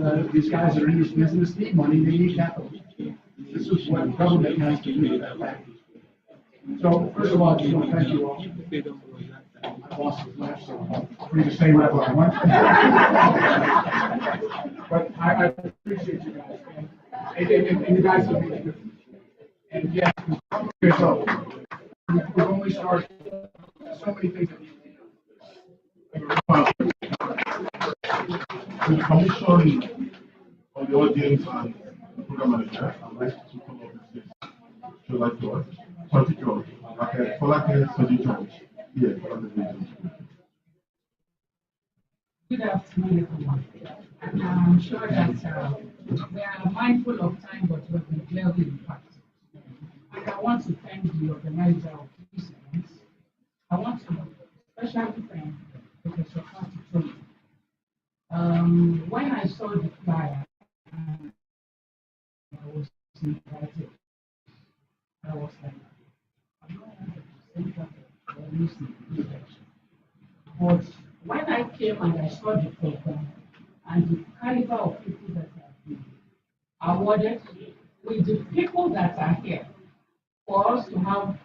guys that are in this business need money, they need capital. This is what government has to do with that fact. So, first of all, I just want to thank you all. My boss is left, so I'm free to say whatever I want. But I appreciate you guys. And you guys have made a difference. And yeah, so we've only started so many things that with the permission of the audience and the program manager, I'd like to come up with this. Should like to us? George, George, George. Yes, Good afternoon, everyone. I'm sure that we are mindful of time, but we'll be clearly impacted. And I want to thank the organizer of this event. I want to especially thank Professor Carter. When I saw the flyer, I was invited. I was like, I'm not going to say that. But when I came and I saw the program and the caliber of people that have been awarded with the people that are here, for us to have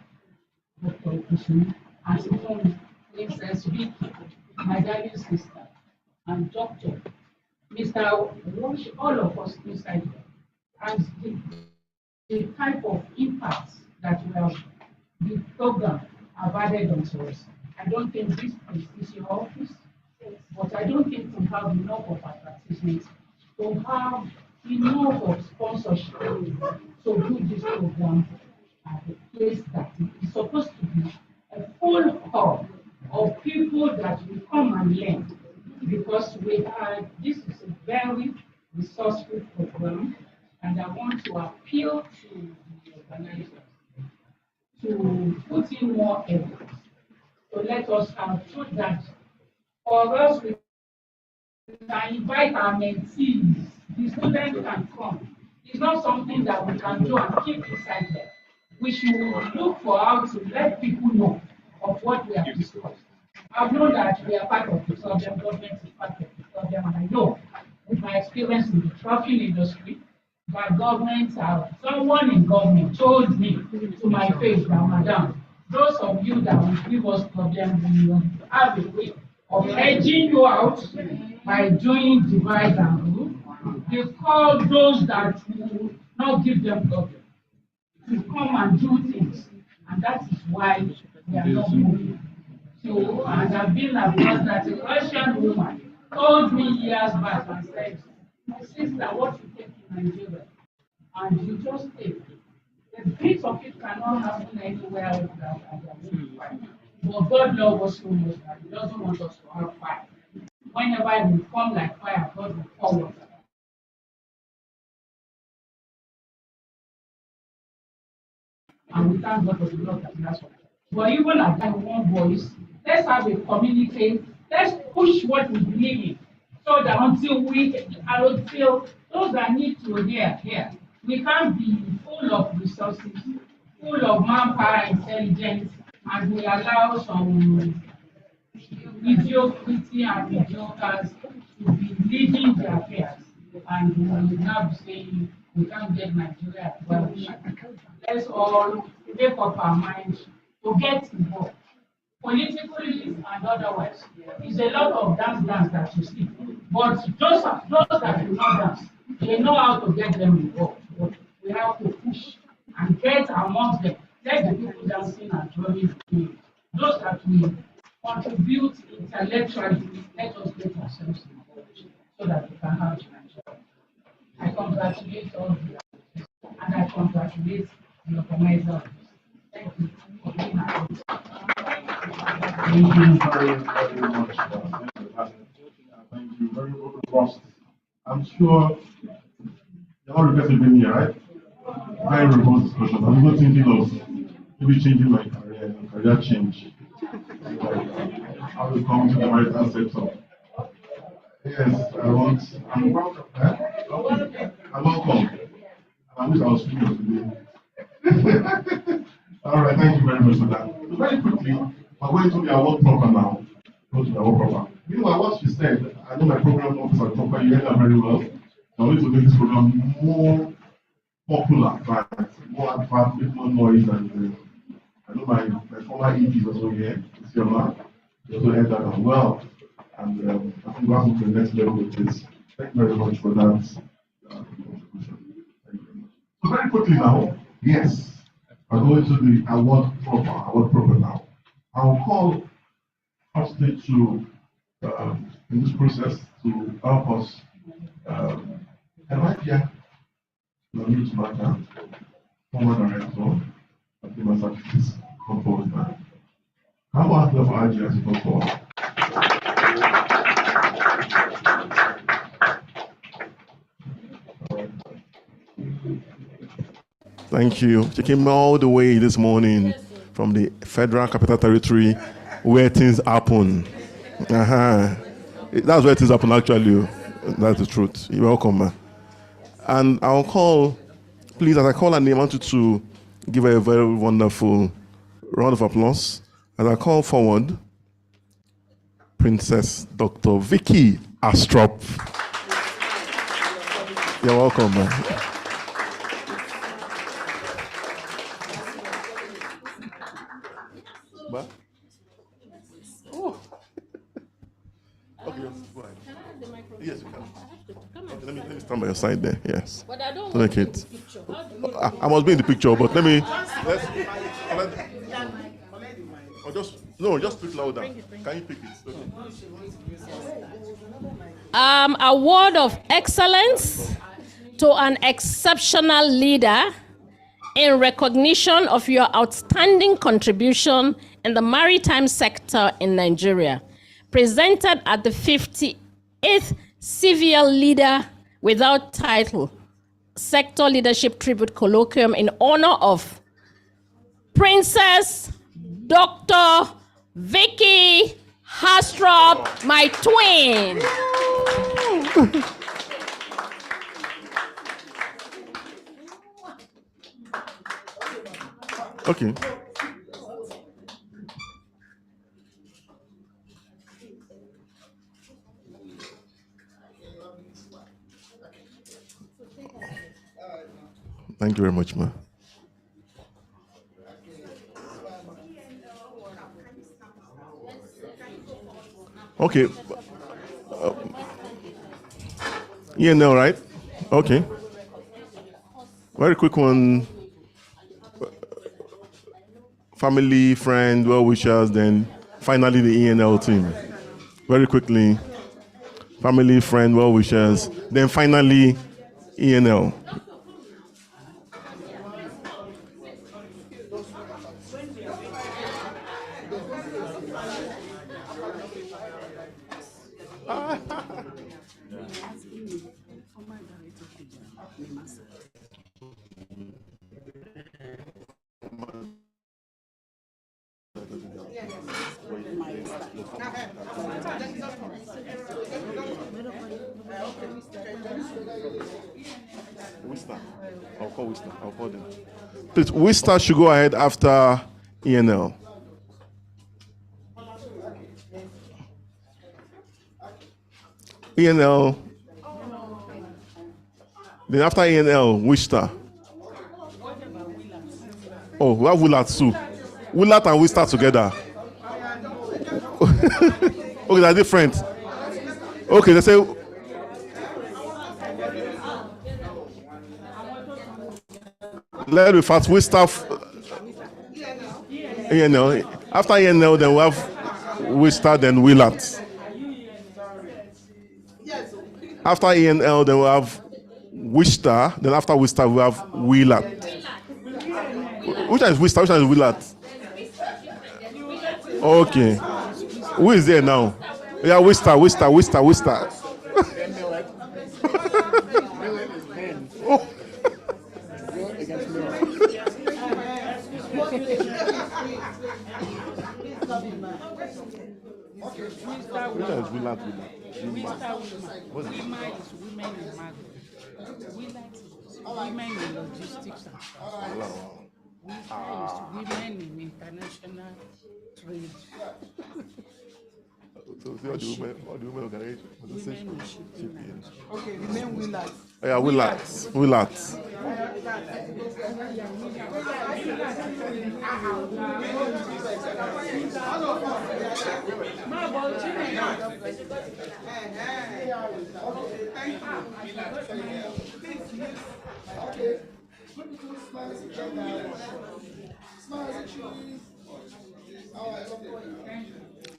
Dr. Kusun and even Princess Vicky, my darling sister, and Dr. Mr. Walsh, all of us inside here, and the type of impact that the program have added onto us. I don't think this is your office, but I don't think we have enough of advertisements to have enough of sponsorship to do this program at a place that is supposed to be a full hub of people that will come and learn. Because this is a very resourceful program, and I want to appeal to the organizers to put in more effort. So let us have so that for us we can invite our mentees. The students can come. It's not something that we can do and keep inside there. We should look for how to let people know of what we have discussed. I've known that we are part of the problem, government is part of the problem, and I know with my experience in the trucking industry, that someone in government told me to my face that, Madam, those of you that will give us problems, we will have a way of edging you out by doing divide and rule. They call those that will not give them problem to come and do things, and that is why we are not moving. So, and I've been abroad that a Russian woman told me years back and said, my sister, what you take in Nigeria, and you just take. The bits of it cannot happen anywhere without fire. But God loves us so much that He doesn't want us to have fire. Whenever it will come like fire, God will pour water. And we thank God for the Lord that He has for us. But even at that one voice, let's have a communicate, let's push what we believe in. So that until those that need to hear, we can't be full of resources, full of manpower, intelligence, and we allow some mediocrity and mediocres to be leading their affairs. And we will now be saying we can't get Nigeria at well. Let's all make up our minds to get involved. Politically and otherwise, it's a lot of dance that you see. But those that do not dance, they know how to get them involved. But we have to push and get amongst them. Let the people dancing and drumming do it. Those that will contribute intellectually, let us get ourselves involved so that we can have Nigeria. I congratulate all of you, and I congratulate the organizer. Thank you for being our host. Thank you very, very much. Thank you very robust. I'm sure you're all regretting being here, right? Very robust discussion. I'm not thinking of maybe changing my career change. I will come to the maritime sector. Yes, I'm welcome. I'm welcome. I wish I was speaking today. All right, thank you very much for that. So very quickly, we're going to the award proper now. Go to the award proper. Meanwhile, what she said, I know my program officer proper, you heard that very well. I want to make this program more popular, right? More advanced, with more noise, and I know my former ED is also here. It's your man. You also heard that as well. And I think we're going to the next level with this. Thank you very much for that contribution. Thank you very much. So very quickly now, yes. I'll go into the award proper now. I'll call Austin to, in this process, to help us. Am I here? Lamit Mata, former director of the Massachusetts come forward now. How about the RGS to come forward? Thank you. She came all the way this morning from the Federal Capital Territory where things happen. That's where things happen actually. That's the truth. You're welcome, man. And I'll call, please, as I call her name, I want you to give her a very wonderful round of applause. As I call forward, Princess Dr. Vicky Astrop. You're welcome, man. But, oh. Okay, go ahead. Can I have the microphone? Yes, you can. Okay, let me stand by your side there. Yes. But I don't want to be in the picture. I must be in the picture, but let me. No, just speak louder. Can you pick it? Okay. Award of Excellence to an exceptional leader in recognition of your outstanding contribution in the maritime sector in Nigeria. Presented at the 58th CVL Leader Without Title Sector Leadership Tribute Colloquium in honor of Princess Dr. Vicky Hastrop, my twin. Okay. Thank you very much, ma. Okay. ENL, right? Okay. Very quick one. Family, friend, well-wishers, then finally the ENL team. Very quickly. Family, friend, well-wishers, then finally ENL. I'll call them. Please, Wista should go ahead after ENL. ENL. Then after ENL, Wista. Oh, we have Willat too. Willat and Wista together. Okay, they're different. Okay, they say. Let me first Wista. ENL. After ENL, then we have Wista, then Willat. After ENL, then we have Wista. Then after Wista, we have Willat. Which one is Wista? Which one is Willat? Okay. Who is there now? Yeah, Wista. Oh. Women in logistics and women in international trade. So all the women organization. Women in shipping. Okay, the name Willat. Yeah, Willat.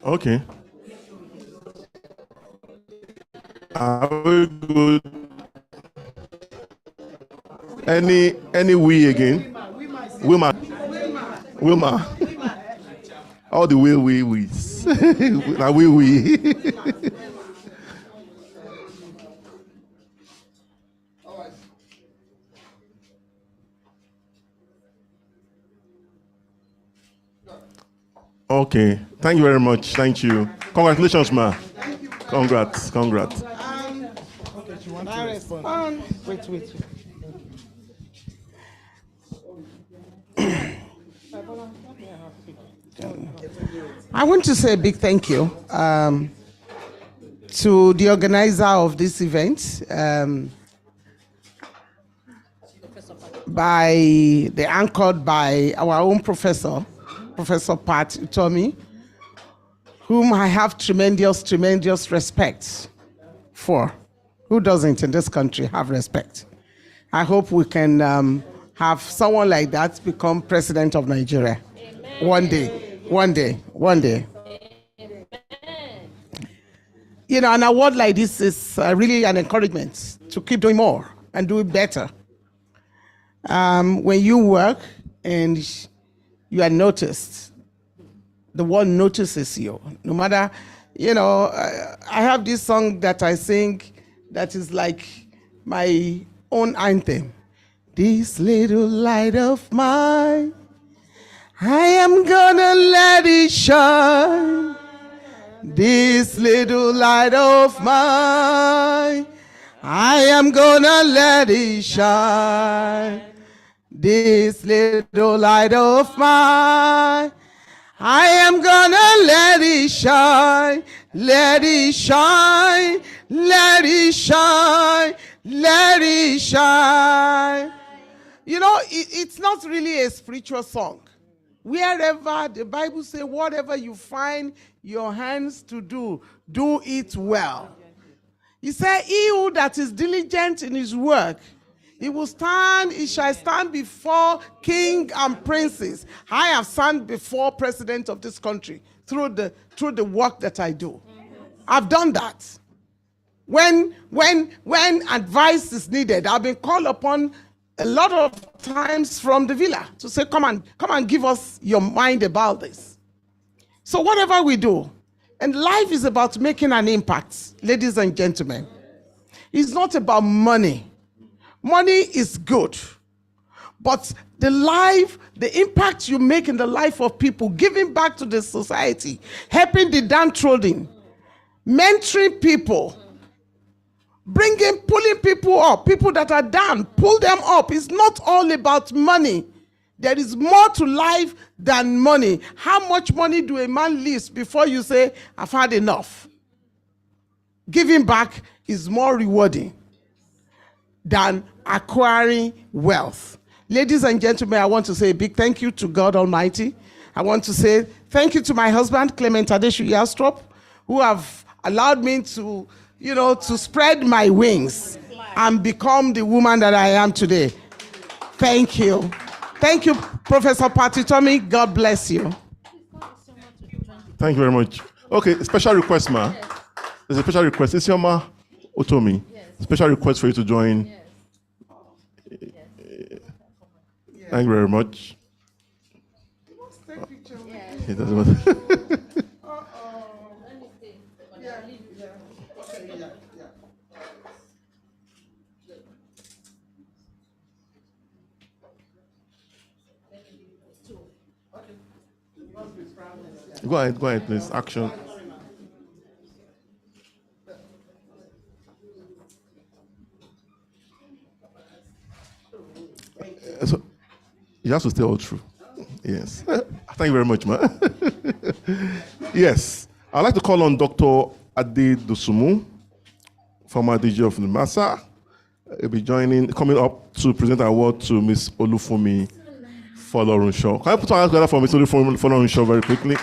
Okay. Very good. Any we again? Wilma. All the we's. Now we. Okay. Thank you very much. Thank you. Congratulations, ma. Congrats. Wait. I want to say a big thank you to the organizer of this event, anchored by our own professor, Professor Pat Utomi, whom I have tremendous respect for. Who doesn't in this country have respect? I hope we can have someone like that become president of Nigeria one day. One day, one day. You know, an award like this is really an encouragement to keep doing more and do it better. When you work and you are noticed, the world notices you. No matter, you know, I have this song that I sing that is like my own anthem. This little light of mine, I am gonna let it shine. This little light of mine, I am gonna let it shine. This little light of mine, I am gonna let it shine, let it shine, let it shine, let it shine. You know, it's not really a spiritual song. Wherever the Bible says, whatever you find your hands to do, do it well. He said, he who that is diligent in his work, he shall stand before king and princes. I have stand before president of this country through the work that I do. I've done that. When advice is needed, I've been called upon a lot of times from the villa to say, come and give us your mind about this. So whatever we do, and life is about making an impact, ladies and gentlemen. It's not about money. Money is good. But the impact you make in the life of people, giving back to the society, helping the downtrodden, mentoring people, pulling people up, people that are down, pull them up. It's not all about money. There is more to life than money. How much money do a man lose before you say, I've had enough? Giving back is more rewarding than acquiring wealth. Ladies and gentlemen, I want to say a big thank you to God Almighty. I want to say thank you to my husband, Clement Adeshu Yastrop, who have allowed me to spread my wings and become the woman that I am today. Thank you. Thank you, Professor Patitomi. God bless you. Thank you very much. Okay, special request, ma. There's a special request. It's your ma Otomi. Yes. Special request for you to join. Yes. Thank you very much. It doesn't matter. Go ahead, please. Action. So, you have to stay all true. Yes. Thank you very much, man. Yes. I'd like to call on Dr. Ade Dosumu, former DG of NIMASA. He'll be coming up to present an award to Miss Olufumi Folorunsho. Can I put our hands together for Miss Olufumi Folorunsho very quickly?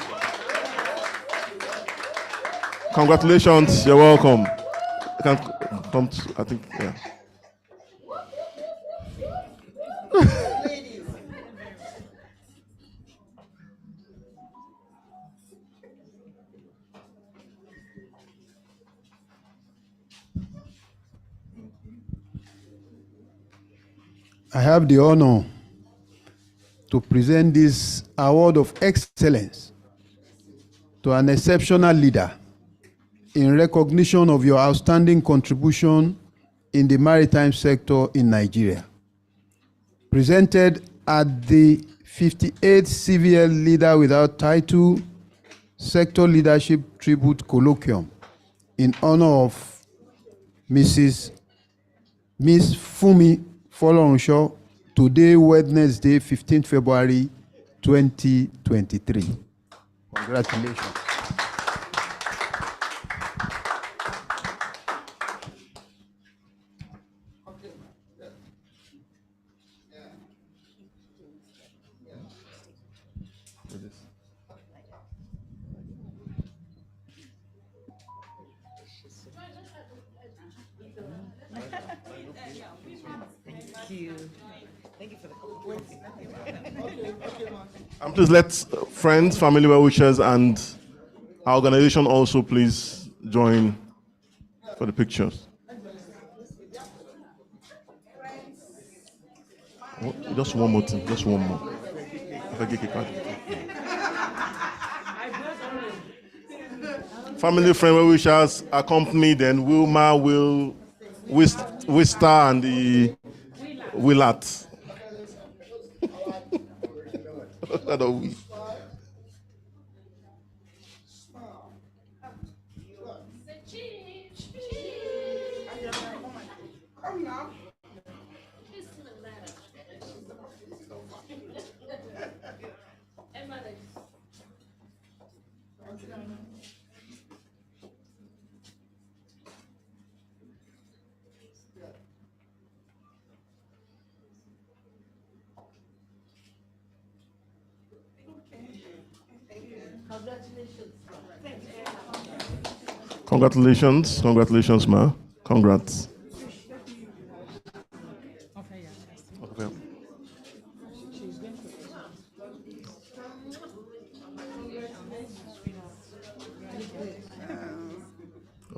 Congratulations. You're welcome. You can come to, I think, yeah. I have the honor to present this award of excellence to an exceptional leader in recognition of your outstanding contribution in the maritime sector in Nigeria. Presented at the 58th CVL Leader Without Title Sector Leadership Tribute Colloquium in honor of Miss Fumi Folorunsho, today, Wednesday, 15th February 2023. Congratulations. Thank you. Thank you for the compliment. And please let friends, family, well-wishers, and our organization also please join for the pictures. Oh, just one more thing, just one more. Family, friend, well-wishers, accompany then Wilma, Wister, and the Willat. What are we? Come now. Congratulations, congratulations, ma. Congrats.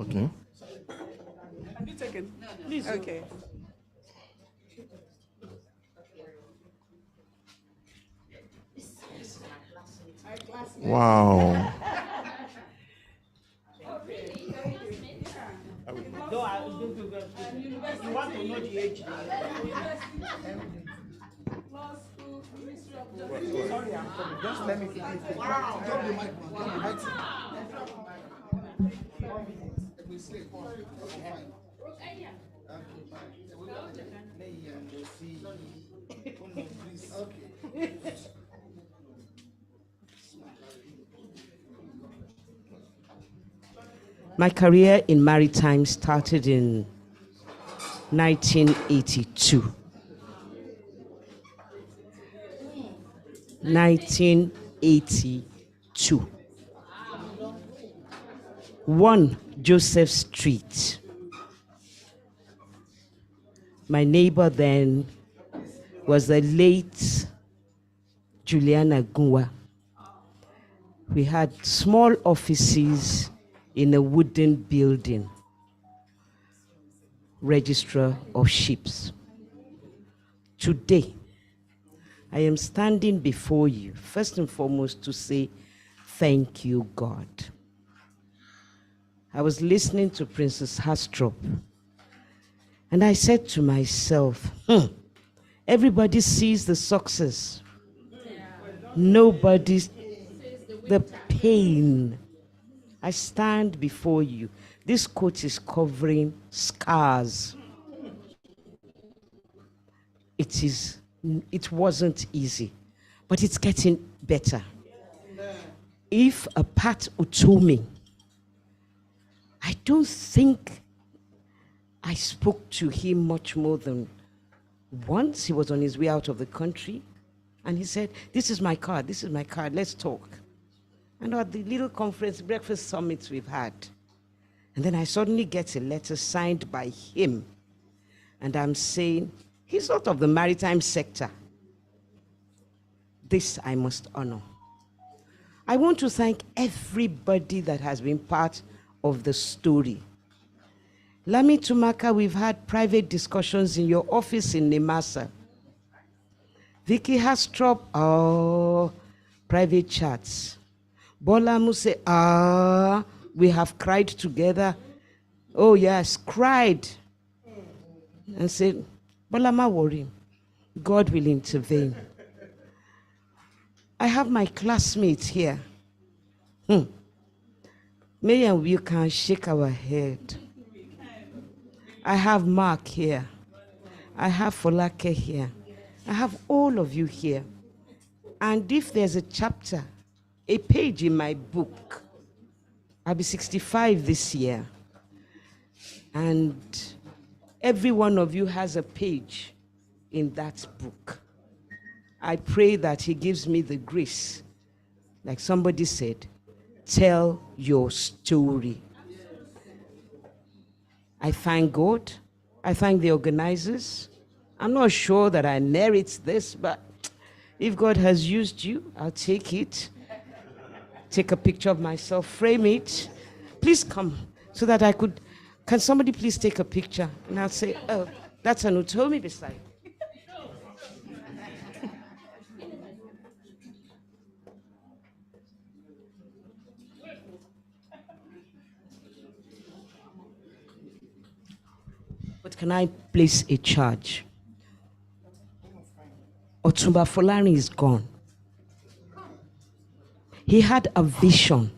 Okay. Have you taken? Please. Okay. Wow. No, I don't do that. You want to know the age? Sorry, I'm coming. Just let me finish. Wow. My career in Maritime started in 1982. 1982. 1 Joseph Street. My neighbor then was the late Juliana Gunwa. We had small offices in a wooden building, registrar of ships. Today, I am standing before you, first and foremost, to say, thank you, God. I was listening to Princess Hastrop, and I said to myself, everybody sees the success. Nobody, the pain. I stand before you. This coat is covering scars. It wasn't easy, but it's getting better. If a Pat Utomi, I don't think I spoke to him much more than once. He was on his way out of the country, and he said, this is my card, let's talk. And at the little conference, breakfast summits we've had. And then I suddenly get a letter signed by him. And I'm saying, he's not of the maritime sector. This I must honor. I want to thank everybody that has been part of the story. Lami Tumaka, we've had private discussions in your office in Nemasa. Vicky Hastrop, private chats. Bola Muse, we have cried together. Oh yes, cried. And said, Bola ma worry, God will intervene. I have my classmates here. Maybe you can shake our head. I have Mark here. I have Folake here. I have all of you here. And if there's a chapter, a page in my book, I'll be 65 this year. And every one of you has a page in that book. I pray that he gives me the grace, like somebody said, tell your story. I thank God. I thank the organizers. I'm not sure that I merit this, but If God has used you, I'll take it. Take a picture of myself, frame it. Please come so that I could. Can somebody please take a picture? And I'll say, oh, that's an Utomi beside. But can I place a charge? Otumba Folani is gone. He had a vision.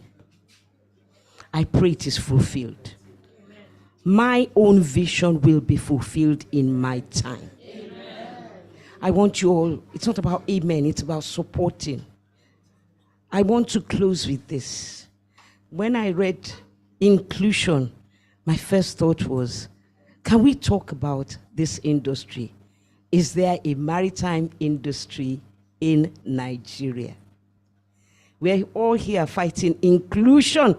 I pray it is fulfilled. My own vision will be fulfilled in my time. I want you all, it's not about amen, it's about supporting. I want to close with this. When I read inclusion, my first thought was, can we talk about this industry? Is there a maritime industry in Nigeria? We're all here fighting inclusion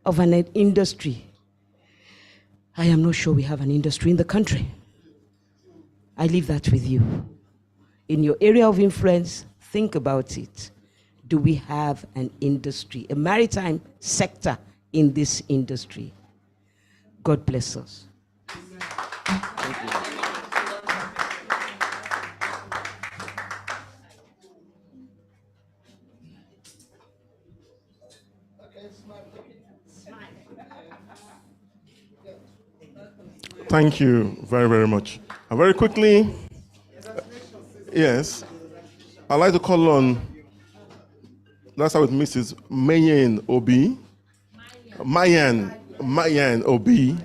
of an industry. I am not sure we have an industry in the country. I leave that with you. In your area of influence, think about it. Do we have an industry, a maritime sector in this industry? God bless us. Thank you. Thank you very, very much. And very quickly, yes, I'd like to call on, let's start with Mrs. Mayan Obi. Mayan Obi.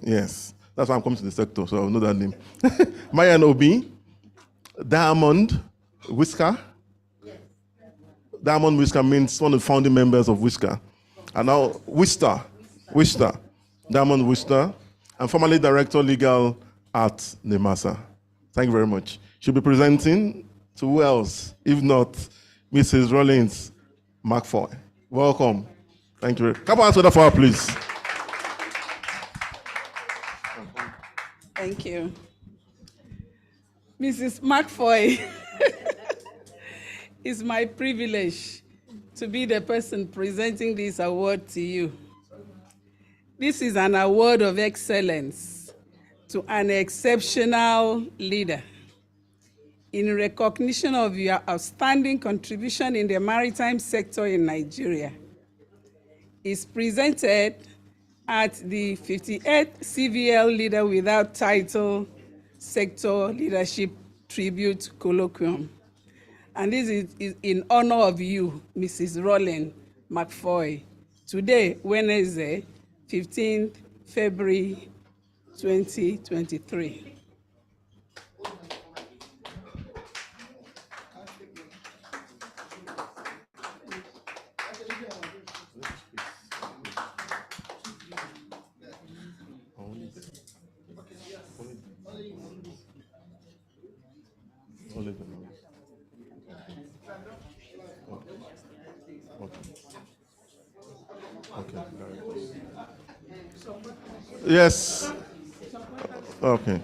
Yes, that's why I'm coming to the sector, so I'll know that name. Mayan Obi, Diamond Whisker. Diamond Whisker means one of the founding members of Whisker. And now Wister, Diamond Wister, and formerly Director Legal at NEMASA. Thank you very much. She'll be presenting to who else, if not Mrs. Rollins McFoy. Welcome. Thank you. Come on, for her, please. Thank you. Mrs. McFoy, it's my privilege to be the person presenting this award to you. This is an award of excellence to an exceptional leader in recognition of your outstanding contribution in the maritime sector in Nigeria. It's presented at the 58th CVL Leader Without Title Sector Leadership Tribute Colloquium. And this is in honor of you, Mrs. Rollins McFoy. Today, Wednesday, 15th February 2023. Yes. Okay.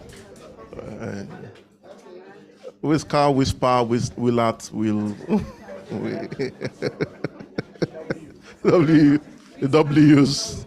Whisker, whisper, Willart, will. The W's.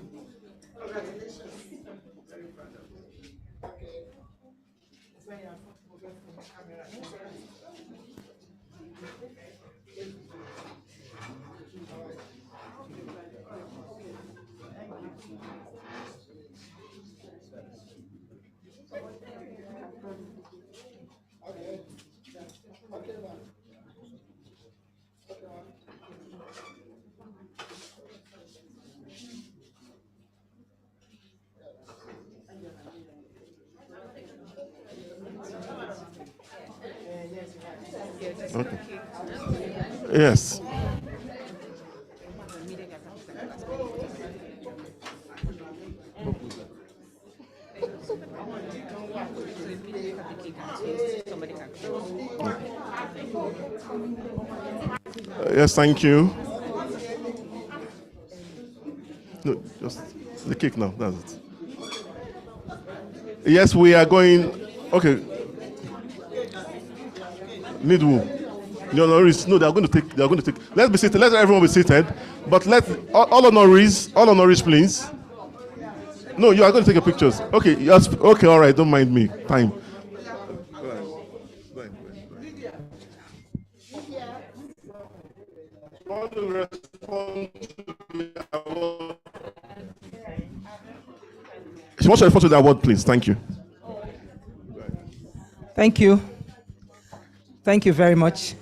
Okay. Yes. Yes, thank you. No, just the cake now, that's it. Yes, we are going. Okay. Need who? The honorees. No, they are going to take. Let's be seated. Let everyone be seated. But let all honorees, please. No, you are going to take your pictures. Okay, yes. Okay, all right. Don't mind me. Time. She wants to respond to the award, please. Thank you. Thank you. Thank you very much.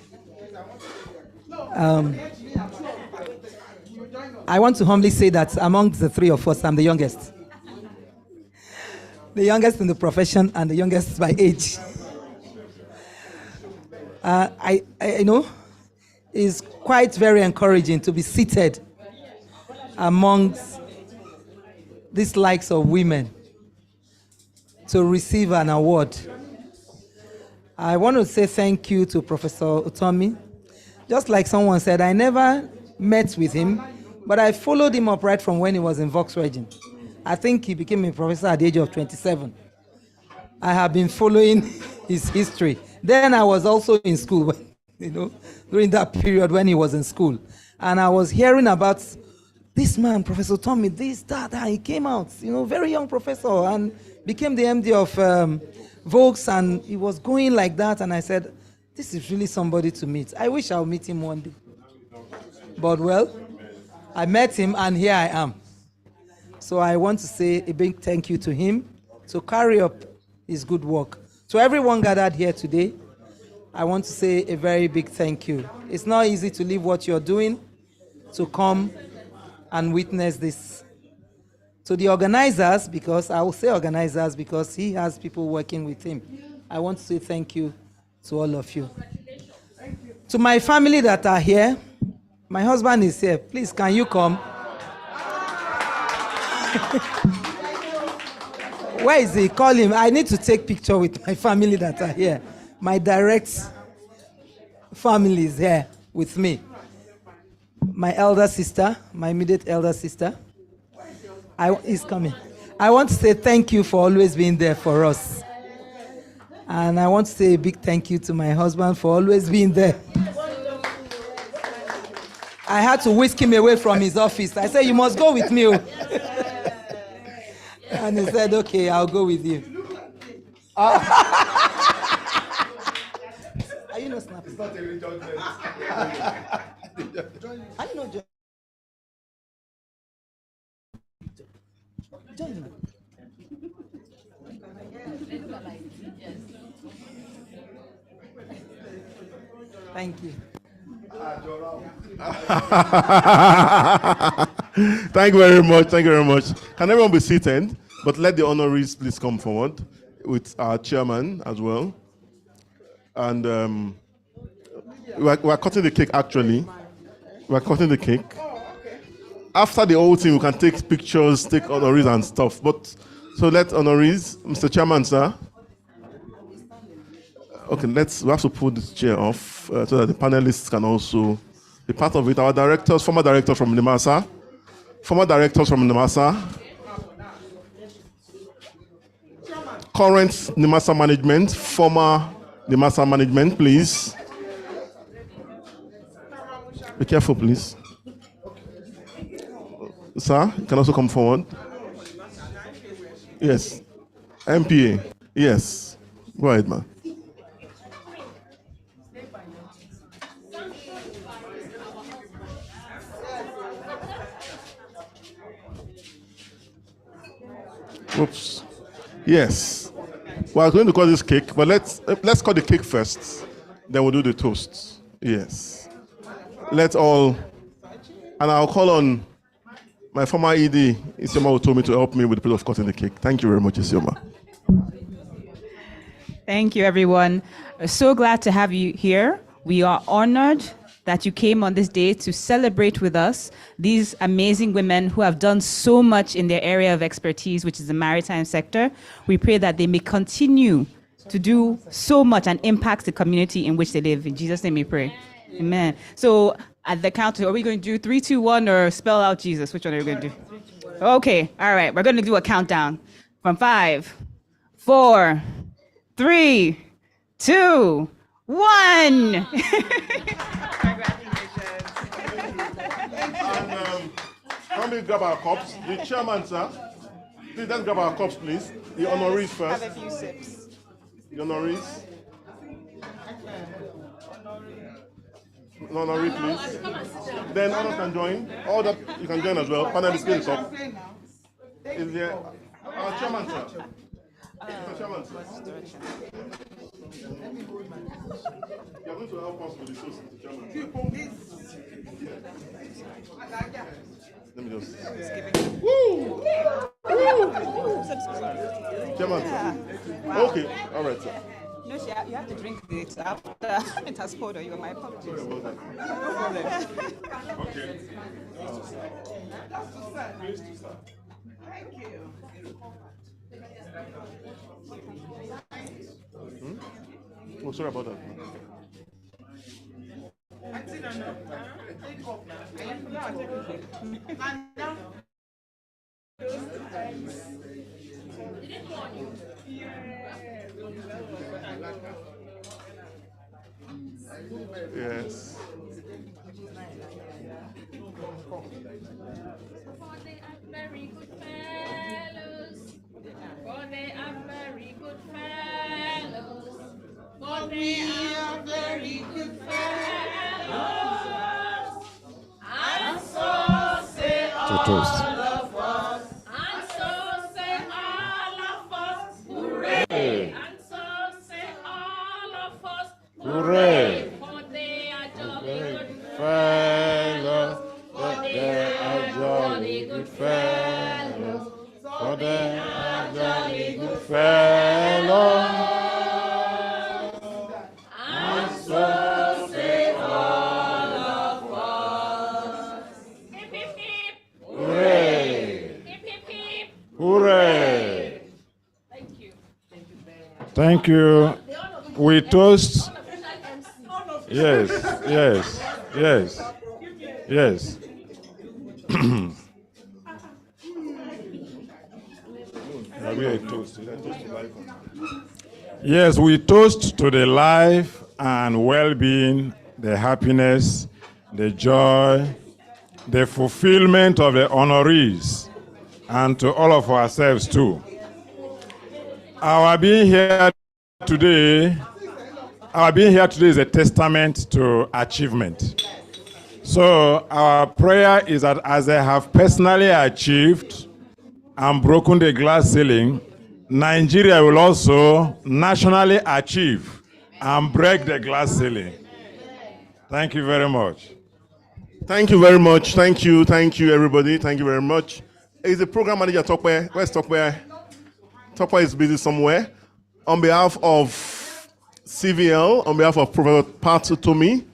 I want to humbly say that among the three of us, I'm the youngest. The youngest in the profession and the youngest by age. I know it's quite very encouraging to be seated amongst these likes of women to receive an award. I want to say thank you to Professor Utomi. Just like someone said, I never met with him, but I followed him up right from when he was in Volkswagen. I think he became a professor at the age of 27. I have been following his history. Then I was also in school, during that period when he was in school. And I was hearing about this man, Professor Tommy, this, that, he came out, very young professor and became the MD of Volks, and he was going like that. And I said, this is really somebody to meet. I wish I'll meet him one day. But well, I met him and here I am. So I want to say a big thank you to him to carry up his good work. To everyone gathered here today, I want to say a very big thank you. It's not easy to leave what you're doing to come and witness this. To the organizers, because I will say organizers because he has people working with him, I want to say thank you to all of you. To my family that are here, my husband is here. Please, can you come? Where is he? Call him. I need to take picture with my family that are here. My direct family is here with me. My elder sister, my immediate elder sister, is coming. I want to say thank you for always being there for us. And I want to say a big thank you to my husband for always being there. I had to whisk him away from his office. I said, you must go with me. And he said, okay, I'll go with you. Are you not snapping? It's not a real judgment. Are you not judging? Thank you. Thank you very much. Thank you very much. Can everyone be seated? But let the honorees please come forward with our chairman as well. And we're cutting the cake actually. We're cutting the cake. After the whole thing, we can take pictures, take honorees and stuff. But so let honorees, Mr. Chairman, sir. Okay, we have to pull this chair off so that the panelists can also be part of it. Our directors, former directors from NIMASA, current NIMASA management, former NIMASA management, please. Be careful, please. Sir, you can also come forward. Yes. MPA. Yes. Go ahead, man. Oops. Yes. We are going to cut this cake, but let's cut the cake first. Then we'll do the toast. Yes. Let's all, and I'll call on my former ED, Isioma, who told me to help me with the process of cutting the cake. Thank you very much, Isioma. Thank you, everyone. We're so glad to have you here. We are honored that you came on this day to celebrate with us these amazing women who have done so much in their area of expertise, which is the maritime sector. We pray that they may continue to do so much and impact the community in which they live. In Jesus' name we pray. Amen. So at the count, are we going to do 3, 2, 1 or spell out Jesus? Which one are we going to do? Okay. All right. We're going to do a countdown from 5, 4, 3, 2, 1. Can we grab our cups? The chairman, sir. Please, let's grab our cups, please. The honorees first. Have a few sips. The honorees. Honoree, please. Then others can join. All that you can join as well. Panelists, please up. Is there our chairman, sir? Our chairman, sir. You are going to help us with the toast, chairman. Let me just. Woo! Woo! Chairman, sir. Okay, all right, sir. No, you have to drink it after it has poured on you. My apologies. Sorry about that. No problem. Okay. Thank you. Oh, sorry about that. Yes. For they are very good fellows. For they are very good fellows. For they are very good fellows. And so say all of us. And so say all of us. Hooray! And so say all of us. Hooray! For they are jolly good Fellows, for they are jolly good fellows, for they are jolly good fellows. And so say all of us. Hip, hip, hip. Hooray! Hip, hip, hip. Hooray! Thank you. Thank you. We toast. Yes, yes, yes, yes. Yes, we toast to the life and well-being, the happiness, the joy, the fulfillment of the honorees, and to all of ourselves too. Our being here today is a testament to achievement. So our prayer is that as they have personally achieved and broken the glass ceiling, Nigeria will also nationally achieve and break the glass ceiling. Thank you very much. Thank you very much. Thank you, everybody. Thank you very much. Is the program manager Tokwe? Where's Tokwe? Tokwe is busy somewhere. On behalf of CVL, on behalf of Professor Pat Tomi,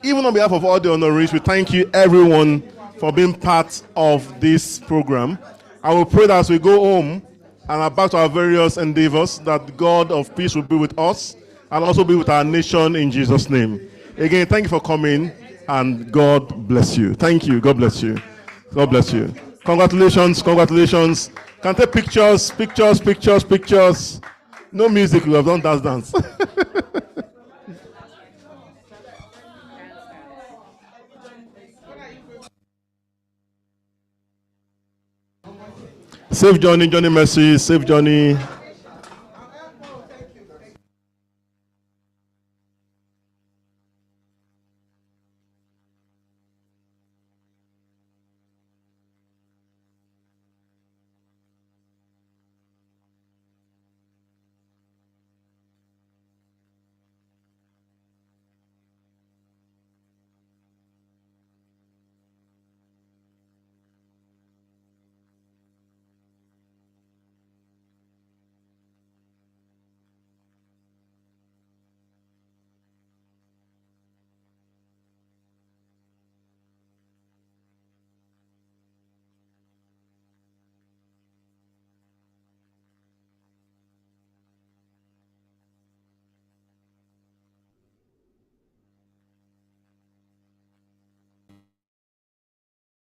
even on behalf of all the honorees, we thank you everyone for being part of this program. I will pray that as we go home and are back to our various endeavors, that God of peace will be with us and also be with our nation in Jesus' name. Again, thank you for coming and God bless you. Thank you. God bless you. God bless you. Congratulations. Congratulations. Can take pictures, pictures, pictures, pictures. No music, we have done dance. Safe journey, Johnny Mercy. Safe journey.